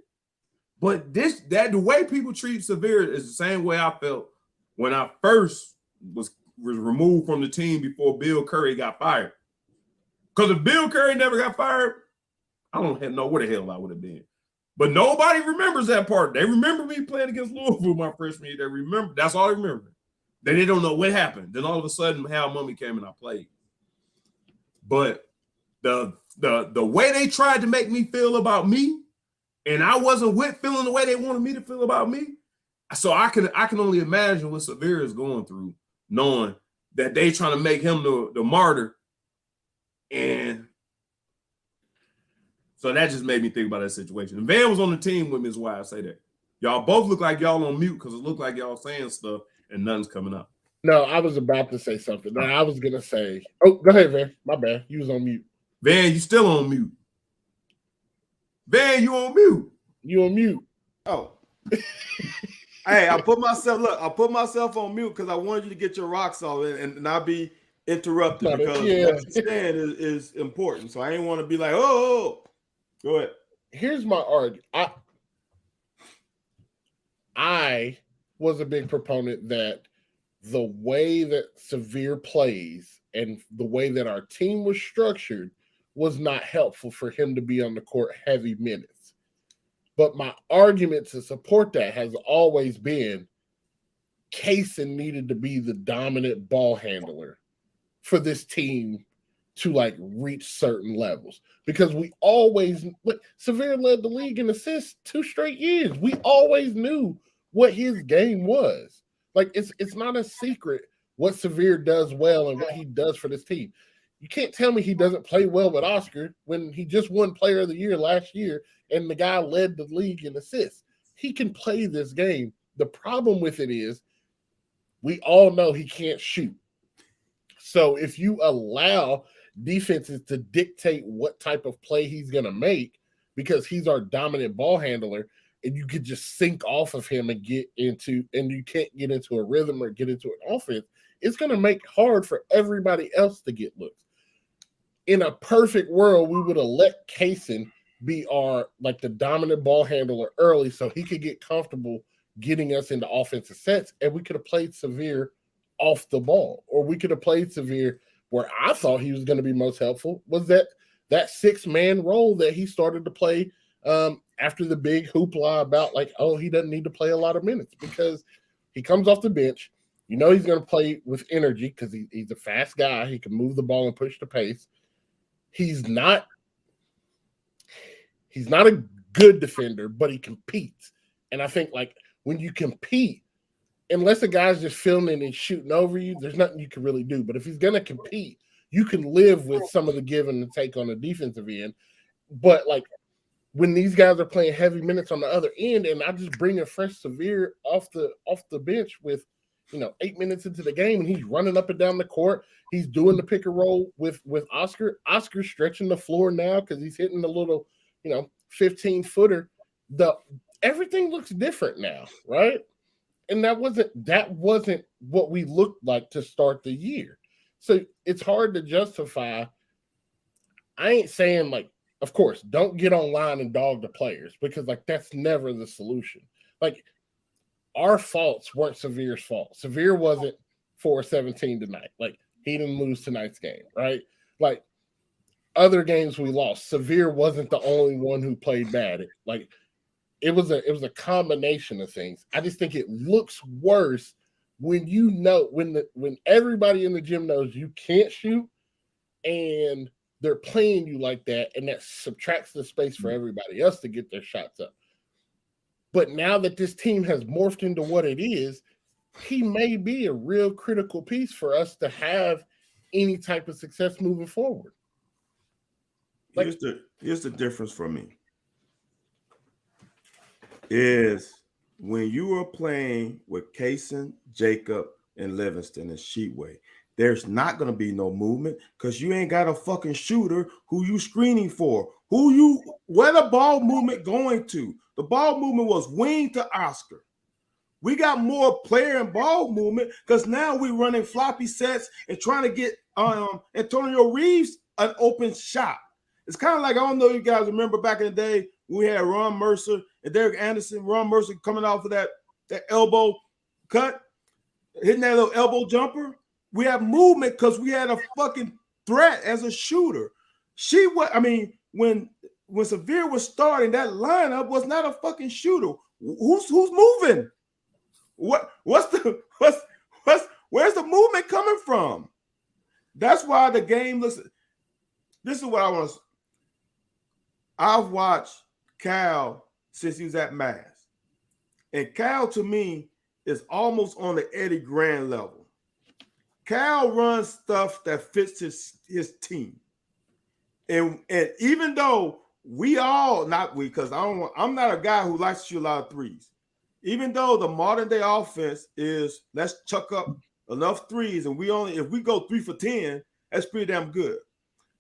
but the way people treat Severe is the same way I felt when I first was removed from the team before Bill Curry got fired. Because if Bill Curry never got fired, I don't know where the hell I would have been. But nobody remembers that part. They remember me playing against Louisville my freshman year. They remember. That's all they remember. Then they don't know what happened. Then all of a sudden, Hal Mummy came and I played. But the way they tried to make me feel about me, and I wasn't feeling the way they wanted me to feel about me. So I can only imagine what Severe is going through, knowing that they trying to make him the martyr. And so that just made me think about that situation. And Van was on the team with me, is why I say that. Y'all both look like y'all on mute because it looked like y'all saying stuff and nothing's coming up. No, I was about to say something. No, I was going to say, oh, go ahead, Van. My bad. You was on mute. Van, you still on mute. Van, you on mute. You on mute. Oh. Hey, I put myself on mute because I wanted you to get your rocks off and not be interrupted because what you're saying is important. So I didn't want to be like, oh. Go ahead. Here's my argument. I was a big proponent that the way that Severe plays and the way that our team was structured was not helpful for him to be on the court heavy minutes. But my argument to support that has always been Kaysen needed to be the dominant ball handler for this team to like reach certain levels, because we always like Severe led the league in assists 2 straight years. We always knew what his game was. Like it's not a secret what Severe does well and what he does for this team. You can't tell me he doesn't play well with Oscar when he just won Player of the Year last year and the guy led the league in assists. He can play this game. The problem with it is we all know he can't shoot. So if you allow defenses to dictate what type of play he's going to make, because he's our dominant ball handler, and you could just sink off of him and you can't get into a rhythm or get into an offense, it's going to make it hard for everybody else to get looks. In a perfect world, we would have let Kaysen be the dominant ball handler early so he could get comfortable getting us into offensive sets, and we could have played Severe off the ball, or we could have played Severe where I thought he was going to be most helpful was that 6-man role that he started to play after the big hoopla about he doesn't need to play a lot of minutes because he comes off the bench. You know he's going to play with energy because he's a fast guy. He can move the ball and push the pace. He's not a good defender, but he competes. And I think when you compete, unless a guy's just filming and shooting over you, there's nothing you can really do. But if he's going to compete, you can live with some of the give and the take on the defensive end. But when these guys are playing heavy minutes on the other end, and I just bring a fresh Severe off the bench with 8 minutes into the game, and he's running up and down the court, he's doing the pick and roll with Oscar. Oscar's stretching the floor now because he's hitting the little 15-footer. Everything looks different now, right? And that wasn't what we looked like to start the year. So it's hard to justify. I ain't saying of course, don't get online and dog the players because that's never the solution. Our faults weren't Severe's fault. Severe wasn't 4-17 tonight. He didn't lose tonight's game, right? Other games we lost, Severe wasn't the only one who played bad. It was a combination of things. I just think it looks worse when when everybody in the gym knows you can't shoot and they're playing you like that, and that subtracts the space for everybody else to get their shots up. But now that this team has morphed into what it is, he may be a real critical piece for us to have any type of success moving forward. Here's the difference for me. Is when you are playing with Kaysen, Jacob, and Livingston and Sheetway, there's not going to be no movement because you ain't got a fucking shooter who you screening for. Where the ball movement going to? The ball movement was wing to Oscar. We got more player and ball movement because now we're running floppy sets and trying to get Antonio Reeves an open shot. It's kind of I don't know if you guys remember back in the day we had Ron Mercer and Derek Anderson. Ron Mercer coming off of that elbow cut, hitting that little elbow jumper. We have movement because we had a fucking threat as a shooter. When Severe was starting, that lineup was not a fucking shooter. Who's moving? Where's the movement coming from? That's why the game looks. This is what I want to. I've watched Cal since he was at Mass, and Cal to me is almost on the Eddie Grant level. Cal runs stuff that fits his team, and even though I'm not a guy who likes to shoot a lot of threes. Even though the modern day offense is let's chuck up enough threes, and if we go 3 for 10, that's pretty damn good.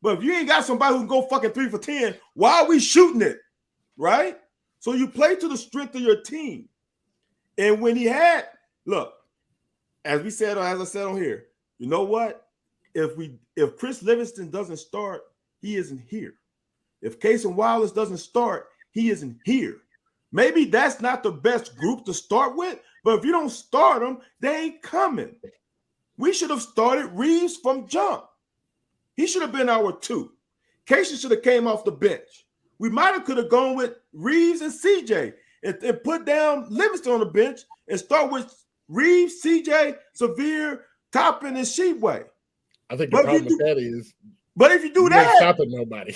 But if you ain't got somebody who can go fucking 3 for 10, why are we shooting it? Right? So you play to the strength of your team. And when he had, look, as I said on here, you know what? If Chris Livingston doesn't start, he isn't here. If Kaysen Wallace doesn't start, he isn't here. Maybe that's not the best group to start with, But if you don't start them, they ain't coming. We should have started Reeves from jump. He should have been our 2. Casey should have came off the bench. We might have could have gone with Reeves and CJ and put down Livingston on the bench and start with Reeves, CJ, Severe, Toppin, and Sheepway. I think the problem with that is, but if you do that, ain't stopping nobody.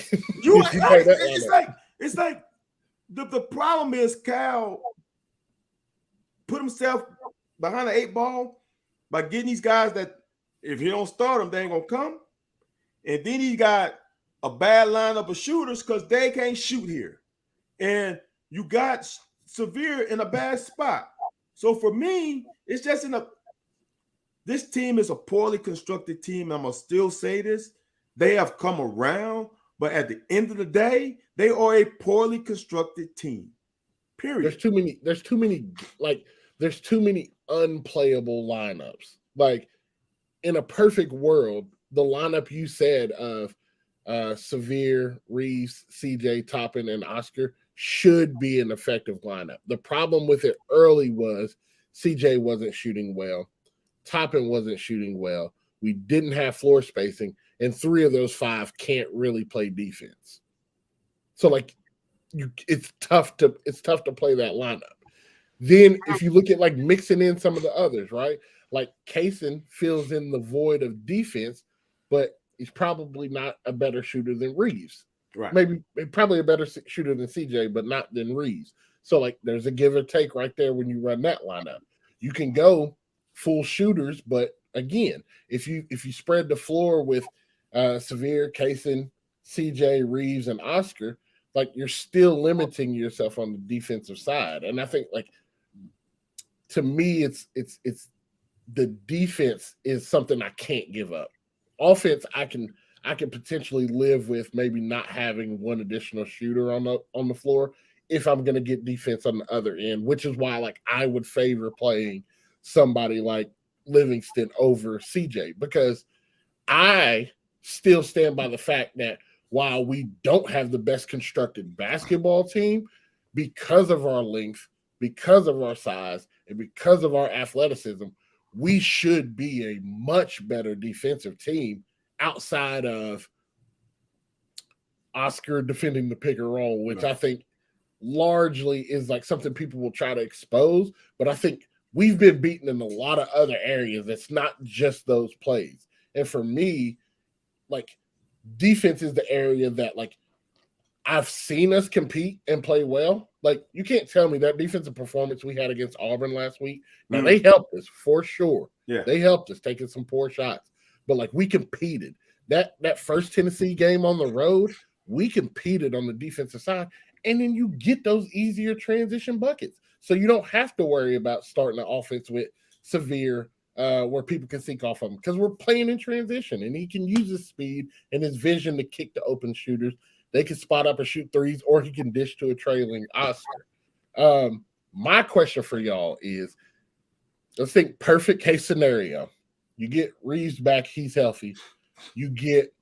It's like the problem is Cal put himself behind the 8 ball by getting these guys that if he don't start them, they ain't gonna come. And then he got a bad lineup of shooters because they can't shoot here. And you got Severe in a bad spot. So for me, it's just this team is a poorly constructed team. I'm gonna still say this. They have come around, but at the end of the day, they are a poorly constructed team. Period. There's too many unplayable lineups. Like in a perfect world, the lineup you said of Severe, Reeves, CJ, Toppin, and Oscar should be an effective lineup. The problem with it early was CJ wasn't shooting well. Toppin wasn't shooting well. We didn't have floor spacing, and 3 of those 5 can't really play defense. So like it's tough to play that lineup. Then if you look at like mixing in some of the others, right? Like Kaysen fills in the void of defense, but he's probably not a better shooter than Reeves. Right. Maybe probably a better shooter than CJ, but not than Reeves. So like there's a give or take right there when you run that lineup. You can go full shooters, but again, if you spread the floor with Severe, Kaysen, CJ, Reeves, and Oscar, like you're still limiting yourself on the defensive side. And I think like to me, it's the defense is something I can't give up. Offense, I can potentially live with maybe not having one additional shooter on the floor if I'm going to get defense on the other end, which is why like I would favor playing somebody like Livingston over CJ, because I still stand by the fact that while we don't have the best constructed basketball team, because of our length, because of our size, and because of our athleticism, we should be a much better defensive team outside of Oscar defending the pick and roll, which I think largely is like something people will try to expose. But I think we've been beaten in a lot of other areas. It's not just those plays. And for me, like defense is the area that like I've seen us compete and play well. Like you can't tell me that defensive performance we had against Auburn last week. Now they helped us for sure. Yeah, they helped us taking some poor shots, but like we competed. That first Tennessee game on the road, we competed on the defensive side, and then you get those easier transition buckets, so you don't have to worry about starting the offense with Severe, where people can sink off of him because we're playing in transition, and he can use his speed and his vision to kick the open shooters. They can spot up and shoot threes, or he can dish to a trailing Oscar. My question for y'all is, let's think perfect case scenario. You get Reeves back, he's healthy. You get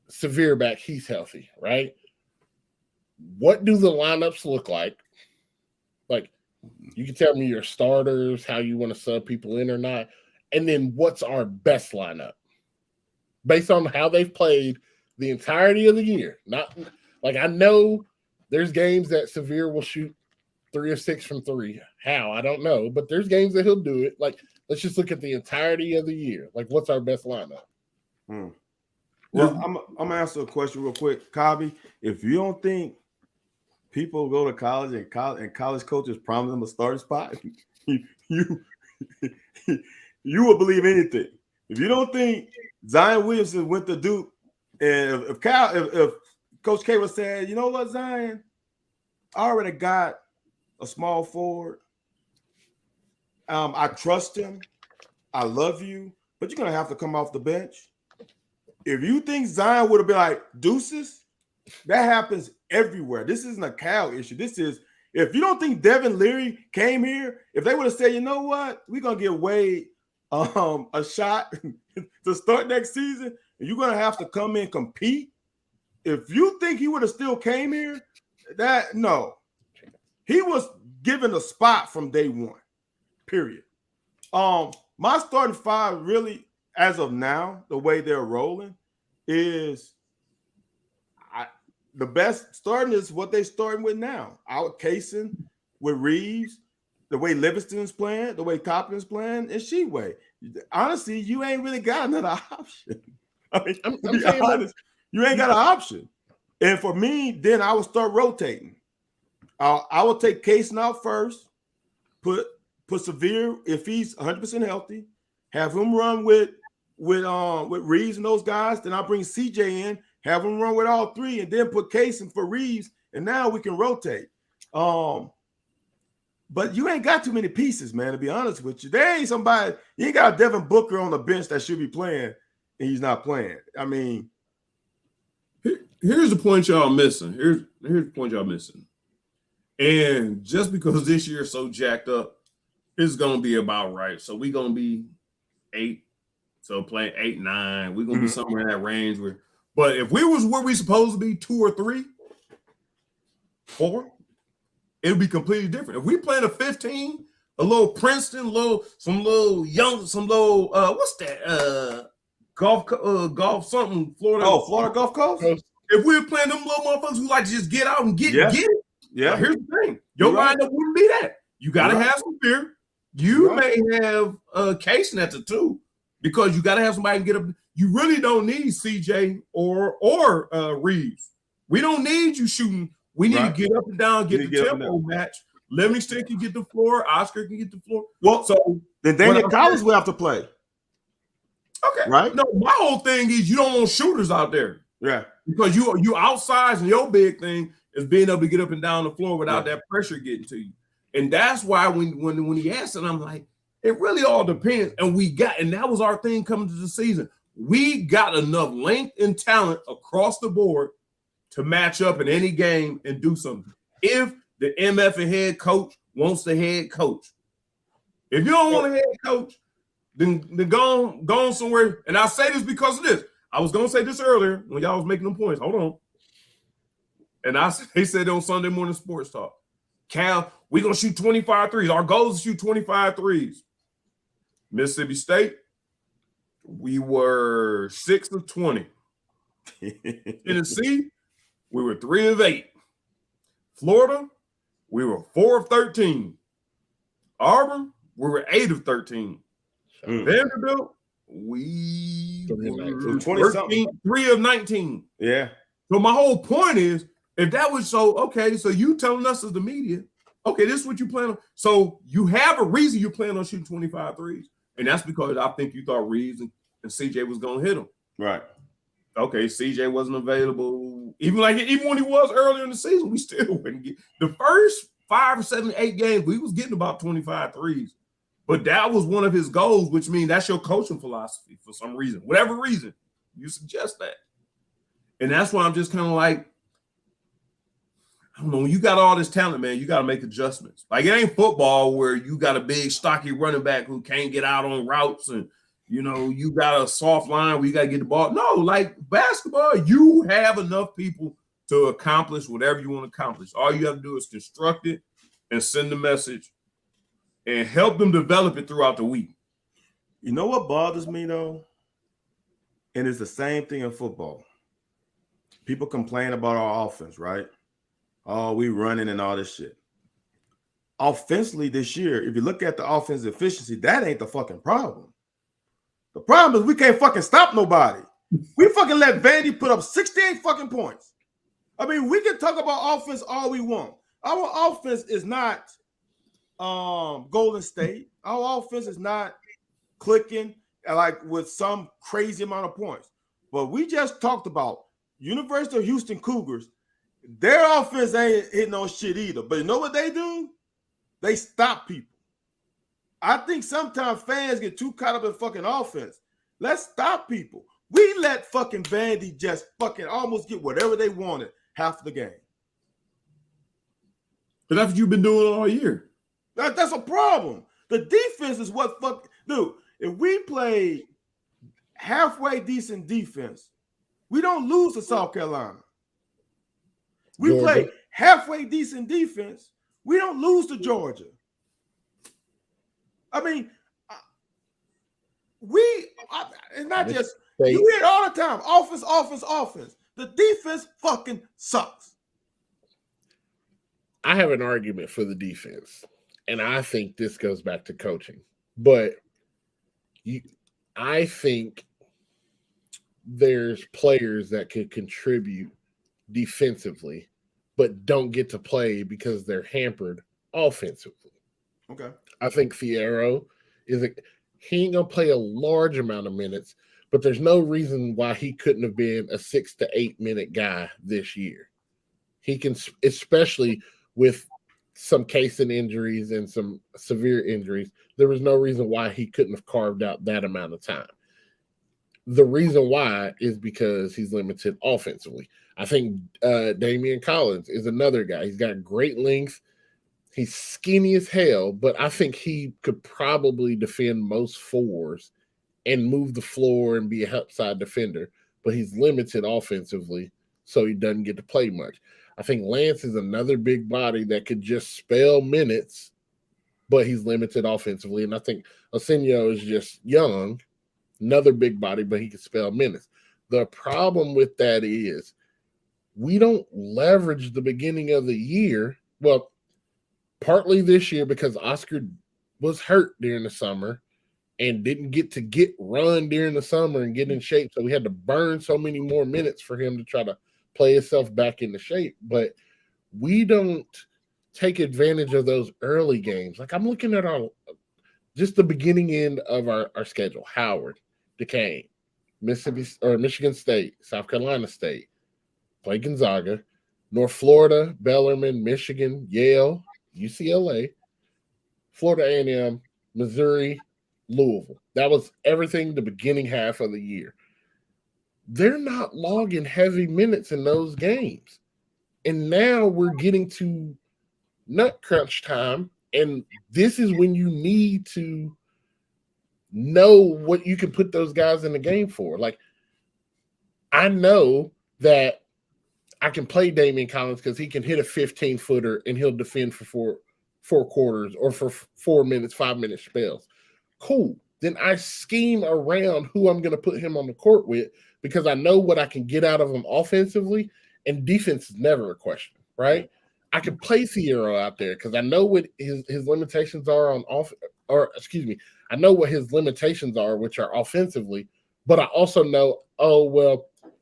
Severe back, he's healthy, right? What do the lineups look like? Like, you can tell me your starters, how you want to sub people in or not, and then what's our best lineup based on how they've played the entirety of the year. Not like I know there's games that Severe will shoot 3 or 6 from 3. How? I don't know, but there's games that he'll do it. Like, let's just look at the entirety of the year. Like, what's our best lineup? Well, I'm gonna answer a question real quick, Kabi. If you don't think people go to college and college coaches promise them a starting spot, you will believe anything. If you don't think Zion Williamson went to Duke, and if Coach K was saying, you know what, Zion, I already got a small forward. I trust him. I love you, but you're gonna have to come off the bench. If you think Zion would have been like deuces, that happens everywhere. This isn't a Cal issue. This is, if you don't think Devin Leary came here, if they would have said, you know what, we're gonna give Wade a shot to start next season, and you're gonna have to come in and compete. If you think he would have still came here, no. He was given a spot from day one. Period. My starting five really, as of now, the way they're rolling is the best starting is what they're starting with now. Out Kaysen with Reeves, the way Livingston's playing, the way Coppin's playing, and Sheway. Honestly, you ain't really got another option. I mean, to be honest, you ain't got an option. And for me, then I will start rotating. I will take Kaysen out first, put Severe, if he's 100% healthy, have him run with Reeves and those guys. Then I'll bring CJ in, have him run with all three, and then put Kaysen for Reeves, and now we can rotate. But you ain't got too many pieces, man, to be honest with you. There ain't somebody, you ain't got a Devin Booker on the bench that should be playing, and he's not playing. I mean, here's the point y'all missing. Here's the point y'all missing. And just because this year is so jacked up, it's gonna be about right. So we're gonna be 8. So playing 8, 9. We're gonna be somewhere in that range where. But if we was where we supposed to be, 2 or 3, 4, it would be completely different. If we playing a 15, a little Princeton, some little what's that? Golf something, Florida. Oh, Florida Gulf Coast. If we were playing them little motherfuckers who like to just get out and get it. Yeah. Now, here's the thing. Your lineup wouldn't be that. You got to have some fear. You may have Kaysen at the 2 because you got to have somebody to get up. You really don't need CJ or Reeves. We don't need you shooting. We need to get up and down, get the tempo match. Livingston can get the floor. Oscar can get the floor. Well, so then Daniel Collins will have to play. Okay. Right? No, my whole thing is you don't want shooters out there. Yeah. Because you outside and your big thing is being able to get up and down the floor without that pressure getting to you. And that's why when he asked it, I'm like, it really all depends. And that was our thing coming to the season. We got enough length and talent across the board to match up in any game and do something. If the MF and head coach wants the head coach. If you don't want a head coach, then go on somewhere. And I say this because of this. I was going to say this earlier when y'all was making them points. Hold on. And they said on Sunday Morning Sports Talk, Cal, we're going to shoot 25 threes. Our goal is to shoot 25 threes. Mississippi State, we were 6 of 20. Tennessee, we were 3 of 8. Florida, we were 4 of 13. Auburn, we were 8 of 13. Vanderbilt, we were 3 of 19. Yeah. So my whole point is, if that was so, okay, so you telling us as the media, okay, this is what you plan on. So you have a reason you plan on shooting 25 threes. And that's because I think you thought Reeves and CJ was going to hit them. Right. Okay, CJ wasn't available. Even when he was earlier in the season, we still wouldn't get. The first 5, 7, 8 games, we was getting about 25 threes. But that was one of his goals, which means that's your coaching philosophy for some reason. Whatever reason, you suggest that. And that's why I'm just kind of like, I don't know, when you got all this talent, man, you got to make adjustments. Like, it ain't football where you got a big, stocky running back who can't get out on routes and, you got a soft line where you got to get the ball. No, like basketball, you have enough people to accomplish whatever you want to accomplish. All you have to do is construct it and send the message and help them develop it throughout the week. You know what bothers me, though? And it's the same thing in football. People complain about our offense, right? Oh, we running and all this shit. Offensively this year, if you look at the offensive efficiency, that ain't the fucking problem. The problem is we can't fucking stop nobody. We fucking let Vandy put up 68 fucking points. I mean, we can talk about offense all we want. Our offense is not Golden State. Our offense is not clicking like with some crazy amount of points. But we just talked about University of Houston Cougars. Their offense ain't hitting no shit either. But you know what they do? They stop people. I think sometimes fans get too caught up in fucking offense. Let's stop people. We let fucking Vandy just fucking almost get whatever they wanted half the game. But that's what you've been doing all year. That's a problem. The defense is what dude. If we play halfway decent defense, we don't lose to South Carolina. We play halfway decent defense, We don't lose to Georgia. I mean, it's not just you hear it all the time. Offense, offense, offense. The defense fucking sucks. I have an argument for the defense, and I think this goes back to coaching. But I think there's players that could contribute defensively, but don't get to play because they're hampered offensively. Okay. I think Fierro he ain't gonna play a large amount of minutes, but there's no reason why he couldn't have been a 6 to 8 minute guy this year. He can, especially with some casing injuries and some severe injuries, there was no reason why he couldn't have carved out that amount of time. The reason why is because he's limited offensively. I think Damian Collins is another guy. He's got great length. He's skinny as hell, but I think he could probably defend most fours and move the floor and be a help side defender, but he's limited offensively, so he doesn't get to play much. I think Lance is another big body that could just spell minutes, but he's limited offensively. And I think Arsenio is just young, another big body, but he can spell minutes. The problem with that is we don't leverage the beginning of the year. Well, partly this year because Oscar was hurt during the summer and didn't get run during the summer and get in shape. So we had to burn so many more minutes for him to try to play himself back into shape. But we don't take advantage of those early games. Like I'm looking at just the beginning end of our schedule. Howard, Duquesne, Michigan State, South Carolina State, play Gonzaga, North Florida, Bellarmine, Michigan, Yale, UCLA, Florida A&M, Missouri, Louisville. That was everything the beginning half of the year. They're not logging heavy minutes in those games. And now we're getting to nut crunch time, and this is when you need to know what you can put those guys in the game for. Like, I know that I can play Damian Collins because he can hit a 15-footer and he'll defend for four quarters or for 4 minutes, 5-minute spells. Cool. Then I scheme around who I'm going to put him on the court with because I know what I can get out of him offensively, and defense is never a question, right? I can play Fierro out there because I know what his limitations are I know what his limitations are, which are offensively, but I also know,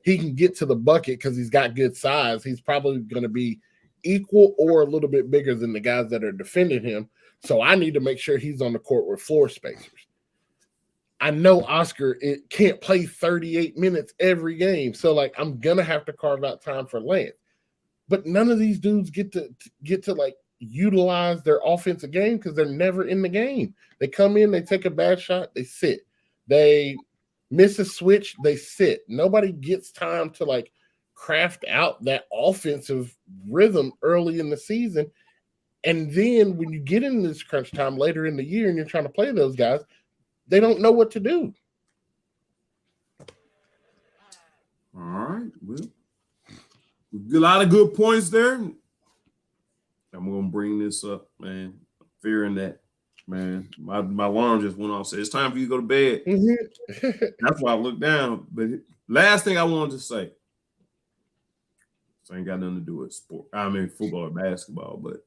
he can get to the bucket because he's got good size. He's probably going to be equal or a little bit bigger than the guys that are defending him. So I need to make sure he's on the court with floor spacers. I know Oscar can't play 38 minutes every game. So, like, I'm going to have to carve out time for Lance. But none of these dudes get to like utilize their offensive game because they're never in the game. They come in, they take a bad shot, they sit. They miss a switch, they sit. Nobody gets time to like craft out that offensive rhythm early in the season. And then when you get in this crunch time later in the year and you're trying to play those guys, they don't know what to do. All right. Well, a lot of good points there. I'm going to bring this up, man. Fearing that, man. My alarm just went off. Said it's time for you to go to bed. Mm-hmm. That's why I looked down. But last thing I wanted to say, this ain't got nothing to do with football or basketball, but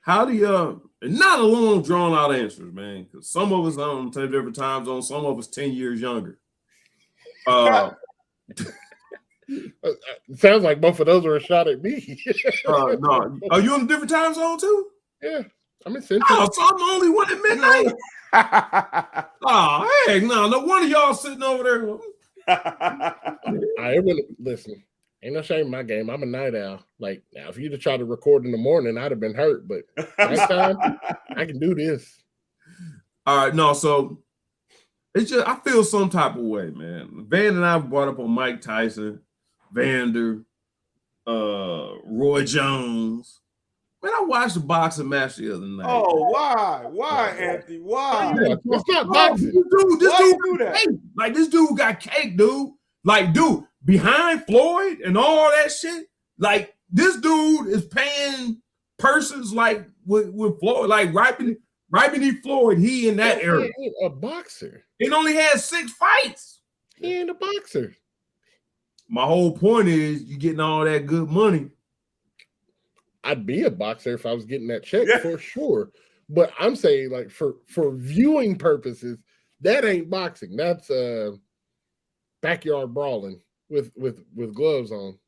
how do you, and not a long drawn out answers, man, because some of us on 10 different time zones, some of us 10 years younger. Sounds like both of those are a shot at me. No. Are you in a different time zone too? Yeah. I'm in Central. Oh, so I'm the only one at midnight? Oh, heck no. No wonder y'all sitting over there. Listen, ain't no shame in my game. I'm a night owl. Like, now, if you'd have tried to record in the morning, I'd have been hurt. But next time, I can do this. All right. No, so it's just, I feel some type of way, man. Van and I brought up on Mike Tyson, Vander, Roy Jones. Man, I watched the boxing match the other night. Oh, why? Why, Anthony? Why? It's not boxing. This dude do that? Like, this dude got cake, dude. Like, dude, behind Floyd and all that shit. Like, this dude is paying purses like with Floyd, like Ripeny Floyd, he in that era. He ain't a boxer. It only had 6 fights. He ain't a boxer. My whole point is you getting all that good money. I'd be a boxer if I was getting that check for sure. But I'm saying, like, for viewing purposes, that ain't boxing. That's backyard brawling with gloves on.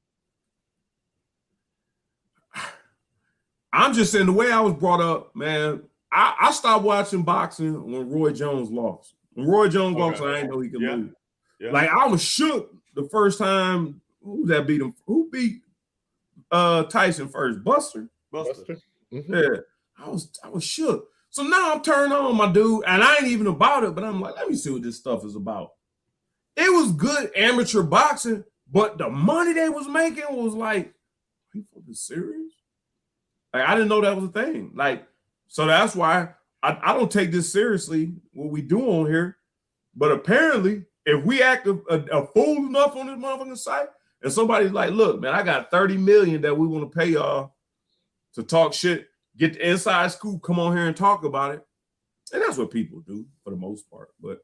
I'm just saying the way I was brought up, man. I stopped watching boxing when Roy Jones lost. When Roy Jones lost, I didn't know he could lose. Yeah. Like I was shook the first time. Who that beat him? Who beat Tyson first? Buster. Mm-hmm. Yeah, I was shook. So now I'm turning on my dude, and I ain't even about it, but I'm like, let me see what this stuff is about. It was good amateur boxing, but the money they was making was like, are you fucking serious? Like I didn't know that was a thing. Like, so that's why I don't take this seriously, what we do on here. But apparently, if we act a fool enough on this motherfucking site, and somebody's like, look, man, I got 30 million that we want to pay y'all to talk shit, get the inside scoop, come on here and talk about it. And that's what people do for the most part. But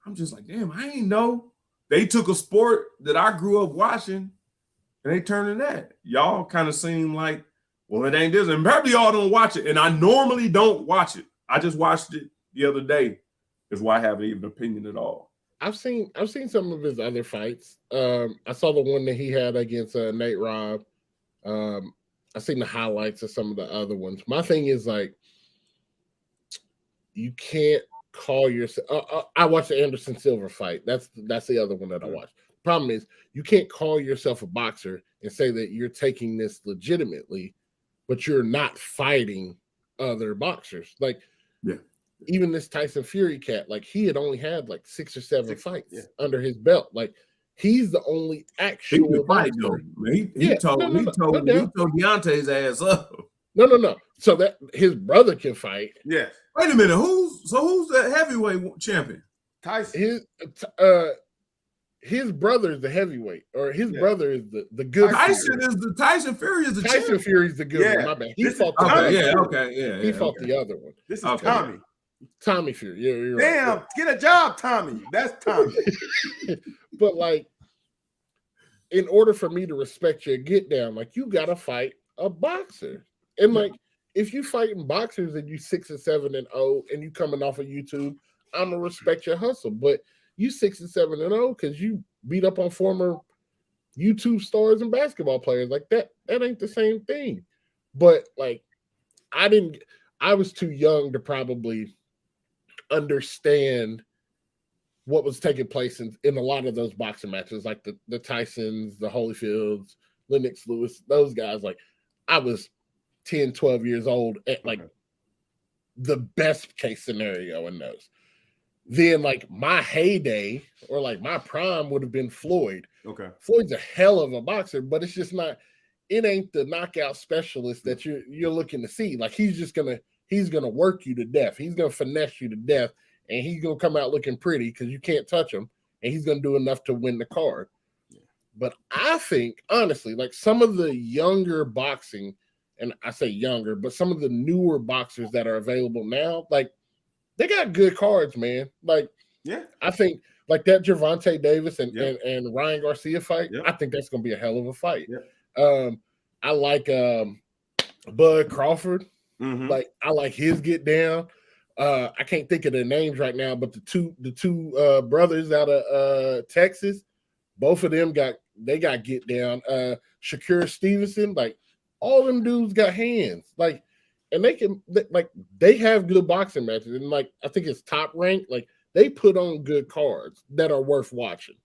I'm just like, damn, I ain't know. They took a sport that I grew up watching and they turned in that. Y'all kind of seem like, well, it ain't this. And probably y'all don't watch it. And I normally don't watch it. I just watched it the other day. Is why I haven't even an opinion at all. I've seen some of his other fights. I saw the one that he had against Nate Robb. I've seen the highlights of some of the other ones. My thing is like, you can't call yourself. I watched the Anderson Silva fight. That's the other one that I watched. Problem is, you can't call yourself a boxer and say that you're taking this legitimately, but you're not fighting other boxers. Like, even this Tyson Fury cat, like he had only had like 6 or 7 fights under his belt. Like he's the only actual fight though. He told Deontay's ass up. No. So that his brother can fight. Yes. Wait a minute. Who's the heavyweight champion? Tyson. His brother is the heavyweight, or his brother is the good. Tyson Fury is the Tyson champion. Fury's the good one. My bad. He fought the other. He fought the other one. This is Tommy. Tommy Fury. Yeah, you're damn, right. Get a job, Tommy. That's Tommy. But like, in order for me to respect your get down, like you gotta fight a boxer. And like, if you fighting boxers and you 6 and 7 and 0 and you coming off of YouTube, I'm gonna respect your hustle. But you 6 and 7 and 0 because you beat up on former YouTube stars and basketball players. Like that ain't the same thing. But like, I was too young to probably understand what was taking place in a lot of those boxing matches, like the Tysons, the Holyfields, Lennox Lewis, those guys. Like I was 10, 12 years old at like the best case scenario in those. Then like my heyday or like my prime would have been Floyd. Okay. Floyd's a hell of a boxer, but it's just not, it ain't the knockout specialist that you're looking to see. Like he's gonna work you to death. He's gonna finesse you to death, and he's gonna come out looking pretty because you can't touch him, and he's gonna do enough to win the card. Yeah. But I think honestly, like some of the younger boxing, and I say younger, but some of the newer boxers that are available now, like they got good cards, man. Like I think like that Gervonta Davis and Ryan Garcia fight. I think that's gonna be a hell of a fight. I like Bud Crawford. Mm-hmm. Like I like his get down. I can't think of their names right now, but the two brothers out of Texas, both of them got get down. Shakur Stevenson, like all them dudes got hands. Like, and they have good boxing matches, and like I think it's Top Rank. Like they put on good cards that are worth watching,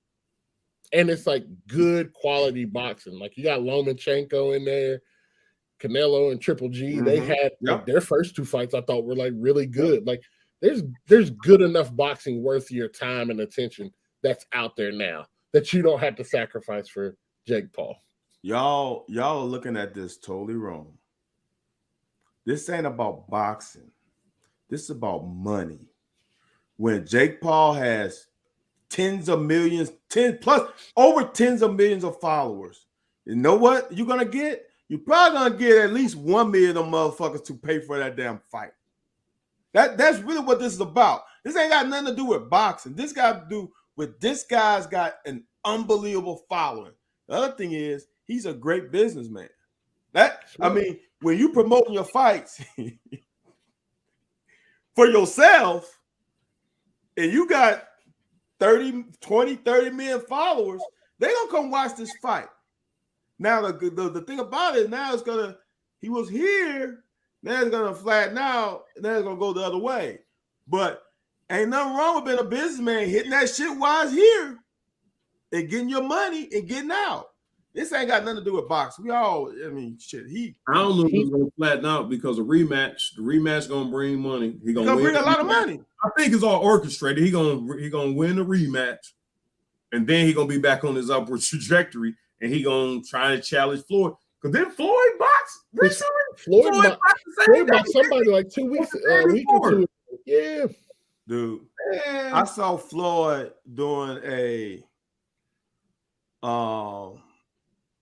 and it's like good quality boxing. Like you got Lomachenko in there. Canelo and Triple G, Mm-hmm. They had like, their first 2 fights I thought were like really good. Like there's good enough boxing worth your time and attention that's out there now that you don't have to sacrifice for Jake Paul. Y'all are looking at this totally wrong. This ain't about boxing. This is about money. When Jake Paul has tens of millions, over tens of millions of followers, you know what you're gonna get? you probably gonna get at least 1 million of them motherfuckers to pay for that damn fight. That's really what this is about. This ain't got nothing to do with boxing. This got to do with this guy's got an unbelievable following. The other thing is he's a great businessman. I mean, when you promoting your fights for yourself and you got 30 million followers, they gonna come watch this fight. Now the thing about it now is he was here, now it's gonna flatten out, and then it's gonna go the other way. But ain't nothing wrong with being a businessman hitting that shit while it's here and getting your money and getting out. This ain't got nothing to do with boxing. I don't know if it's gonna flatten out because a rematch. The rematch gonna bring money. He gonna bring a lot of money. I think it's all orchestrated. He gonna win the rematch, and then he gonna be back on his upward trajectory, and he gonna try to challenge Floyd. Because then Floyd boxed recently. Floyd boxed somebody like 2 weeks, a week or two. Yeah, dude. Man. I saw Floyd doing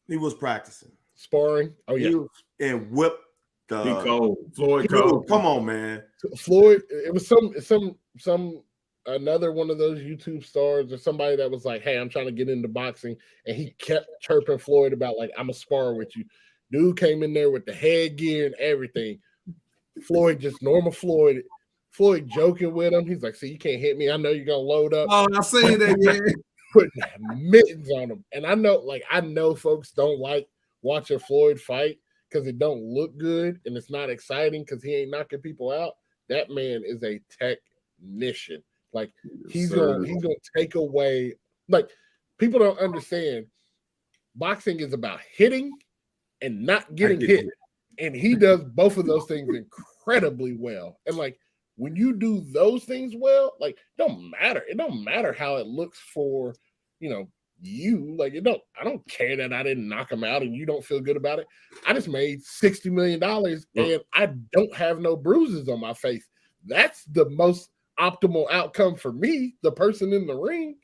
he was practicing sparring. Oh yeah, and whipped the. He cold. Floyd cold. Come on, man. Floyd. It was some another one of those YouTube stars or somebody that was like, "Hey, I'm trying to get into boxing," and he kept chirping Floyd about like, "I'm a spar with you." Dude came in there with the headgear and everything. Floyd just normal Floyd. Floyd joking with him. He's like, "See, you can't hit me. I know you're gonna load up." Oh, I seen that. Yeah. Putting mittens on him, and I know folks don't like watching Floyd fight because it don't look good and it's not exciting because he ain't knocking people out. That man is a technician. Like he's gonna take away. Like people don't understand. Boxing is about hitting and not getting hit, and he does both of those things incredibly well. And like when you do those things well, like it don't matter how it looks for you. Like I don't care that I didn't knock him out and you don't feel good about it. I just made $60 million and I don't have no bruises on my face. That's the most optimal outcome for me, the person in the ring.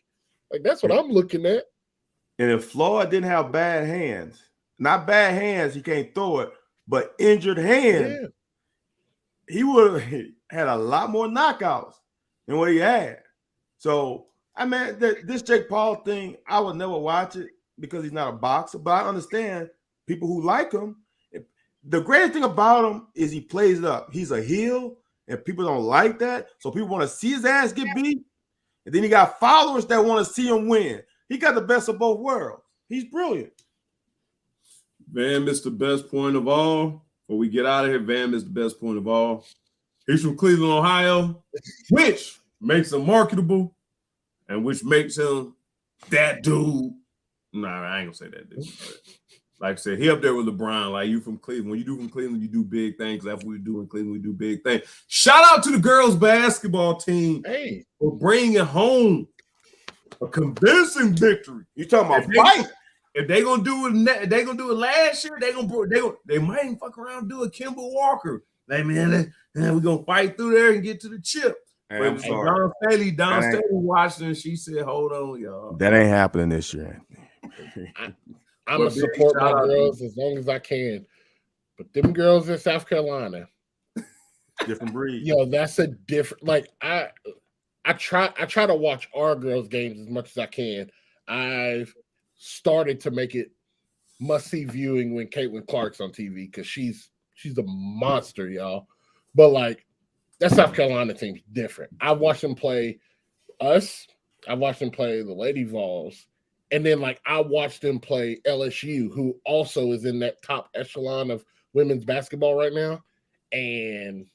Like that's what I'm looking at. And if Floyd didn't have bad hands, not bad hands, he can't throw it, but injured hands, he would have had a lot more knockouts than what he had. So, I mean, this Jake Paul thing, I would never watch it because he's not a boxer, but I understand people who like him. The greatest thing about him is he plays it up. He's a heel, and people don't like that. So people want to see his ass get beat, and then he got followers that want to see him win. He got the best of both worlds. He's brilliant. Van is the best point of all. Before we get out of here, Van is the best point of all. He's from Cleveland, Ohio, which makes him marketable and which makes him that dude. Nah, I ain't gonna say that dude. Like I said, he up there with LeBron. Like you from Cleveland. When you do from Cleveland, you do big things. That's what we do in Cleveland. We do big things. Shout out to the girls basketball team for bringing home a convincing victory. You talking about fight? If they gonna do it, they gonna do it last year. They might fuck around and do a Kimber Walker. Like man, we're gonna fight through there and get to the chip. Hey, I'm sorry. Don Staley watched and she said, "Hold on, y'all. That ain't happening this year." I'm gonna support my girls as long as I can, but them girls in South Carolina, different breed. That's a different. Like I try to watch our girls' games as much as I can. I've started to make it must-see viewing when Caitlin Clark's on TV because she's a monster, y'all. But like that South Carolina team's different. I watched them play us. I watched them play the Lady Vols. And then like I watched them play LSU, who also is in that top echelon of women's basketball right now. And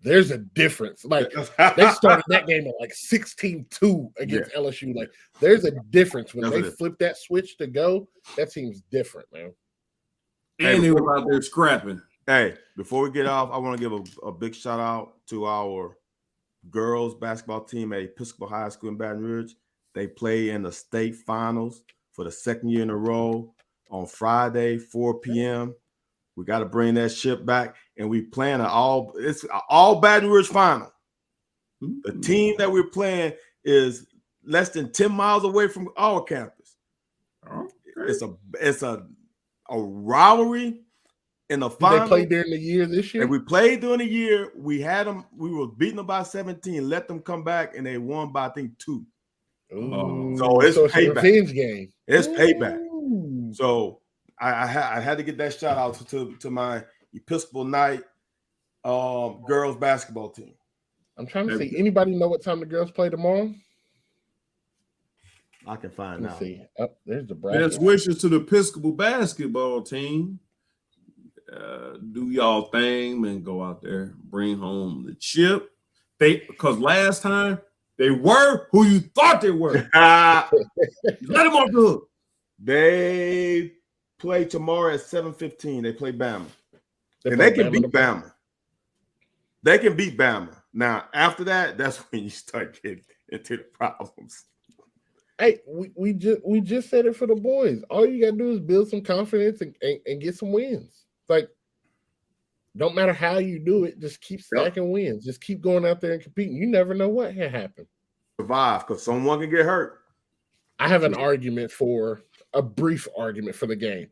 there's a difference. Like they started that game at like 16-2 against LSU. Like there's a difference when they flip that switch to go. That team's different, man. And they were out there scrapping. Hey, before we get off, I want to give a big shout out to our girls basketball team at Episcopal High School in Baton Rouge. They play in the state finals for the second year in a row on Friday, 4 p.m. We got to bring that ship back, and we playing it's an all Baton Rouge final. The team that we're playing is less than 10 miles away from our campus. Okay. It's a a rivalry in the Did final. they play during the year this year? And we played during the year. We had them. We were beating them by 17. Let them come back, and they won by I think 2. Ooh, So it's a payback. revenge game. It's payback. Ooh. So I had to get that shout out to my Episcopal Night girls basketball team. I'm trying to see. Anybody know what time the girls play tomorrow? I can find Let's out. see. Oh, there's the bracket. Best wishes to the Episcopal basketball team. Do y'all thing and go out there, bring home the chip. Because last time they were who you thought they were. Let them off the hook. They play tomorrow at 7:15. They play Bama. And play they can Bama beat tomorrow. Bama. They can beat Bama. Now, after that, that's when you start getting into the problems. Hey, we just said it for the boys. All you gotta do is build some confidence and get some wins. Like, don't matter how you do it, just keep stacking wins. Just keep going out there and competing. You never know what can happen. Survive, because someone can get hurt. I have a brief argument for the game.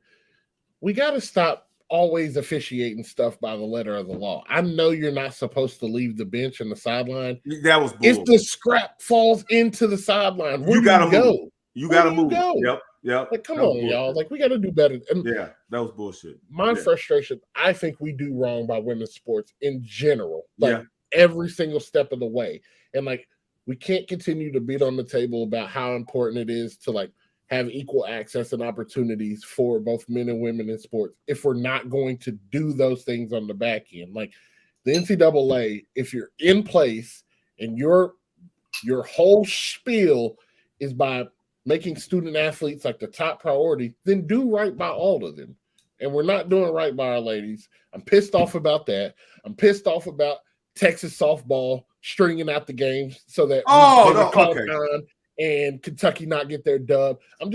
We gotta stop always officiating stuff by the letter of the law. I know you're not supposed to leave the bench and the sideline. That was bull. If the scrap falls into the sideline, where you gotta do you move. go? You Where gotta do you move. go? Yep. Like, come on, y'all. Like, we got to do better. And yeah, that was bullshit. My frustration, I think we do wrong by women's sports in general. Like, Yeah. every single step of the way. And, like, we can't continue to beat on the table about how important it is to, like, have equal access and opportunities for both men and women in sports if we're not going to do those things on the back end. Like, the NCAA, if you're in place and your whole spiel is by making student athletes like the top priority, then do right by all of them. And we're not doing right by our ladies. I'm pissed off about that. I'm pissed off about Texas softball stringing out the games so that time and Kentucky not get their dub. I'm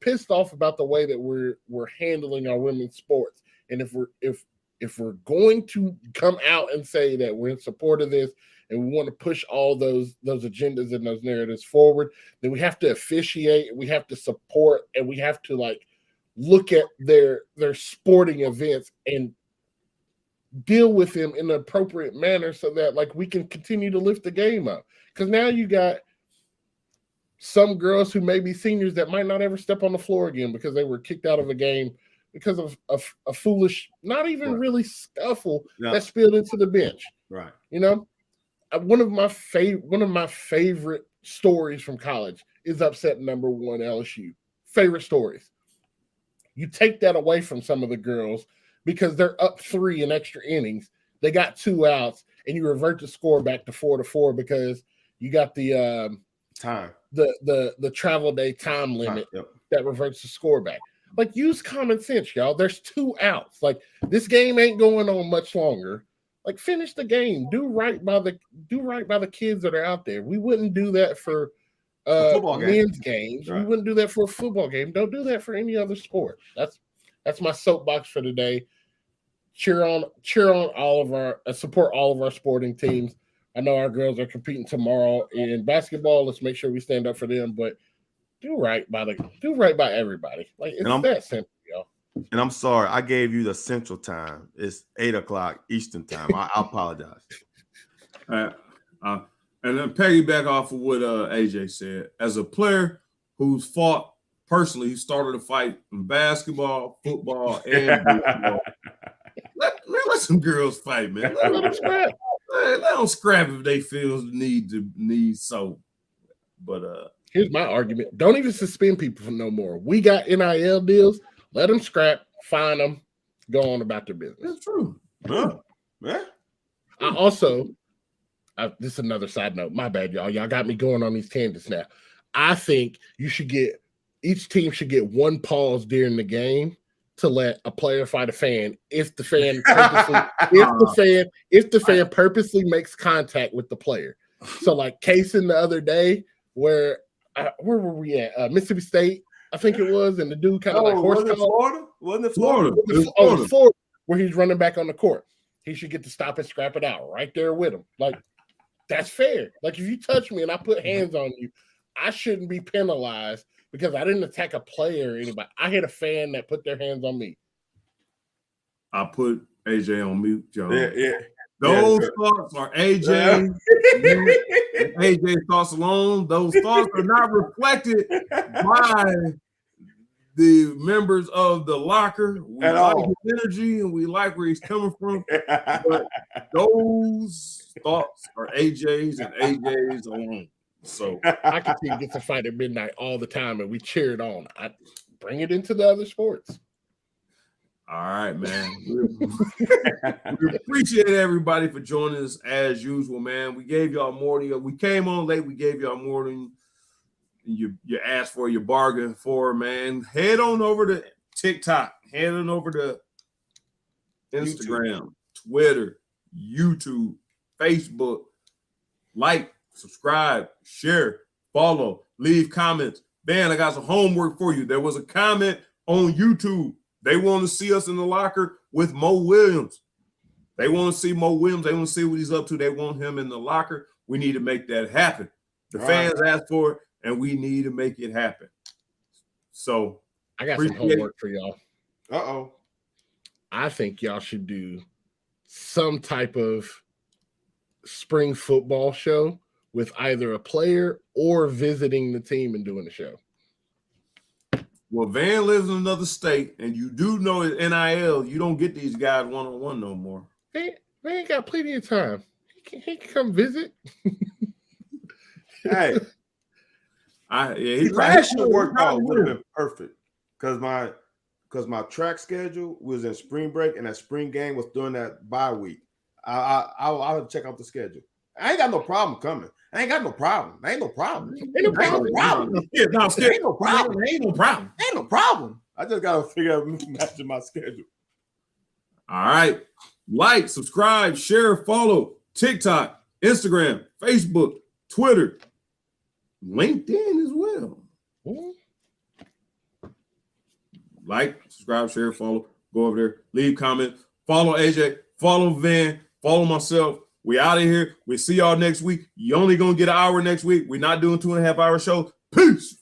pissed off about the way that we're handling our women's sports. And if we're going to come out and say that we're in support of this and we want to push all those agendas and those narratives forward, then we have to officiate, we have to support, and we have to, like, look at their sporting events and deal with them in an appropriate manner so that, like, we can continue to lift the game up. Because now you got some girls who may be seniors that might not ever step on the floor again because they were kicked out of a game because of a foolish, not even really scuffle that spilled into the bench. Right. You know, one of my favorite stories from college is upset number 1 LSU. Favorite stories. You take that away from some of the girls because they're up 3 in extra innings. They got 2 outs, and you revert the score back to 4-4 because you got the time. The travel day time limit that reverts the score back. Like, use common sense, y'all. There's 2 outs. Like, this game ain't going on much longer. Like, finish the game. Do right by the kids that are out there. We wouldn't do that for men's games. Right. We wouldn't do that for a football game. Don't do that for any other sport. That's my soapbox for today. Cheer on all of our support all of our sporting teams. I know our girls are competing tomorrow in basketball. Let's make sure we stand up for them, but do right by everybody. Like, it's that simple, y'all. And I'm sorry, I gave you the Central Time. It's 8:00 Eastern Time. I apologize. And then piggyback off of what AJ said, as a player who's fought personally, he started a fight in basketball, football, and baseball. Let some girls fight, man. Let them scrap. Let them scrap if they feel the need so. But here's my argument: don't even suspend people for no more. We got NIL deals. Let them scrap, fine them, go on about their business. That's true. Yeah. I also, this is another side note. My bad, y'all. Y'all got me going on these tangents now. I think each team should get 1 pause during the game to let a player fight a fan if the fan purposely makes contact with the player. So, like, case in the other day where were we at? Mississippi State, I think it was, and the dude kind of wasn't it Florida? Wasn't it Florida? Florida, where he's running back on the court. He should get to stop and scrap it out right there with him. Like, that's fair. Like, if you touch me and I put hands on you, I shouldn't be penalized because I didn't attack a player or anybody. I hit a fan that put their hands on me. I put AJ on mute, Joe. Yeah. Those thoughts are AJ. AJ thoughts alone. Those thoughts are not reflected by the members of the locker. We At like all. his energy and we like where he's coming from. But those thoughts are AJ's and AJ's alone. So I can see gets a fight at midnight all the time, and we cheer it on. I bring it into the other sports. all right, man. We appreciate everybody for joining us as usual, man. We gave y'all more than we came on late. We gave y'all more than you asked for, you bargained for, man. Head on over to TikTok. Head on over to Instagram, Twitter, YouTube, Facebook. Like, subscribe, share, follow, leave comments. Man, I got some homework for you. There was a comment on YouTube. They want to see us in the locker with Mo Williams. They want to see Mo Williams. They want to see what he's up to. They want him in the locker. We need to make that happen. The fans asked for it, and we need to make it happen. So I got some homework for y'all. Uh-oh. I think y'all should do some type of spring football show with either a player or visiting the team and doing the show. Well, Van lives in another state, and you do know at NIL, you don't get these guys one-on-one no more. They ain't got plenty of time. He can come visit. Hey. He Last year worked out would have been perfect because my track schedule was in spring break and that spring game was during that bye week. I'll check out the schedule. I ain't got no problem coming. I ain't got no problem. Ain't no problem. Ain't no problem. Ain't no problem. Ain't no problem. Ain't no problem. I just gotta figure out matching my schedule. All right. Like, subscribe, share, follow TikTok, Instagram, Facebook, Twitter, LinkedIn as well. Like, subscribe, share, follow. Go over there, leave comments, follow AJ, follow Van, follow myself. We out of here. We see y'all next week. You only gonna get an hour next week. We're not doing 2.5 hour show. Peace.